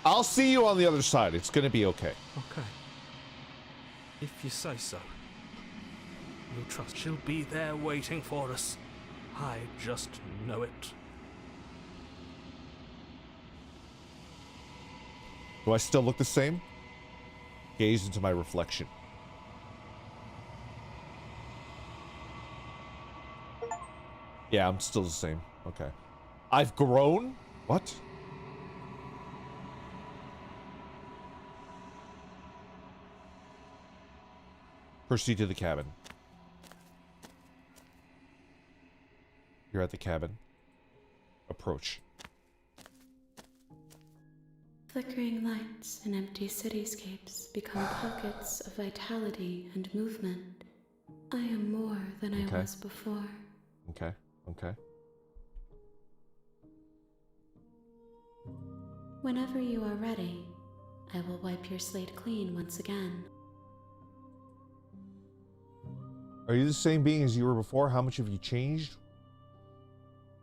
A: I'll see you on the other side. It's gonna be okay.
D: Okay. If you say so. We'll trust she'll be there waiting for us. I just know it.
A: Do I still look the same? Gaze into my reflection. Yeah, I'm still the same. Okay. I've grown? What? Proceed to the cabin. You're at the cabin. Approach.
G: Flickering lights and empty cityscapes become pockets of vitality and movement. I am more than I was before.
A: Okay, okay.
G: Whenever you are ready, I will wipe your slate clean once again.
A: Are you the same being as you were before? How much have you changed?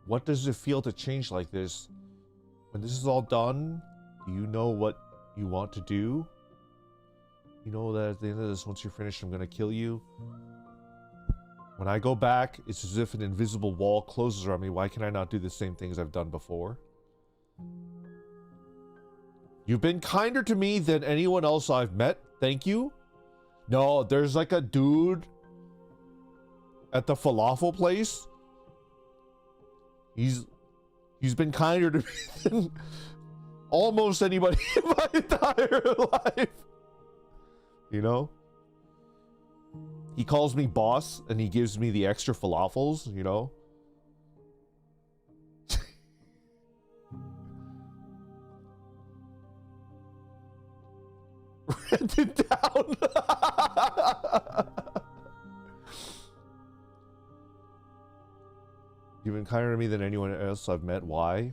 A: What does it feel to change like this? When this is all done, do you know what you want to do? You know that at the end of this, once you're finished, I'm gonna kill you. When I go back, it's as if an invisible wall closes around me. Why can I not do the same things I've done before? You've been kinder to me than anyone else I've met. Thank you. No, there's like a dude at the falafel place. He's been kinder to me than almost anybody in my entire life. You know? He calls me boss and he gives me the extra falafels, you know? Rent it down. You've been kinder to me than anyone else I've met. Why?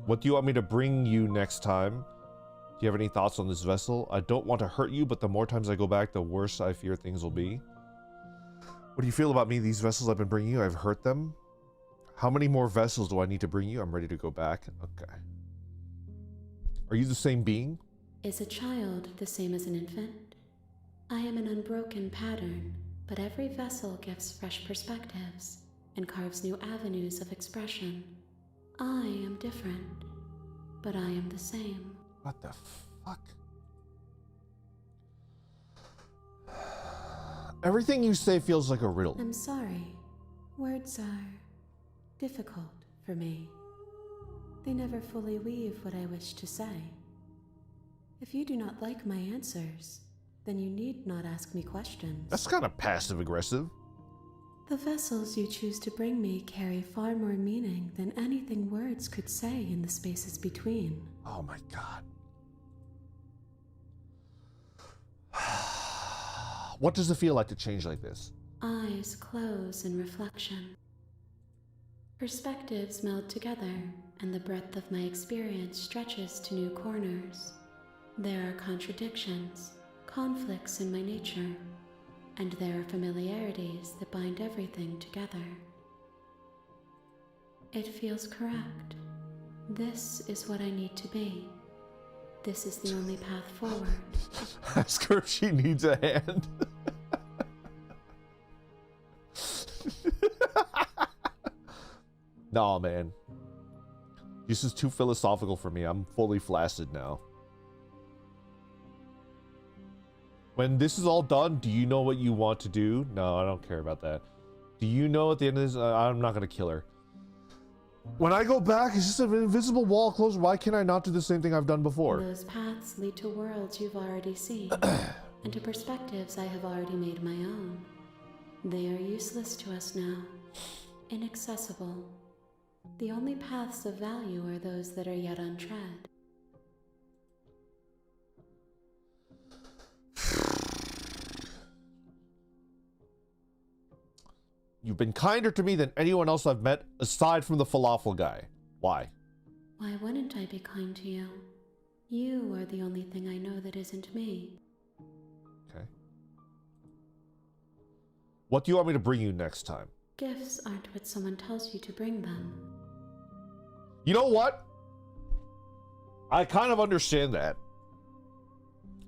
A: What do you want me to bring you next time? Do you have any thoughts on this vessel? I don't want to hurt you, but the more times I go back, the worse I fear things will be. What do you feel about me? These vessels I've been bringing you, I've hurt them. How many more vessels do I need to bring you? I'm ready to go back. Okay. Are you the same being?
G: Is a child the same as an infant? I am an unbroken pattern, but every vessel gives fresh perspectives and carves new avenues of expression. I am different, but I am the same.
A: What the fuck? Everything you say feels like a riddle.
G: I'm sorry. Words are difficult for me. They never fully weave what I wish to say. If you do not like my answers, then you need not ask me questions.
A: That's kind of passive-aggressive.
G: The vessels you choose to bring me carry far more meaning than anything words could say in the spaces between.
A: Oh my god. What does it feel like to change like this?
G: Eyes close in reflection. Perspectives meld together, and the breadth of my experience stretches to new corners. There are contradictions, conflicts in my nature, and there are familiarities that bind everything together. It feels correct. This is what I need to be. This is the only path forward.
A: Ask her if she needs a hand. Nah, man. This is too philosophical for me. I'm fully flaccid now. When this is all done, do you know what you want to do? No, I don't care about that. Do you know at the end of this, I'm not going to kill her. When I go back, it's just an invisible wall closed. Why can I not do the same thing I've done before?
G: Those paths lead to worlds you've already seen, and to perspectives I have already made my own. They are useless to us now, inaccessible. The only paths of value are those that are yet untread.
A: You've been kinder to me than anyone else I've met, aside from the falafel guy. Why?
G: Why wouldn't I be kind to you? You are the only thing I know that isn't me.
A: Okay. What do you want me to bring you next time?
G: Gifts aren't what someone tells you to bring them.
A: You know what? I kind of understand that.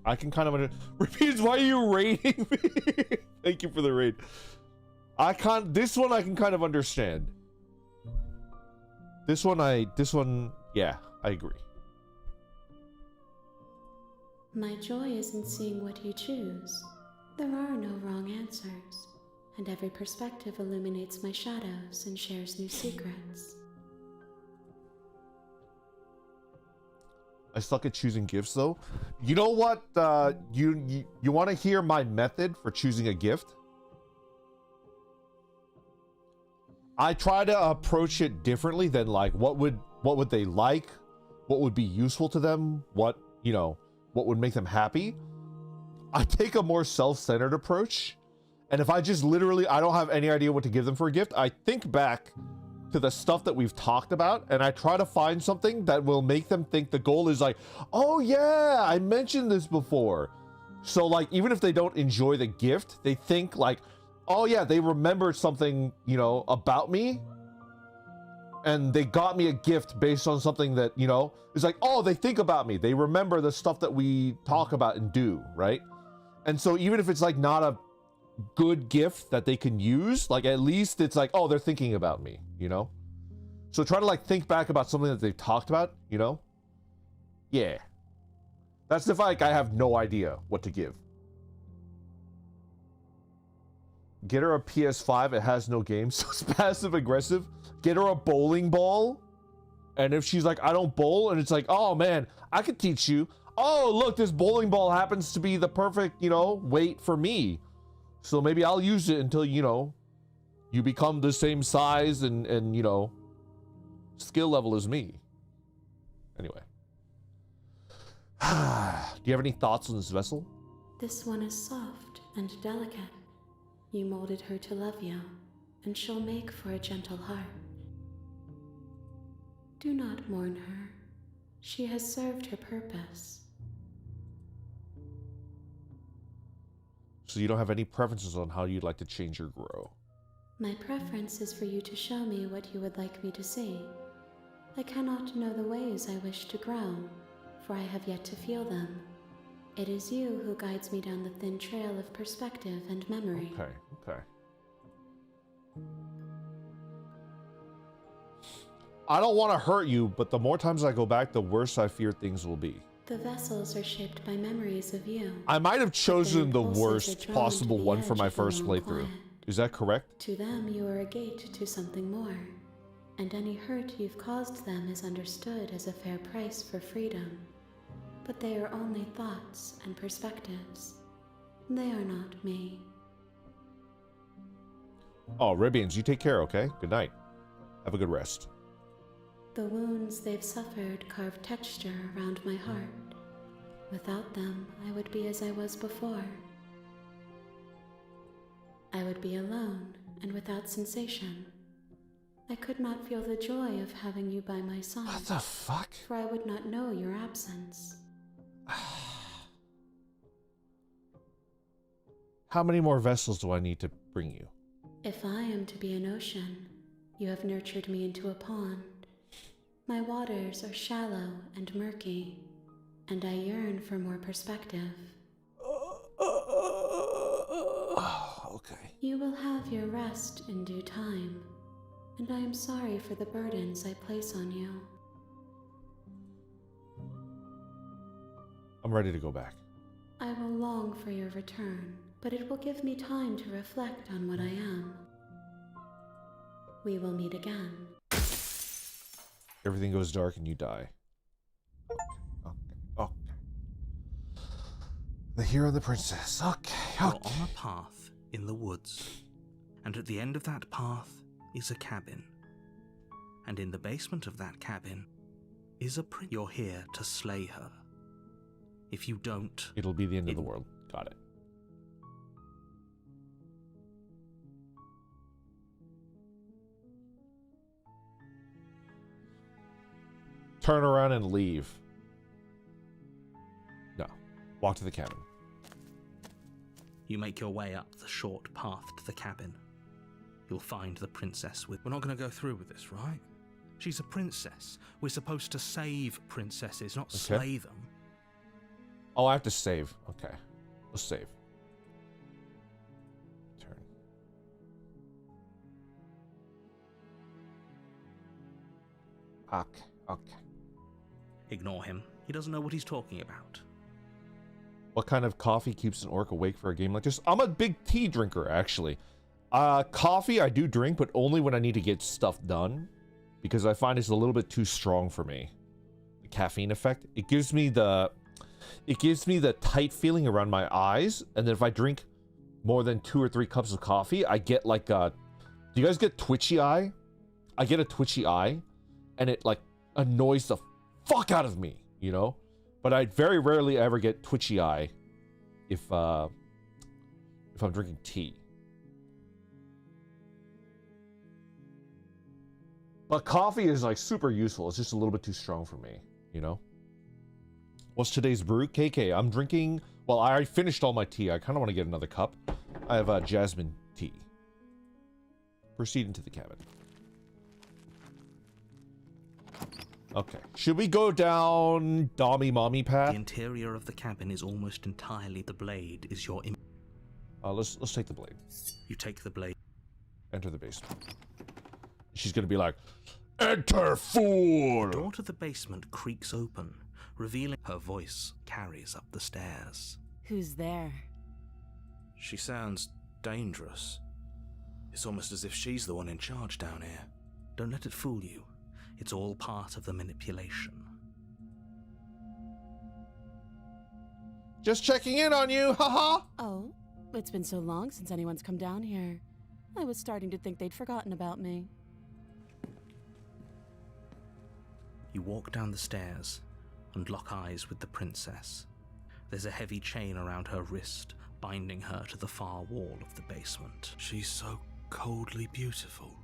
A: I can kind of Repeats, why are you raiding me? Thank you for the raid. This one I can kind of understand. This one, yeah, I agree.
G: My joy is in seeing what you choose. There are no wrong answers, and every perspective illuminates my shadows and shares new secrets.
A: I suck at choosing gifts, though. You know what? You want to hear my method for choosing a gift? I try to approach it differently than like what would they like, what would be useful to them, what would make them happy. I take a more self-centered approach, and if I just literally I don't have any idea what to give them for a gift, I think back to the stuff that we've talked about, and I try to find something that will make them think the goal is like, oh yeah, I mentioned this before. So like, even if they don't enjoy the gift, they think like, oh yeah, they remembered something, about me. and they got me a gift based on something that, you know, it's like, oh, they think about me. They remember the stuff that we talk about and do, right? And so even if it's like not a good gift that they can use, like at least it's like, oh, they're thinking about me, you know? So try to like think back about something that they've talked about, you know? Yeah. That's if like I have no idea what to give. Get her a PS5, it has no games, so it's passive aggressive. Get her a bowling ball, and if she's like, I don't bowl, and it's like, oh man, I could teach you. Oh, look, this bowling ball happens to be the perfect, you know, weight for me. So maybe I'll use it until, you know, you become the same size and you know, skill level as me. Anyway. Do you have any thoughts on this vessel?
G: This one is soft and delicate. You molded her to love you, and she'll make for a gentle heart. Do not mourn her. She has served her purpose.
A: So you don't have any preferences on how you'd like to change or grow?
G: My preference is for you to show me what you would like me to see. I cannot know the ways I wish to grow, for I have yet to feel them. It is you who guides me down the thin trail of perspective and memory.
A: Okay. I don't want to hurt you, but the more times I go back, the worse I fear things will be.
G: The vessels are shaped by memories of you.
A: I might have chosen the
G: impulses
A: worst
G: are drawn
A: possible
G: to the
A: one for
G: edge
A: my
G: of the
A: first
G: long
A: playthrough.
G: quiet.
A: Is that correct?
G: To them, you are a gate to something more, and any hurt you've caused them is understood as a fair price for freedom. But they are only thoughts and perspectives. They are not me.
A: Oh, Ribians, you take care, okay? Good night. Have a good rest.
G: The wounds they've suffered carve texture around my heart. Without them, I would be as I was before. I would be alone and without sensation. I could not feel the joy of having you by my side.
A: What the fuck?
G: For I would not know your absence.
A: How many more vessels do I need to bring you?
G: If I am to be an ocean, you have nurtured me into a pond. My waters are shallow and murky, and I yearn for more perspective.
A: Okay.
G: You will have your rest in due time, and I am sorry for the burdens I place on you.
A: I'm ready to go back.
G: I will long for your return, but it will give me time to reflect on what I am. We will meet again.
A: Everything goes dark and you die. Okay. The hero and the princess. Okay.
B: You're on a path in the woods, and at the end of that path is a cabin. And in the basement of that cabin is a prince. You're here to slay her. If you don't,
A: It'll be the end of the world. Got it. Turn around and leave. No. Walk to the cabin.
B: you make your way up the short path to the cabin. You'll find the princess with...
D: We're not going to go through with this, right? She's a princess. We're supposed to save princesses, not slay them.
A: Oh, I have to save. Okay. Let's save. Turn. Okay.
B: Ignore him. He doesn't know what he's talking about.
A: What kind of coffee keeps an orc awake for a game like this? I'm a big tea drinker, actually. Coffee I do drink, but only when I need to get stuff done. Because I find it's a little bit too strong for me. The caffeine effect. It gives me the tight feeling around my eyes. And then if I drink more than 2 or 3 cups of coffee, I get like a... Do you guys get twitchy eye? I get a twitchy eye. And it like annoys the fuck out of me, you know? But I very rarely ever get twitchy eye if I'm drinking tea. But coffee is like super useful. It's just a little bit too strong for me, you know? What's today's brew? KK, I'm drinking... Well, I already finished all my tea. I kind of want to get another cup. I have jasmine tea. Proceed into the cabin. Okay. Should we go down Dommy Mommy
B: The
A: path?
B: interior of the cabin is almost entirely the blade is your
A: Let's take the blade.
B: You take the blade.
A: Enter the basement. She's gonna be like, "Enter, fool!"
B: The door to the basement creaks open, revealing her voice carries up the stairs.
E: Who's there?
D: She sounds dangerous. It's almost as if she's the one in charge down here.
B: Don't let it fool you. It's all part of the manipulation.
A: Just checking in on you, haha.
E: Oh, it's been so long since anyone's come down here. I was starting to think they'd forgotten about me.
B: You walk down the stairs and lock eyes with the princess. There's a heavy chain around her wrist, binding her to the far wall of the basement.
D: She's so coldly beautiful.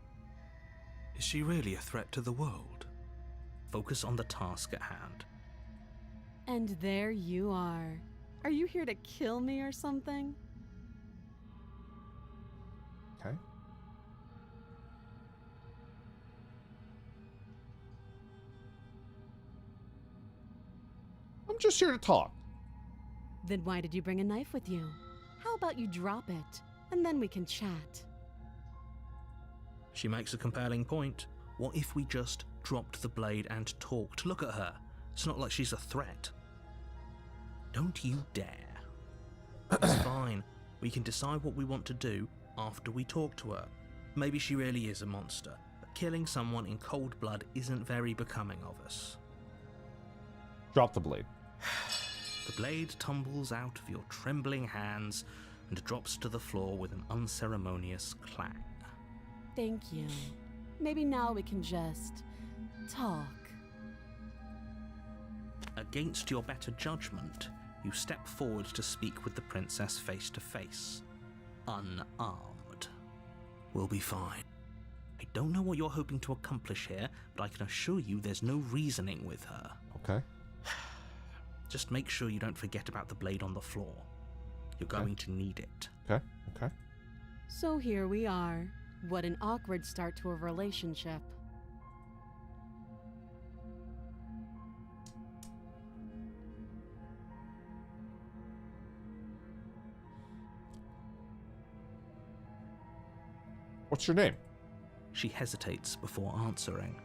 D: Is she really a threat to the world?
B: Focus on the task at hand.
E: And there you are. Are you here to kill me or something?
A: Okay. I'm just here to talk.
E: Then why did you bring a knife with you? How about you drop it, and then we can chat?
B: She makes a compelling point. What if we just dropped the blade and talked? Look at her. It's not like she's a threat. Don't you dare. It's fine. We can decide what we want to do after we talk to her. Maybe she really is a monster, but killing someone in cold blood isn't very becoming of us.
A: Drop the blade.
B: The blade tumbles out of your trembling hands and drops to the floor with an unceremonious clang.
E: Thank you. Maybe now we can just talk.
B: Against your better judgment, you step forward to speak with the princess face to face, unarmed. We'll be fine. I don't know what you're hoping to accomplish here, but I can assure you there's no reasoning with her.
A: Okay.
B: Just make sure you don't forget about the blade on the floor. You're going to need it.
A: Okay. Okay.
E: So here we are. What an awkward start to a relationship.
A: What's your name?
B: She hesitates before answering.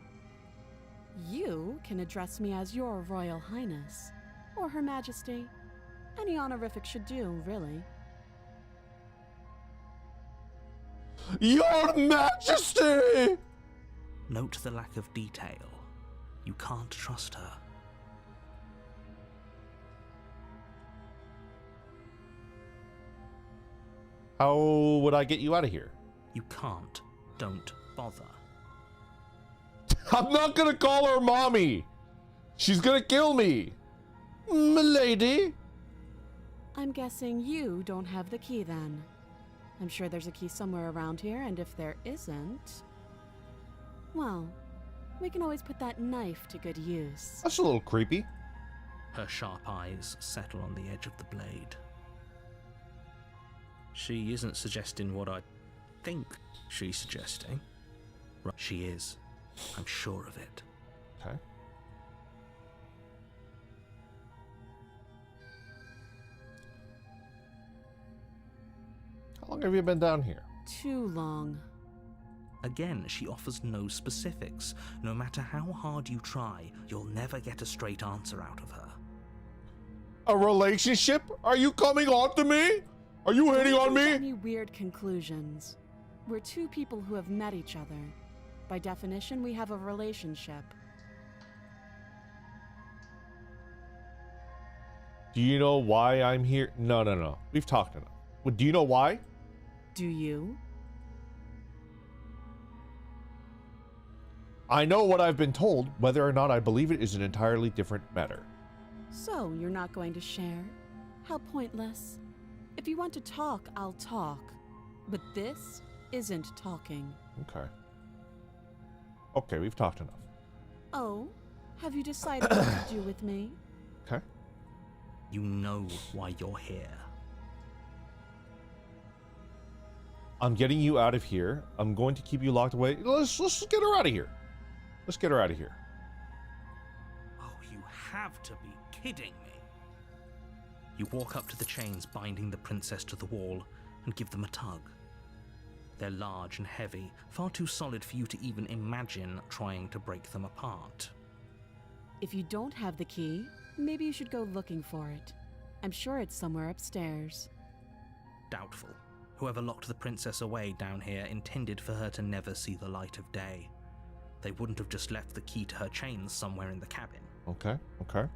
E: You can address me as Your Royal Highness, or Her Majesty. Any honorific should do, really.
A: Your Majesty!
B: Note the lack of detail. You can't trust her.
A: How would I get you out of here?
B: You can't. Don't bother.
A: I'm not gonna call her mommy. She's gonna kill me. Milady.
E: I'm guessing you don't have the key then. I'm sure there's a key somewhere around here, and if there isn't, well, we can always put that knife to good use.
A: That's a little creepy.
B: Her sharp eyes settle on the edge of the blade. She isn't suggesting what I think she's suggesting. Right, she is. I'm sure of it.
A: Okay. How long have you been down here?
E: Too long.
B: Again, she offers no specifics. No matter how hard you try, you'll never get a straight answer out of her.
A: A relationship? Are you coming on to me? Are you hitting on
E: Don't draw
A: me?
E: any weird conclusions. We're two people who have met each other. By definition, we have a relationship.
A: Do you know why I'm here? No. We've talked enough. Well, do you know why?
E: Do you?
A: I know what I've been told. Whether or not I believe it is an entirely different matter.
E: So, you're not going to share? How pointless. If you want to talk, I'll talk. But this isn't talking.
A: Okay. Okay, we've talked enough.
E: Oh? Have you decided what to do with me?
A: Okay.
B: You know why you're here.
A: I'm getting you out of here. I'm going to keep you locked away. Let's get her out of here. Let's get her out of here.
B: have to be kidding me. You walk up to the chains binding the princess to the wall and give them a tug. They're large and heavy, far too solid for you to even imagine trying to break them apart.
E: If you don't have the key, maybe you should go looking for it. I'm sure it's somewhere upstairs.
B: Doubtful. Whoever locked the princess away down here intended for her to never see the light of day. They wouldn't have just left the key to her chains somewhere in the cabin.
A: Okay, okay.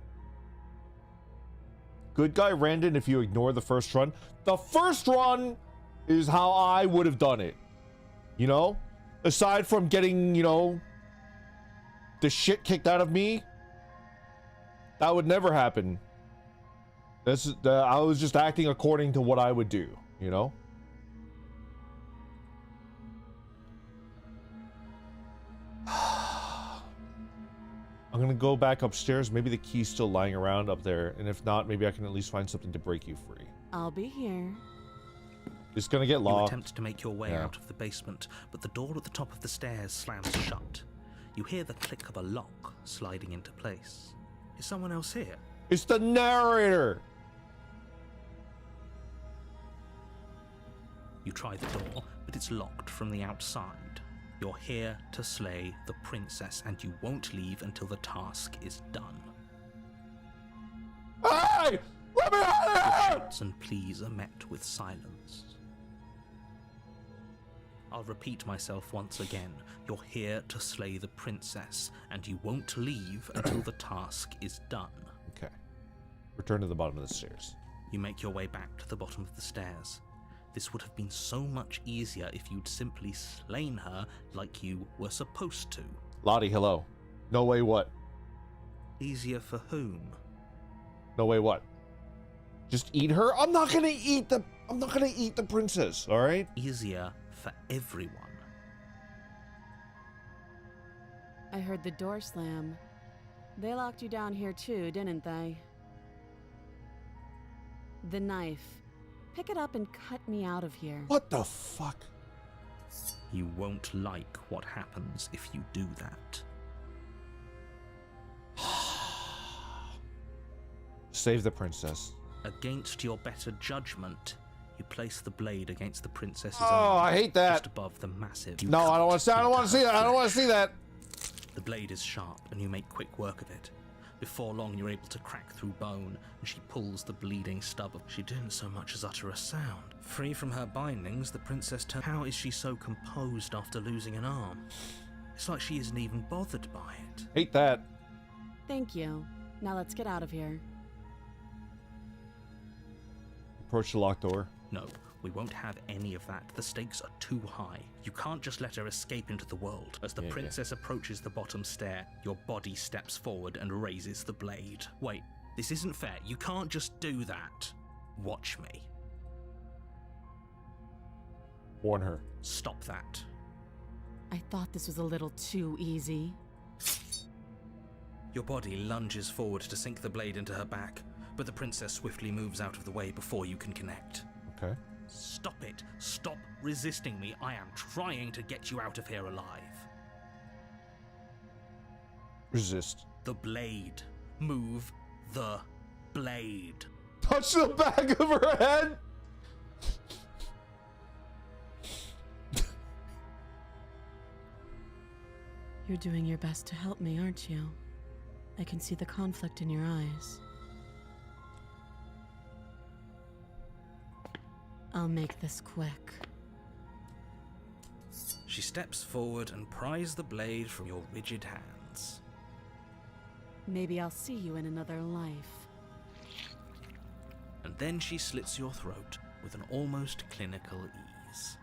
A: Good guy Randon if you ignore the first run. The first run is how I would have done it. You know? Aside from getting, you know, the shit kicked out of me, that would never happen. I was just acting according to what I would do, you know? I'm gonna go back upstairs. Maybe the key's still lying around up there, and if not, maybe I can at least find something to break you free.
E: I'll be here.
A: It's gonna get
B: You
A: lost.
B: attempt to make your way out of the basement, but the door at the top of the stairs slams shut. You hear the click of a lock sliding into place. Is someone else here?
A: It's the narrator!
B: You try the door, but it's locked from the outside. You're here to slay the princess, and you won't leave until the task is done.
A: Hey! Let me out of here!
B: Shouts and pleas are met with silence. I'll repeat myself once again. You're here to slay the princess, and you won't leave until the task is done.
A: Okay. Return to the bottom of the stairs.
B: You make your way back to the bottom of the stairs. This would have been so much easier if you'd simply slain her like you were supposed to.
A: Lottie, hello. No way what?
B: Easier for whom?
A: No way what? Just eat her? I'm not gonna eat the princess, alright?
B: Easier for everyone.
E: I heard the door slam. They locked you down here too, didn't they? The knife. Pick it up and cut me out of here.
A: What the fuck?
B: You won't like what happens if you do that.
A: Save the princess.
B: Against your better judgment, you place the blade against the princess's
A: Oh,
B: arm,
A: I hate that.
B: just above the massive.
A: No, I don't want to see. I don't want to see that. I don't want to see that.
B: The blade is sharp, and you make quick work of it. Before long, you're able to crack through bone, and she pulls the bleeding stub of. She didn't so much as utter a sound. Free from her bindings, the princess turns. How is she so composed after losing an arm? It's like she isn't even bothered by it.
A: Hate that.
E: Thank you. Now let's get out of here.
A: Approach the locked door.
B: No, we won't have any of that. The stakes are too high. You can't just let her escape into the world. As the princess approaches the bottom stair, your body steps forward and raises the blade. Wait, this isn't fair. You can't just do that. Watch me.
A: Warn her.
B: Stop that.
E: I thought this was a little too easy.
B: Your body lunges forward to sink the blade into her back, but the princess swiftly moves out of the way before you can connect.
A: Okay.
B: Stop it. Stop resisting me. I am trying to get you out of here alive.
A: Resist.
B: The blade. Move the blade.
A: Touch the back of her head.
C: You're doing your best to help me, aren't you? I can see the conflict in your eyes. I'll make this quick.
B: She steps forward and pries the blade from your rigid hands.
E: Maybe I'll see you in another life.
B: And then she slits your throat with an almost clinical ease.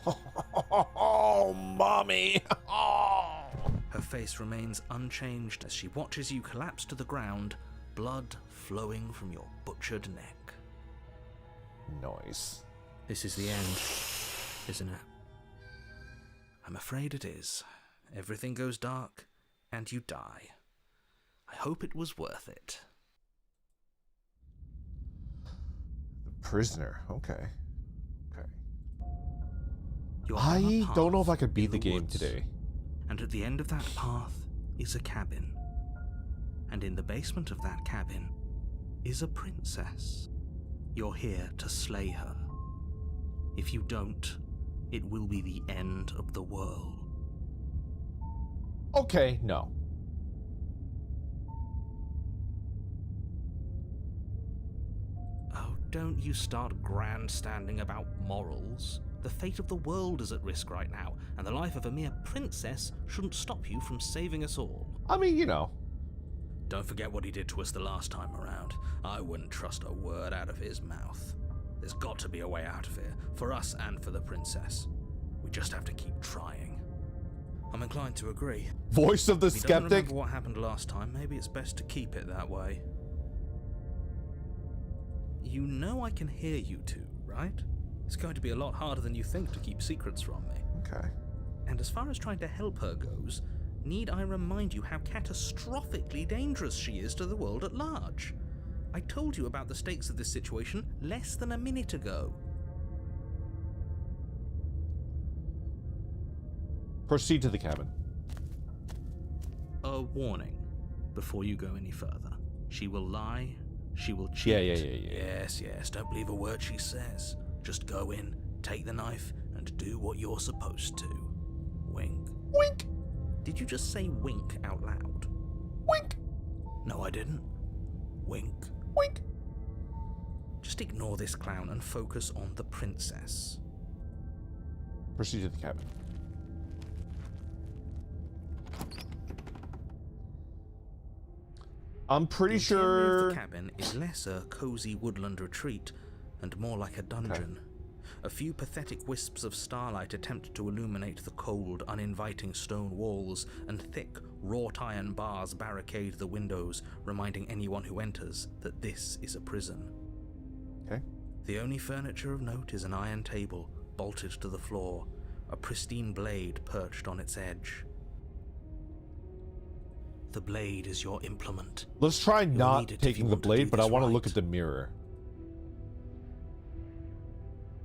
A: Oh, mommy. Oh.
B: Her face remains unchanged as she watches you collapse to the ground, blood flowing from your butchered neck.
A: Nice.
B: This is the end, isn't it? I'm afraid it is. Everything goes dark, and you die. I hope it was worth it.
A: The prisoner. Okay. Okay.
B: You're on a
A: I
B: path
A: don't know if I could
B: in
A: beat the game
B: woods,
A: today.
B: And at the end of that path is a cabin. And in the basement of that cabin is a princess. You're here to slay her. If you don't, it will be the end of the world.
A: Okay, no.
B: Oh, don't you start grandstanding about morals. The fate of the world is at risk right now, and the life of a mere princess shouldn't stop you from saving us all.
A: I mean, you know.
D: Don't forget what he did to us the last time around. I wouldn't trust a word out of his mouth. There's got to be a way out of here, for us and for the princess. We just have to keep trying. I'm inclined to agree.
A: Voice of the
D: If you don't
A: skeptic.
D: remember what happened last time, maybe it's best to keep it that way. You know I can hear you two, right? It's going to be a lot harder than you think to keep secrets from me.
A: Okay.
B: And as far as trying to help her goes, need I remind you how catastrophically dangerous she is to the world at large? I told you about the stakes of this situation less than a minute ago.
A: Proceed to the cabin.
B: A warning before you go any further. She will lie, she will cheat.
A: Yeah.
D: Yes, don't believe a word she says. Just go in, take the knife, and do what you're supposed to. Wink.
A: Wink!
B: Did you just say wink out loud?
A: Wink!
D: No, I didn't. Wink.
A: Wink!
B: Just ignore this clown and focus on the princess.
A: Proceed to the cabin. I'm pretty
B: The interior of
A: sure...
B: the cabin is less a cozy woodland retreat and more like a dungeon. A few pathetic wisps of starlight attempt to illuminate the cold, uninviting stone walls, and thick, wrought iron bars barricade the windows, reminding anyone who enters that this is a prison.
A: Okay.
B: The only furniture of note is an iron table, bolted to the floor, a pristine blade perched on its edge. The blade is your implement.
A: Let's try
B: You'll
A: not
B: need it if
A: taking
B: you
A: the
B: want to
A: blade,
B: do
A: but I
B: this
A: want to
B: right.
A: look at the mirror.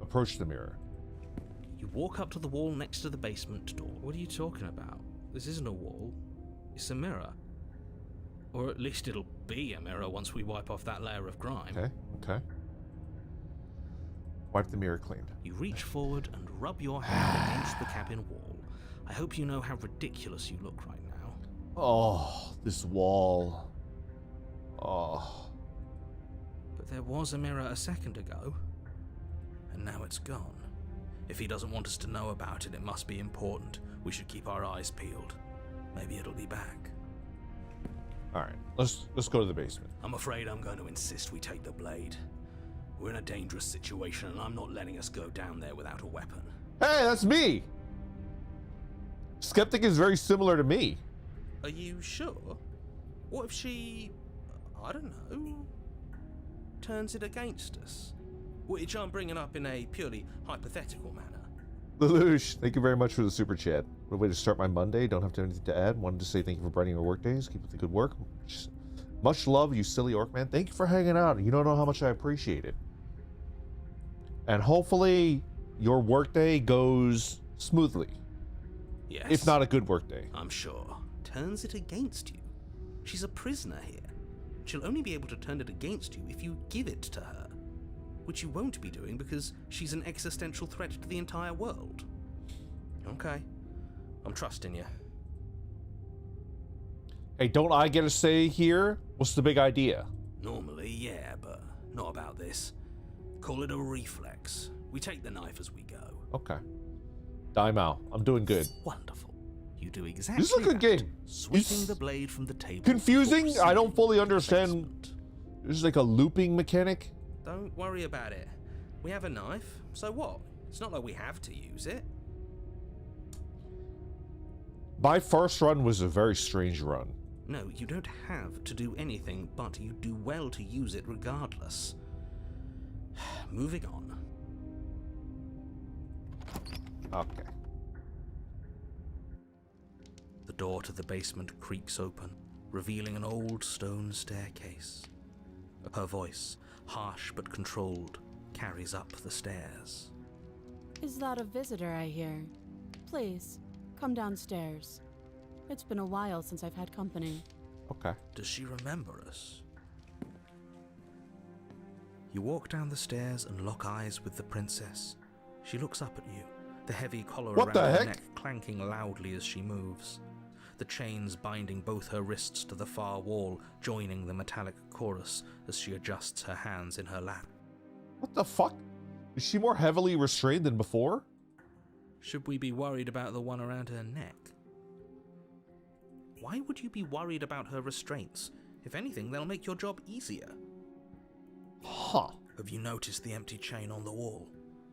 A: Approach the mirror.
B: You walk up to the wall next to the basement door.
D: What are you talking about? This isn't a wall. It's a mirror. Or at least it'll be a mirror once we wipe off that layer of grime.
A: Okay. Wipe the mirror clean.
B: You reach forward and rub your hand against the cabin wall. I hope you know how ridiculous you look right now.
A: Oh, this wall. Oh.
D: But there was a mirror a second ago. And now it's gone. If he doesn't want us to know about it, it must be important. We should keep our eyes peeled. Maybe it'll be back.
A: Alright, let's go to the basement.
F: I'm afraid I'm going to insist we take the blade. We're in a dangerous situation, and I'm not letting us go down there without a weapon.
A: Hey, that's me! Skeptic is very similar to me.
B: Are you sure? What if she, I don't know, turns it against us? Which I'm bringing up in a purely hypothetical manner.
A: Lelouch, thank you very much for the super chat. What a way to start my Monday. Don't have anything to add. Wanted to say thank you for brightening your work days. Keep up the good work. Much love, you silly orc man. Thank you for hanging out. You don't know how much I appreciate it. And hopefully your workday goes smoothly.
B: Yes.
A: If not a good workday.
B: I'm sure. Turns it against you. She's a prisoner here. She'll only be able to turn it against you if you give it to her. Which you won't be doing because she's an existential threat to the entire world. Okay. I'm trusting you.
A: Hey, don't I get a say here? What's the big idea?
F: Normally, yeah, but not about this. Call it a reflex. We take the knife as we go.
A: Okay. Time out. I'm doing good.
B: Wonderful. You do exactly
A: This is a good
B: that,
A: game.
B: Sweeping
A: It's
B: the blade from the table.
A: confusing.
B: before
A: I don't fully
B: proceeding to the
A: understand.
B: basement.
A: This is like a looping mechanic.
B: Don't worry about it. We have a knife, so what? It's not like we have to use it.
A: My first run was a very strange run.
B: No, you don't have to do anything, but you do well to use it regardless. Moving on.
A: Okay.
B: The door to the basement creaks open, revealing an old stone staircase. Her voice, harsh but controlled, carries up the stairs.
I: Is that a visitor I hear? Please, come downstairs. It's been a while since I've had company.
A: Okay.
D: Does she remember us? You walk down the stairs and lock eyes with the princess. She looks up at you, the heavy collar
A: What
D: around
A: the
D: her
A: heck?
D: neck clanking loudly as she moves. The chains binding both her wrists to the far wall, joining the metallic chorus as she adjusts her hands in her lap.
A: What the fuck? Is she more heavily restrained than before?
D: Should we be worried about the one around her neck? Why would you be worried about her restraints? If anything, they'll make your job easier.
A: Huh.
D: Have you noticed the empty chain on the wall?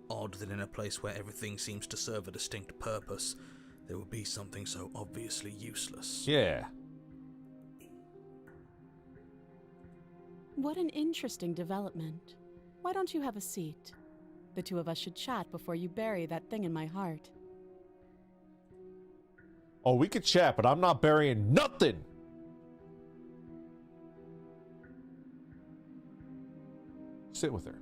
D: Odd that in a place where everything seems to serve a distinct purpose, there would be something so obviously useless.
A: Yeah.
I: What an interesting development. Why don't you have a seat? The two of us should chat before you bury that thing in my heart.
A: Oh, we could chat, but I'm not burying nothing. Sit with her.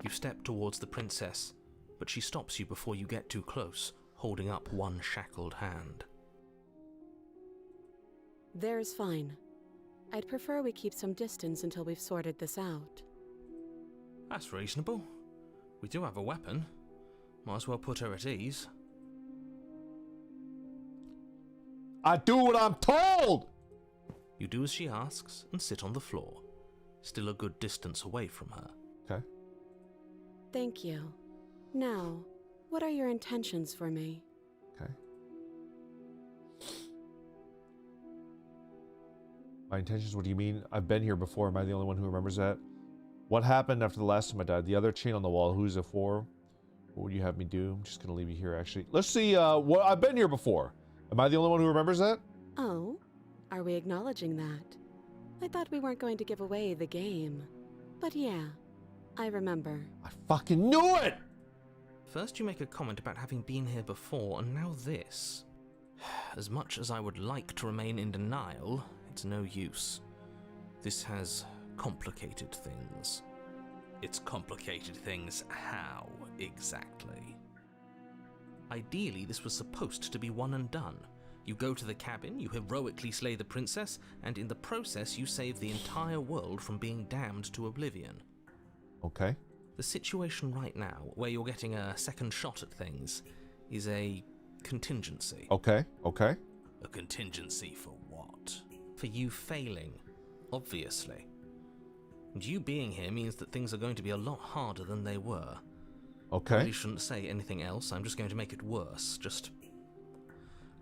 D: You step towards the princess, but she stops you before you get too close, holding up one shackled hand.
I: There's fine. I'd prefer we keep some distance until we've sorted this out.
D: That's reasonable. We do have a weapon. Might as well put her at ease.
A: I do what I'm told!
D: You do as she asks and sit on the floor, still a good distance away from her.
A: Okay.
I: Thank you. Now, what are your intentions for me?
A: Okay. My intentions, what do you mean? I've been here before. Am I the only one who remembers that? What happened after the last time I died? The other chain on the wall, who's it for? What would you have me do? I'm just gonna leave you here, actually. Let's see, what I've been here before. Am I the only one who remembers that?
I: Oh, are we acknowledging that? I thought we weren't going to give away the game. But yeah, I remember.
A: I fucking knew it!
D: First you make a comment about having been here before, and now this. As much as I would like to remain in denial, it's no use. This has complicated things. It's complicated things how, exactly? Ideally, this was supposed to be one and done. You go to the cabin, you heroically slay the princess, and in the process you save the entire world from being damned to oblivion.
A: Okay.
D: The situation right now, where you're getting a second shot at things, is a contingency.
A: Okay, okay.
D: A contingency for what? For you failing, obviously. And you being here means that things are going to be a lot harder than they were. I
A: Okay.
D: really shouldn't say anything else, I'm just going to make it worse. Just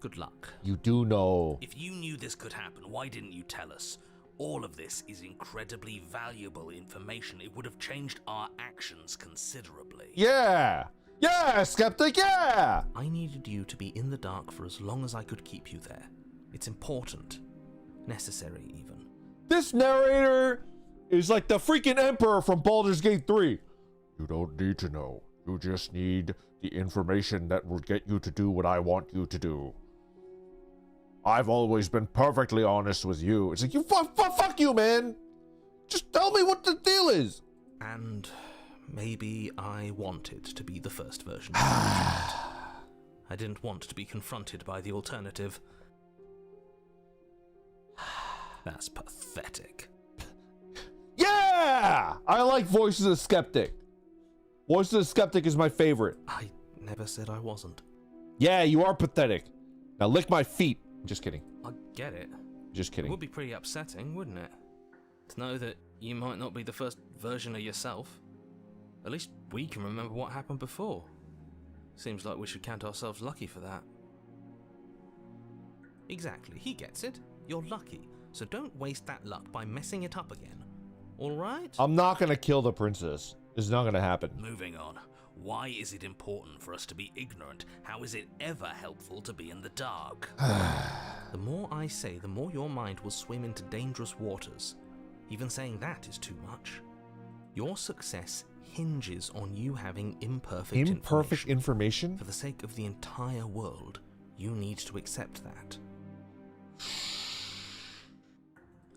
D: good luck.
A: You do know.
F: If you knew this could happen, why didn't you tell us? All of this is incredibly valuable information. It would have changed our actions considerably.
A: Yeah! Yeah, Skeptic, yeah!
D: I needed you to be in the dark for as long as I could keep you there. It's important. Necessary, even.
A: This narrator is like the freaking Emperor from Baldur's Gate 3. You don't need to know. You just need the information that will get you to do what I want you to do. I've always been perfectly honest with you. It's like, you fuck you, man! Just tell me what the deal is!
D: And maybe I wanted to be the first version. I didn't want to be confronted by the alternative. That's pathetic.
A: Yeah! I like Voices of the Skeptic. Voices of the Skeptic is my favorite.
D: I never said I wasn't.
A: Yeah, you are pathetic. Now lick my feet. Just kidding.
D: I get it.
A: Just
D: It
A: kidding.
D: would be pretty upsetting, wouldn't it? To know that you might not be the first version of yourself. At least we can remember what happened before. Seems like we should count ourselves lucky for that. Exactly, he gets it. You're lucky, so don't waste that luck by messing it up again. Alright?
A: I'm not gonna kill the princess. It's not gonna happen.
F: Moving on. Why is it important for us to be ignorant? How is it ever helpful to be in the dark?
D: The more I say, the more your mind will swim into dangerous waters. Even saying that is too much. Your success hinges on you having imperfect
A: information?
D: For the sake of the entire world, you need to accept that.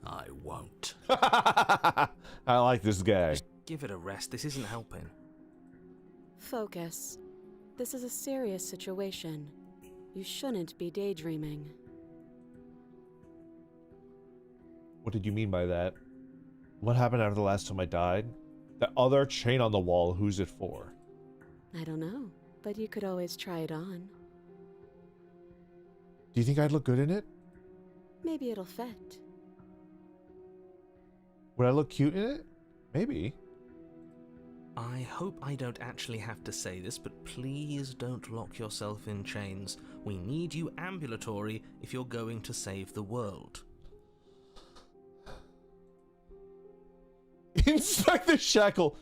F: I won't.
A: I like this guy.
D: Give it a rest, this isn't helping.
I: Focus. This is a serious situation. You shouldn't be daydreaming.
A: What did you mean by that? What happened after the last time I died? That other chain on the wall, who's it for?
I: I don't know, but you could always try it on.
A: Do you think I'd look good in it?
I: Maybe it'll fit.
A: Would I look cute in it? Maybe.
B: I hope I don't actually have to say this, but please don't lock yourself in chains. We need you ambulatory if you're going to save the world.
A: Inspect the shackle!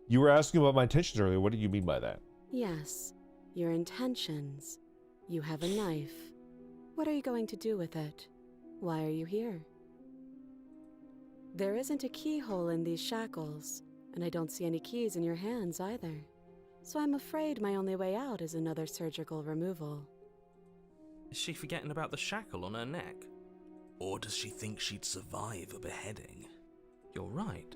A: You were asking about my intentions earlier. What did you mean by that?
I: Yes, your intentions. You have a knife. What are you going to do with it? Why are you here? There isn't a keyhole in these shackles, and I don't see any keys in your hands either. So I'm afraid my only way out is another surgical removal.
B: Is she forgetting about the shackle on her neck?
F: Or does she think she'd survive a beheading?
B: You're right.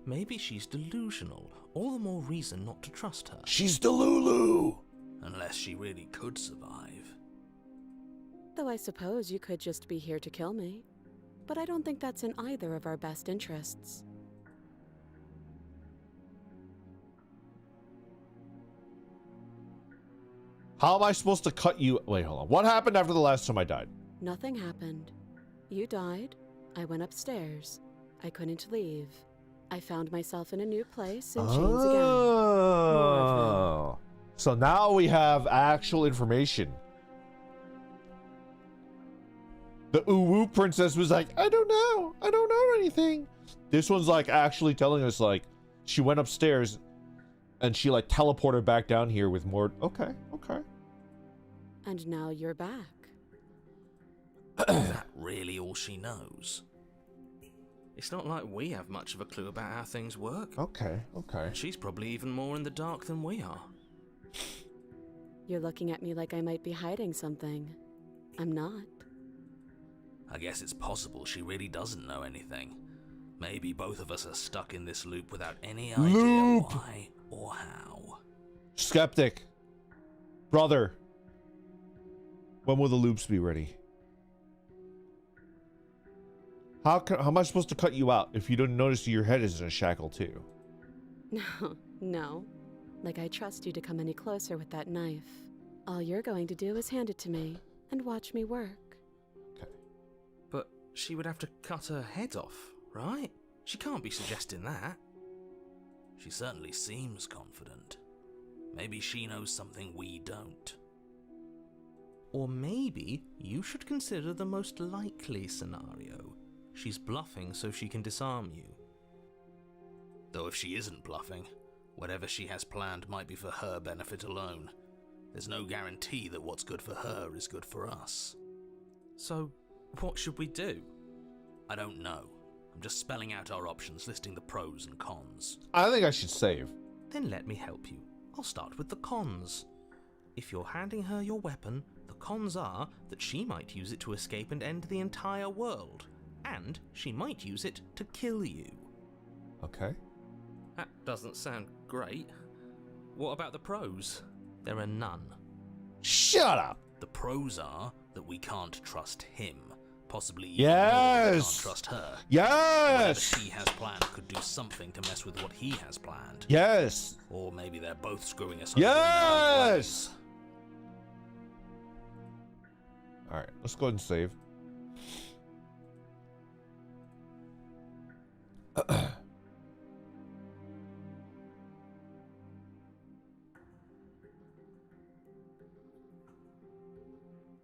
B: Maybe she's delusional. All the more reason not to trust her.
A: She's Delulu!
F: Unless she really could survive.
I: Though I suppose you could just be here to kill me. But I don't think that's in either of our best interests.
A: How am I supposed to cut you? Wait, hold on. What happened after the last time I died?
I: Nothing happened. You died. I went upstairs. I couldn't leave. I found myself in a new place in chains again. More of them.
A: So now we have actual information. The Uwu princess was like, I don't know anything. This one's like actually telling us like she went upstairs and she like teleported back down here with more. Okay.
I: And now you're back.
F: Is that really all she knows?
B: It's not like we have much of a clue about how things work.
A: Okay.
B: She's probably even more in the dark than we are.
I: You're looking at me like I might be hiding something. I'm not.
F: I guess it's possible she really doesn't know anything. Maybe both of us are stuck in this loop without any idea why or how.
A: Skeptic. Brother. When will the loops be ready? How am I supposed to cut you out if you don't notice your head is in a shackle too?
I: No. Like I trust you to come any closer with that knife. All you're going to do is hand it to me and watch me work.
A: Okay.
B: But she would have to cut her head off, right? She can't be suggesting that.
F: She certainly seems confident. Maybe she knows something we don't.
B: Or maybe you should consider the most likely scenario. She's bluffing so she can disarm you.
F: Though if she isn't bluffing, whatever she has planned might be for her benefit alone. There's no guarantee that what's good for her is good for us.
B: So, what should we do?
F: I don't know. I'm just spelling out our options, listing the pros and cons.
A: I think I should save.
B: Then let me help you. I'll start with the cons. If you're handing her your weapon, the cons are that she might use it to escape and end the entire world. And she might use it to kill you.
A: Okay.
B: That doesn't sound great. What about the pros? There are none.
A: Shut up!
F: The pros are that we can't trust him. Possibly even
A: Yes!
F: more than we can't trust her.
A: Yes!
F: Whatever she has planned could do something to mess with what he has planned.
A: Yes!
F: Or maybe they're both screwing us over.
A: Yes! Alright, let's go ahead and save.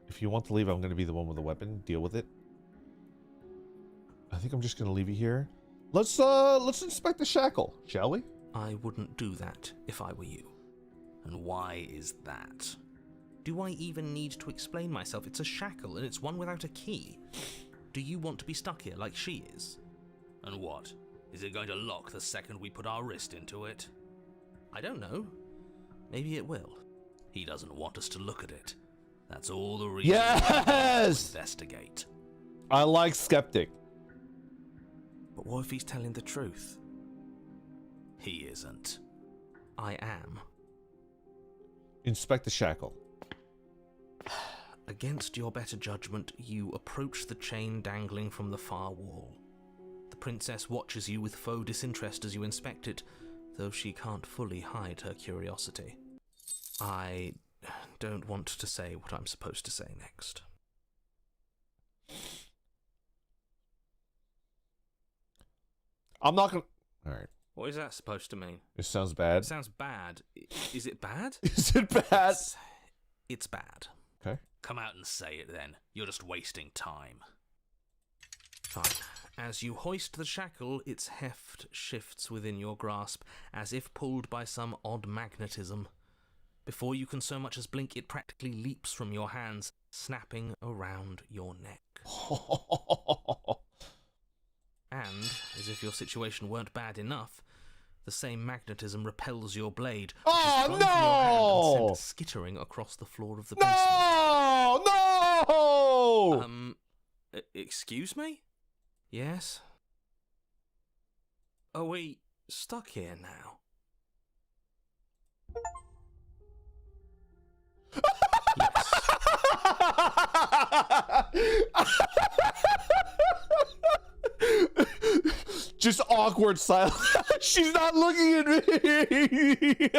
A: If you want to leave, I'm going to be the one with the weapon. Deal with it. I think I'm just going to leave you here. Let's inspect the shackle, shall we?
B: I wouldn't do that if I were you.
F: And why is that?
B: Do I even need to explain myself? It's a shackle and it's one without a key. Do you want to be stuck here like she is?
F: And what? Is it going to lock the second we put our wrist into it?
B: I don't know. Maybe it will.
F: He doesn't want us to look at it. That's all the reason
A: Yes!
F: to investigate.
A: I like skeptic.
B: But what if he's telling the truth?
F: He isn't.
B: I am.
A: Inspect the shackle.
B: Against your better judgment, you approach the chain dangling from the far wall. princess watches you with faux disinterest as you inspect it, though she can't fully hide her curiosity. I don't want to say what I'm supposed to say next.
A: I'm not gonna... Alright.
B: What is that supposed to mean?
A: It sounds bad.
B: It sounds bad. Is it bad?
A: Is it bad?
B: It's bad.
A: Okay.
F: Come out and say it then. You're just wasting time.
B: Fine. As you hoist the shackle, its heft shifts within your grasp, as if pulled by some odd magnetism. Before you can so much as blink, it practically leaps from your hands, snapping around your neck. And, as if your situation weren't bad enough, the same magnetism repels your blade, which is thrown from your hand and sent skittering across the floor of the basement.
A: No!
B: Excuse me? Yes? Are we stuck here now?
A: Just awkward silence. She's not looking at me.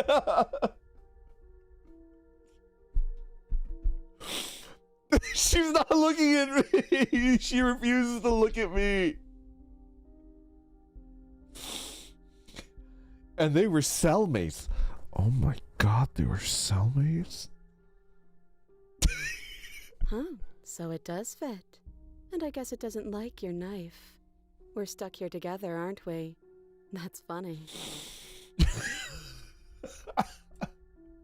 A: She's not looking at me. She refuses to look at me. And they were cellmates. Oh my god, they were cellmates?
I: Huh, so it does fit. And I guess it doesn't like your knife. We're stuck here together, aren't we? That's funny.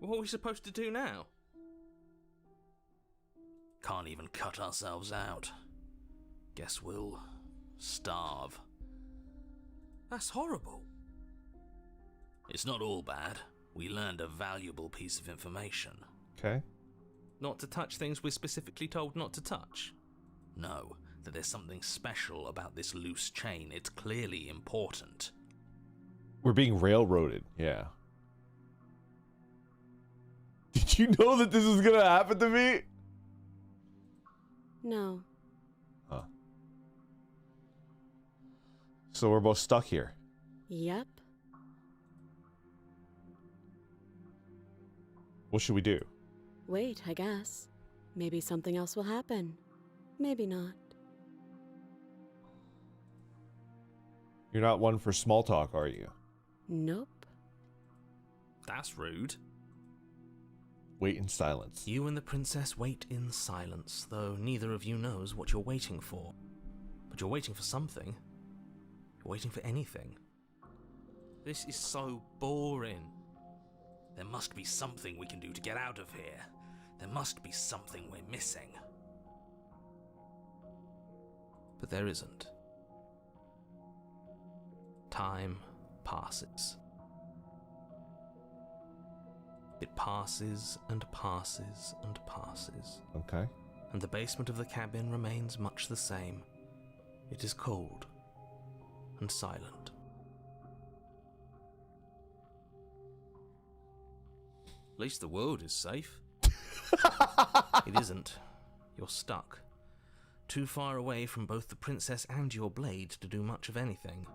B: What are we supposed to do now?
F: Can't even cut ourselves out. Guess we'll starve.
B: That's horrible.
F: It's not all bad. We learned a valuable piece of information.
A: Okay.
B: Not to touch things we're specifically told not to touch.
F: No, that there's something special about this loose chain. It's clearly important.
A: We're being railroaded, yeah. Did you know that this is gonna happen to me?
I: No.
A: Huh. So we're both stuck here.
I: Yep.
A: What should we do?
I: Wait, I guess. Maybe something else will happen. Maybe not.
A: You're not one for small talk, are you?
I: Nope.
B: That's rude.
A: Wait in silence.
B: You and the princess wait in silence, though neither of you knows what you're waiting for. But you're waiting for something. You're waiting for anything. This is so boring.
F: There must be something we can do to get out of here. There must be something we're missing.
B: But there isn't. Time passes. It passes and passes and passes.
A: Okay.
B: And the basement of the cabin remains much the same. It is cold and silent. At least the world is safe. It isn't. You're stuck. Too far away from both the princess and your blade to do much of anything.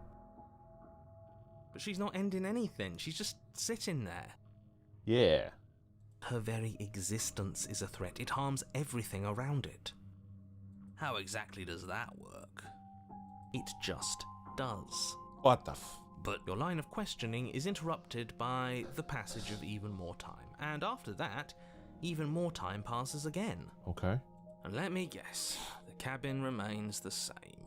B: But she's not ending anything. She's just sitting there.
A: Yeah.
B: Her very existence is a threat. It harms everything around it.
F: How exactly does that work?
B: It just does.
A: What the
F: But
B: Your line of questioning is interrupted by the passage of even more time. And after that, even more time passes again.
A: Okay.
B: And let me guess, the cabin remains the same.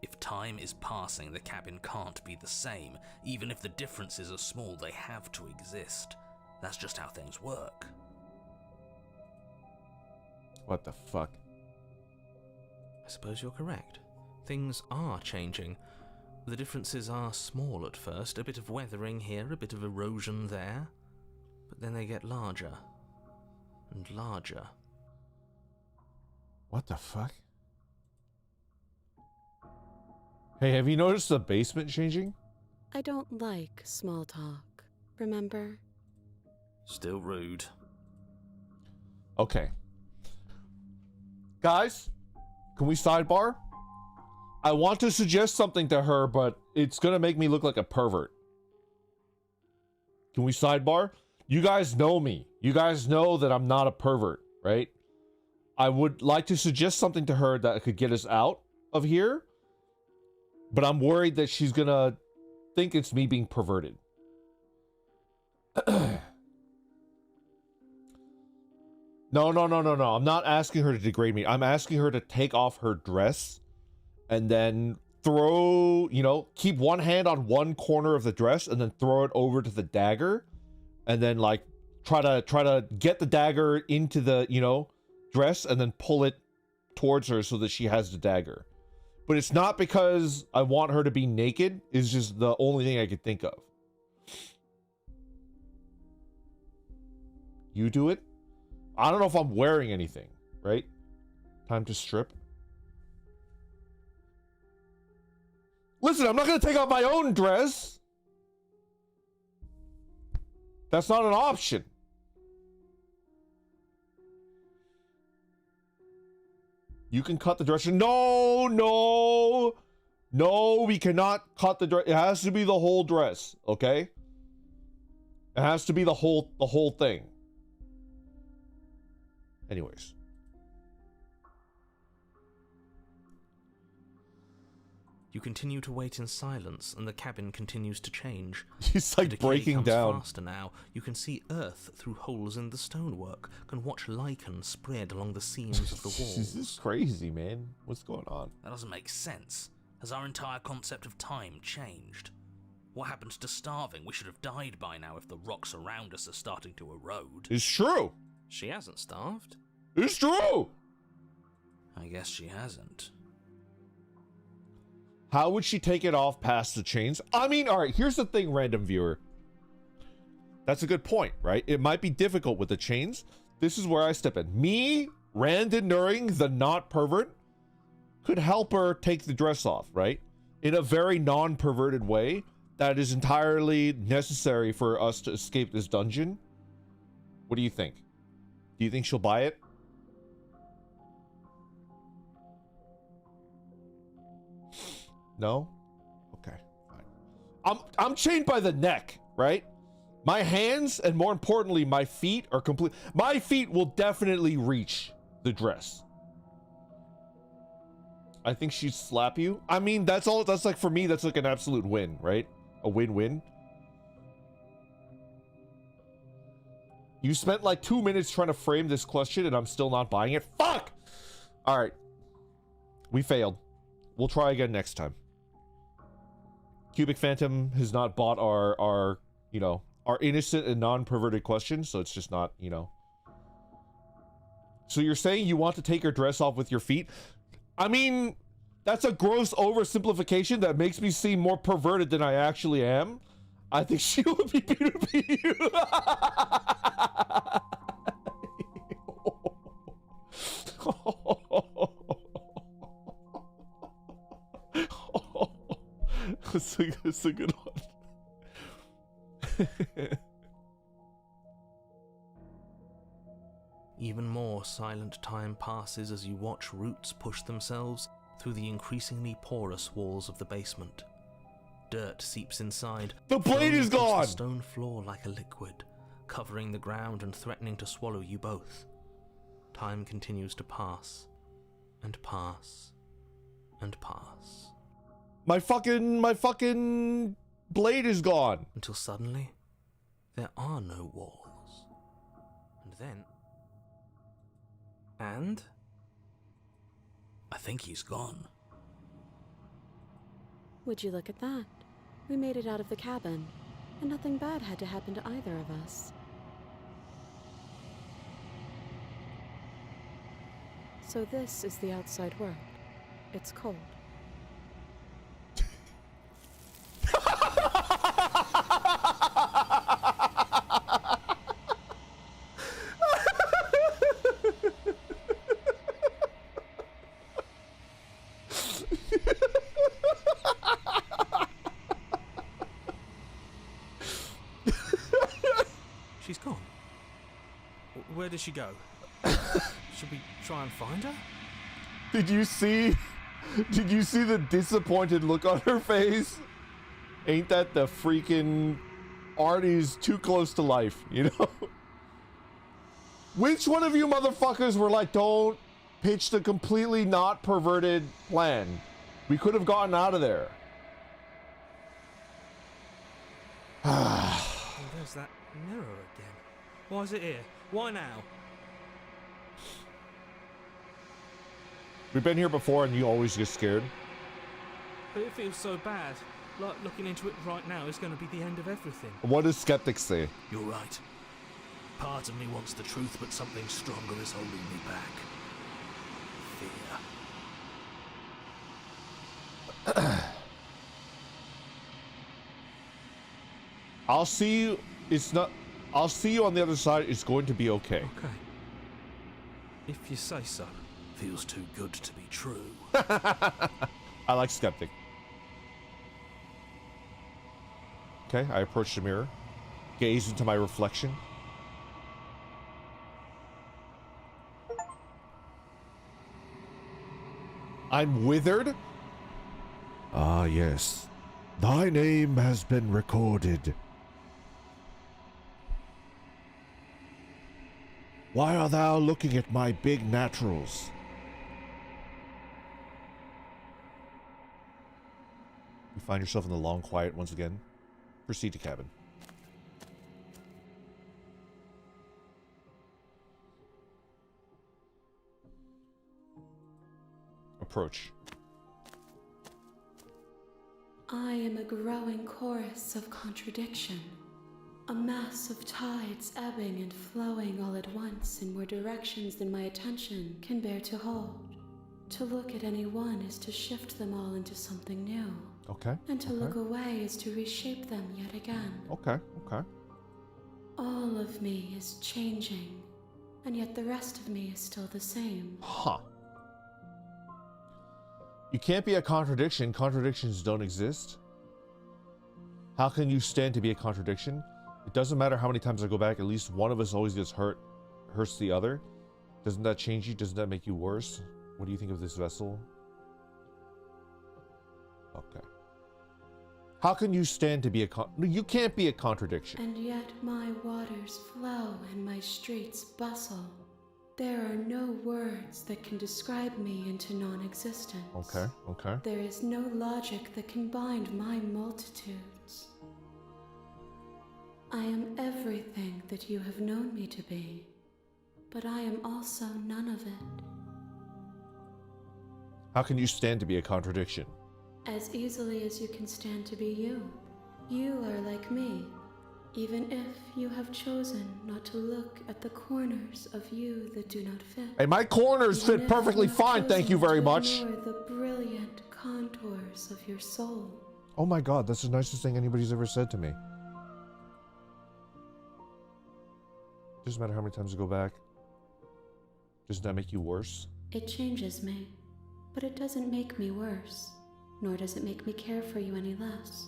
F: if time is passing, the cabin can't be the same. Even if the differences are small, they have to exist. That's just how things work.
A: What the fuck?
B: I suppose you're correct. Things are changing. The differences are small at first, a bit of weathering here, a bit of erosion there, but then they get larger and larger.
A: What the fuck? Hey, have you noticed the basement changing?
I: I don't like small talk, remember?
B: Still rude.
A: Okay. Guys, can we sidebar? I want to suggest something to her, but it's gonna make me look like a pervert. Can we sidebar? You guys know me. You guys know that I'm not a pervert, right? I would like to suggest something to her that could get us out of here, but I'm worried that she's gonna think it's me being perverted. No. I'm not asking her to degrade me. I'm asking her to take off her dress and then throw, you know, keep one hand on one corner of the dress and then throw it over to the dagger and then like try to get the dagger into the, you know, dress and then pull it towards her so that she has the dagger. But it's not because I want her to be naked. It's just the only thing I could think of. You do it? I don't know if I'm wearing anything, right? Time to strip. Listen, I'm not going to take off my own dress. That's not an option. You can cut the dress. No, we cannot cut the dress. It has to be the whole dress, okay? It has to be the whole thing. Anyways.
B: You continue to wait in silence, and the cabin continues to change.
A: He's like breaking down.
B: Faster now. You can see earth through holes in the stonework. Can watch lichen spread along the seams of the walls.
A: This is crazy, man. What's going on?
F: That doesn't make sense. Has our entire concept of time changed? What happened to starving? We should have died by now if the rocks around us are starting to erode.
A: It's true.
B: She hasn't starved.
A: It's true.
F: I guess she hasn't.
A: How would she take it off past the chains? I mean, all right, here's the thing, random viewer. That's a good point, right? It might be difficult with the chains. This is where I step in. Me, Randon Nuring, the not pervert, could help her take the dress off, right? In a very non-perverted way that is entirely necessary for us to escape this dungeon. What do you think? Do you think she'll buy it? No? Okay, fine. I'm chained by the neck, right? My hands and more importantly, my feet are complete. My feet will definitely reach the dress. I think she'd slap you. I mean, that's all. That's like, for me, that's like an absolute win, right? A win-win. You spent like 2 minutes trying to frame this question and I'm still not buying it. Fuck! All right. We failed. We'll try again next time. Cubic Phantom has not bought our you know, our innocent and non-perverted question, so it's just not, you know. So you're saying you want to take your dress off with your feet? I mean, that's a gross oversimplification that makes me seem more perverted than I actually am. I think she would be beautiful. It's a good one.
B: Even more silent time passes as you watch roots push themselves through the increasingly porous walls of the basement. Dirt seeps inside.
A: The blade is gone!
B: The stone floor like a liquid, covering the ground and threatening to swallow you both. Time continues to pass, and pass, and pass.
A: My fucking blade is gone.
B: Until suddenly, there are no walls. And then... And?
F: I think he's gone.
I: Would you look at that? We made it out of the cabin, and nothing bad had to happen to either of us. So this is the outside world. It's cold.
D: She's gone. Where did she go? Should we try and find her?
A: Did you see Did you see the disappointed look on her face? Ain't that the freaking Arnie's too close to life, you know? Which one of you motherfuckers were like, don't pitch the completely not perverted plan? We could have gotten out of there.
D: Oh, there's that mirror again. Why is it here? Why now?
A: We've been here before and you always get scared.
D: But it feels so bad. Like looking into it right now is going to be the end of everything.
A: What does skeptics say?
F: You're right. Part of me wants the truth, but something stronger is holding me back. Fear.
A: I'll see you. I'll see you on the other side. It's going to be okay.
D: Okay. If you say so.
F: Feels too good to be true.
A: I like skeptic. Okay, I approach the mirror, gaze into my reflection. I'm withered? Ah, yes. Thy name has been recorded. Why art thou looking at my big naturals? You find yourself in the long quiet once again. Proceed to cabin. Approach.
G: I am a growing chorus of contradiction. A mass of tides ebbing and flowing all at once in more directions than my attention can bear to hold. To look at any one is to shift them all into something new.
A: Okay.
G: And to look away is to reshape them yet again.
A: Okay. Okay.
G: All of me is changing, and yet the rest of me is still the same.
A: Huh. You can't be a contradiction. Contradictions don't exist. How can you stand to be a contradiction? It doesn't matter how many times I go back, at least one of us always gets hurts the other. Doesn't that change you? Doesn't that make you worse? What do you think of this vessel? Okay. How can you stand to be a you can't be a contradiction.
G: And yet my waters flow and my streets bustle. There are no words that can describe me into non-existence.
A: Okay, okay.
G: There is no logic that can bind my multitudes. I am everything that you have known me to be, but I am also none of it.
A: How can you stand to be a contradiction?
G: As easily as you can stand to be you. You are like me, even if you have chosen not to look at the corners of you that do not fit.
A: Hey, my corners
G: Even
A: fit
G: if
A: perfectly
G: you have
A: fine, thank you
G: chosen
A: very
G: to
A: much.
G: ignore the brilliant contours of your soul.
A: Oh my god, that's the nicest thing anybody's ever said to me. Doesn't matter how many times I go back. Doesn't that make you worse?
G: It changes me, but it doesn't make me worse, nor does it make me care for you any less.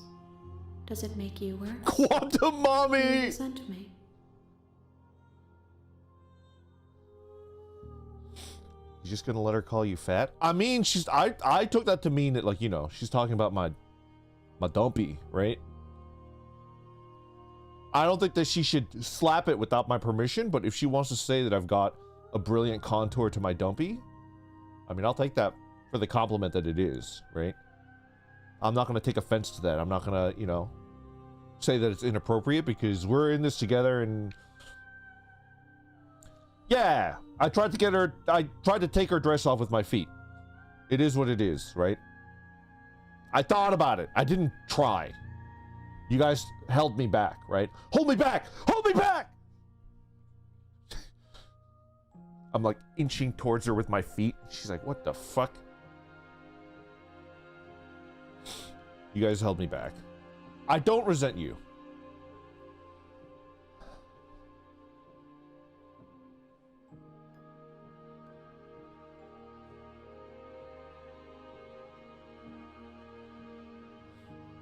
G: Does it make you worse?
A: Quantum
G: You
A: Mommy!
G: resent me.
A: You just gonna let her call you fat? I mean, I took that to mean that, like, you know, she's talking about my dumpy, right? I don't think that she should slap it without my permission, but if she wants to say that I've got a brilliant contour to my dumpy, I mean, I'll take that for the compliment that it is, right? I'm not going to take offense to that. I'm not going to, you know, say that it's inappropriate because we're in this together and... Yeah, I tried to take her dress off with my feet. It is what it is, right? I thought about it. I didn't try. You guys held me back, right? Hold me back! Hold me back! I'm like inching towards her with my feet. She's like, what the fuck? You guys held me back. I don't resent you.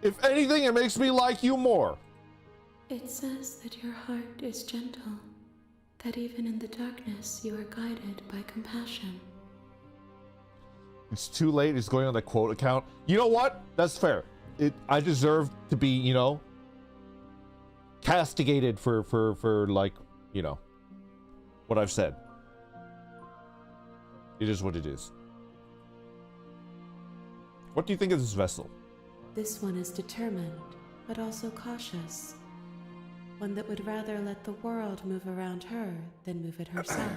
A: If anything, it makes me like you more.
G: It says that your heart is gentle, that even in the darkness you are guided by compassion.
A: It's too late. It's going on the quote account. You know what? That's fair. I deserve to be, you know, castigated for like, you know, what I've said. It is what it is. What do you think of this vessel?
G: This one is determined, but also cautious. One that would rather let the world move around her than move it herself.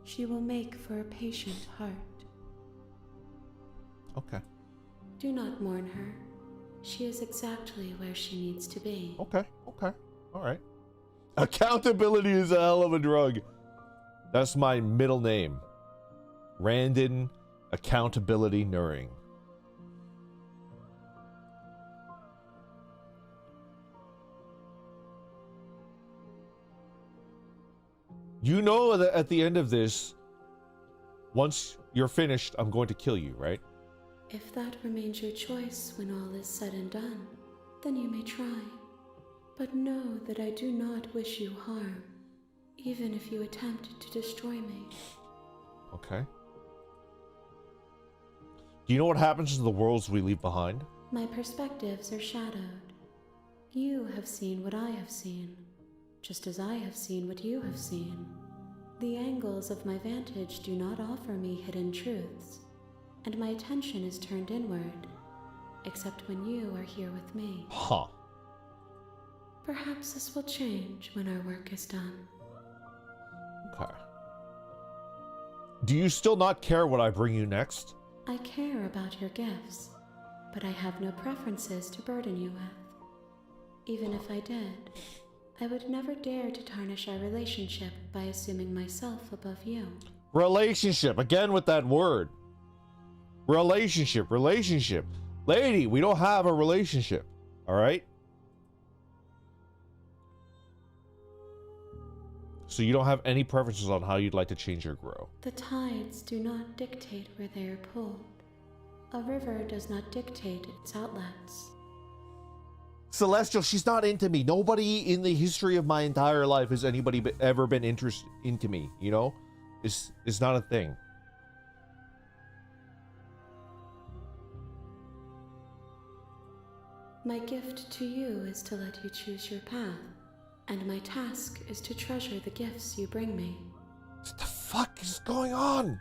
G: She will make for a patient heart.
A: Okay.
G: Do not mourn her. She is exactly where she needs to be.
A: Okay. All right. Accountability is a hell of a drug. That's my middle name. Randon Accountability Nuring. You know that at the end of this, once you're finished, I'm going to kill you, right?
G: If that remains your choice when all is said and done, then you may try. But know that I do not wish you harm, even if you attempt to destroy me.
A: Okay. Do you know what happens to the worlds we leave behind?
G: My perspectives are shadowed. You have seen what I have seen, just as I have seen what you have seen. The angles of my vantage do not offer me hidden truths, and my attention is turned inward, except when you are here with me.
A: Huh.
G: Perhaps this will change when our work is done.
A: Okay. Do you still not care what I bring you next?
G: I care about your gifts, but I have no preferences to burden you with. Even if I did, I would never dare to tarnish our relationship by assuming myself above you.
A: Relationship. Again with that word. Relationship. Lady, we don't have a relationship. All right? So you don't have any preferences on how you'd like to change or grow.
G: The tides do not dictate where they are pulled. A river does not dictate its outlets.
A: Celestial, she's not into me. Nobody in the history of my entire life has anybody ever been interested into me, you know? It's not a thing.
G: My gift to you is to let you choose your path, and my task is to treasure the gifts you bring me.
A: What the fuck is going on?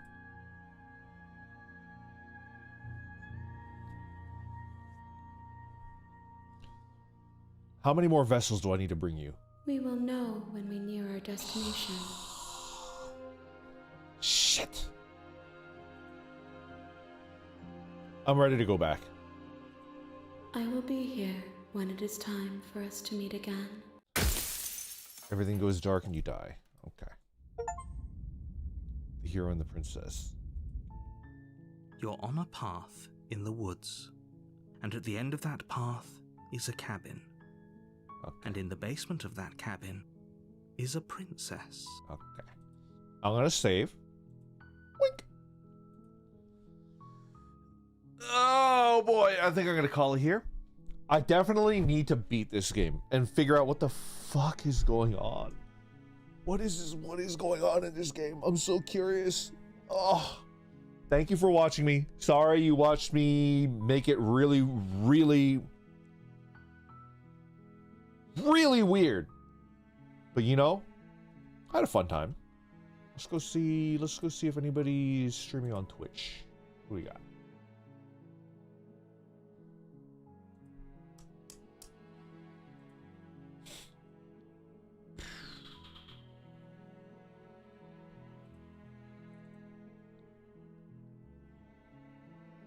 A: How many more vessels do I need to bring you?
G: We will know when we near our destination.
A: Shit. I'm ready to go back.
G: I will be here when it is time for us to meet again.
A: Everything goes dark and you die. Okay. The hero and the princess.
B: You're on a path in the woods, and at the end of that path is a cabin.
A: Okay.
B: And in the basement of that cabin is a princess.
A: Okay. I'm gonna save. Wink. Oh boy, I think I'm gonna call it here. I definitely need to beat this game and figure out what the fuck is going on. What is this? What is going on in this game? I'm so curious. Oh. Thank you for watching me. Sorry you watched me make it really weird. But you know, I had a fun time. Let's go see if anybody's streaming on Twitch. Who we got?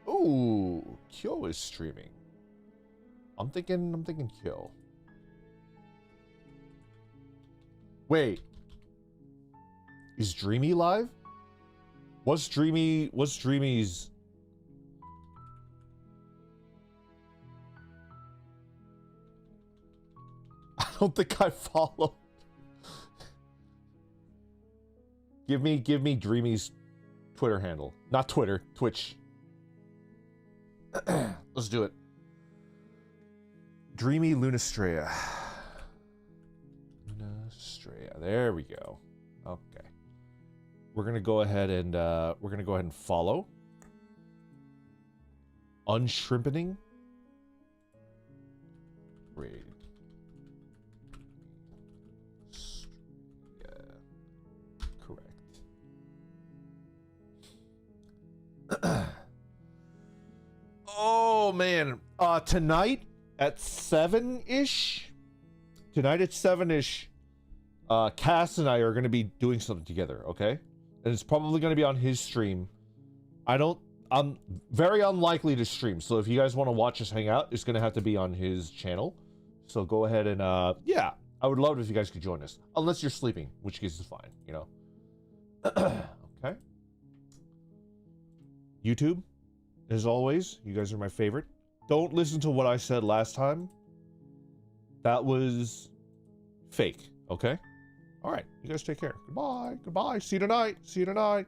A: Ooh, Kyo is streaming. I'm thinking Kyo. Wait. Is Dreamy live? What's Dreamy's? I don't think I followed. Give me Dreamy's Twitter handle. Not Twitter, Twitch. Let's do it. Dreamy Lunastrea. Lunastrea. There we go. Okay. We're gonna go ahead and follow. Unshrimpening. Great. Yeah. Correct. Oh man. Tonight at 7-ish. Tonight at 7-ish. Cass and I are gonna be doing something together, okay? And it's probably gonna be on his stream. I'm very unlikely to stream, so if you guys want to watch us hang out, it's gonna have to be on his channel. So go ahead and yeah, I would love it if you guys could join us. Unless you're sleeping, which case is fine, you know. Okay. YouTube, as always, you guys are my favorite. Don't listen to what I said last time. That was fake, okay? All right, you guys take care. Goodbye. Goodbye. See you tonight. See you tonight.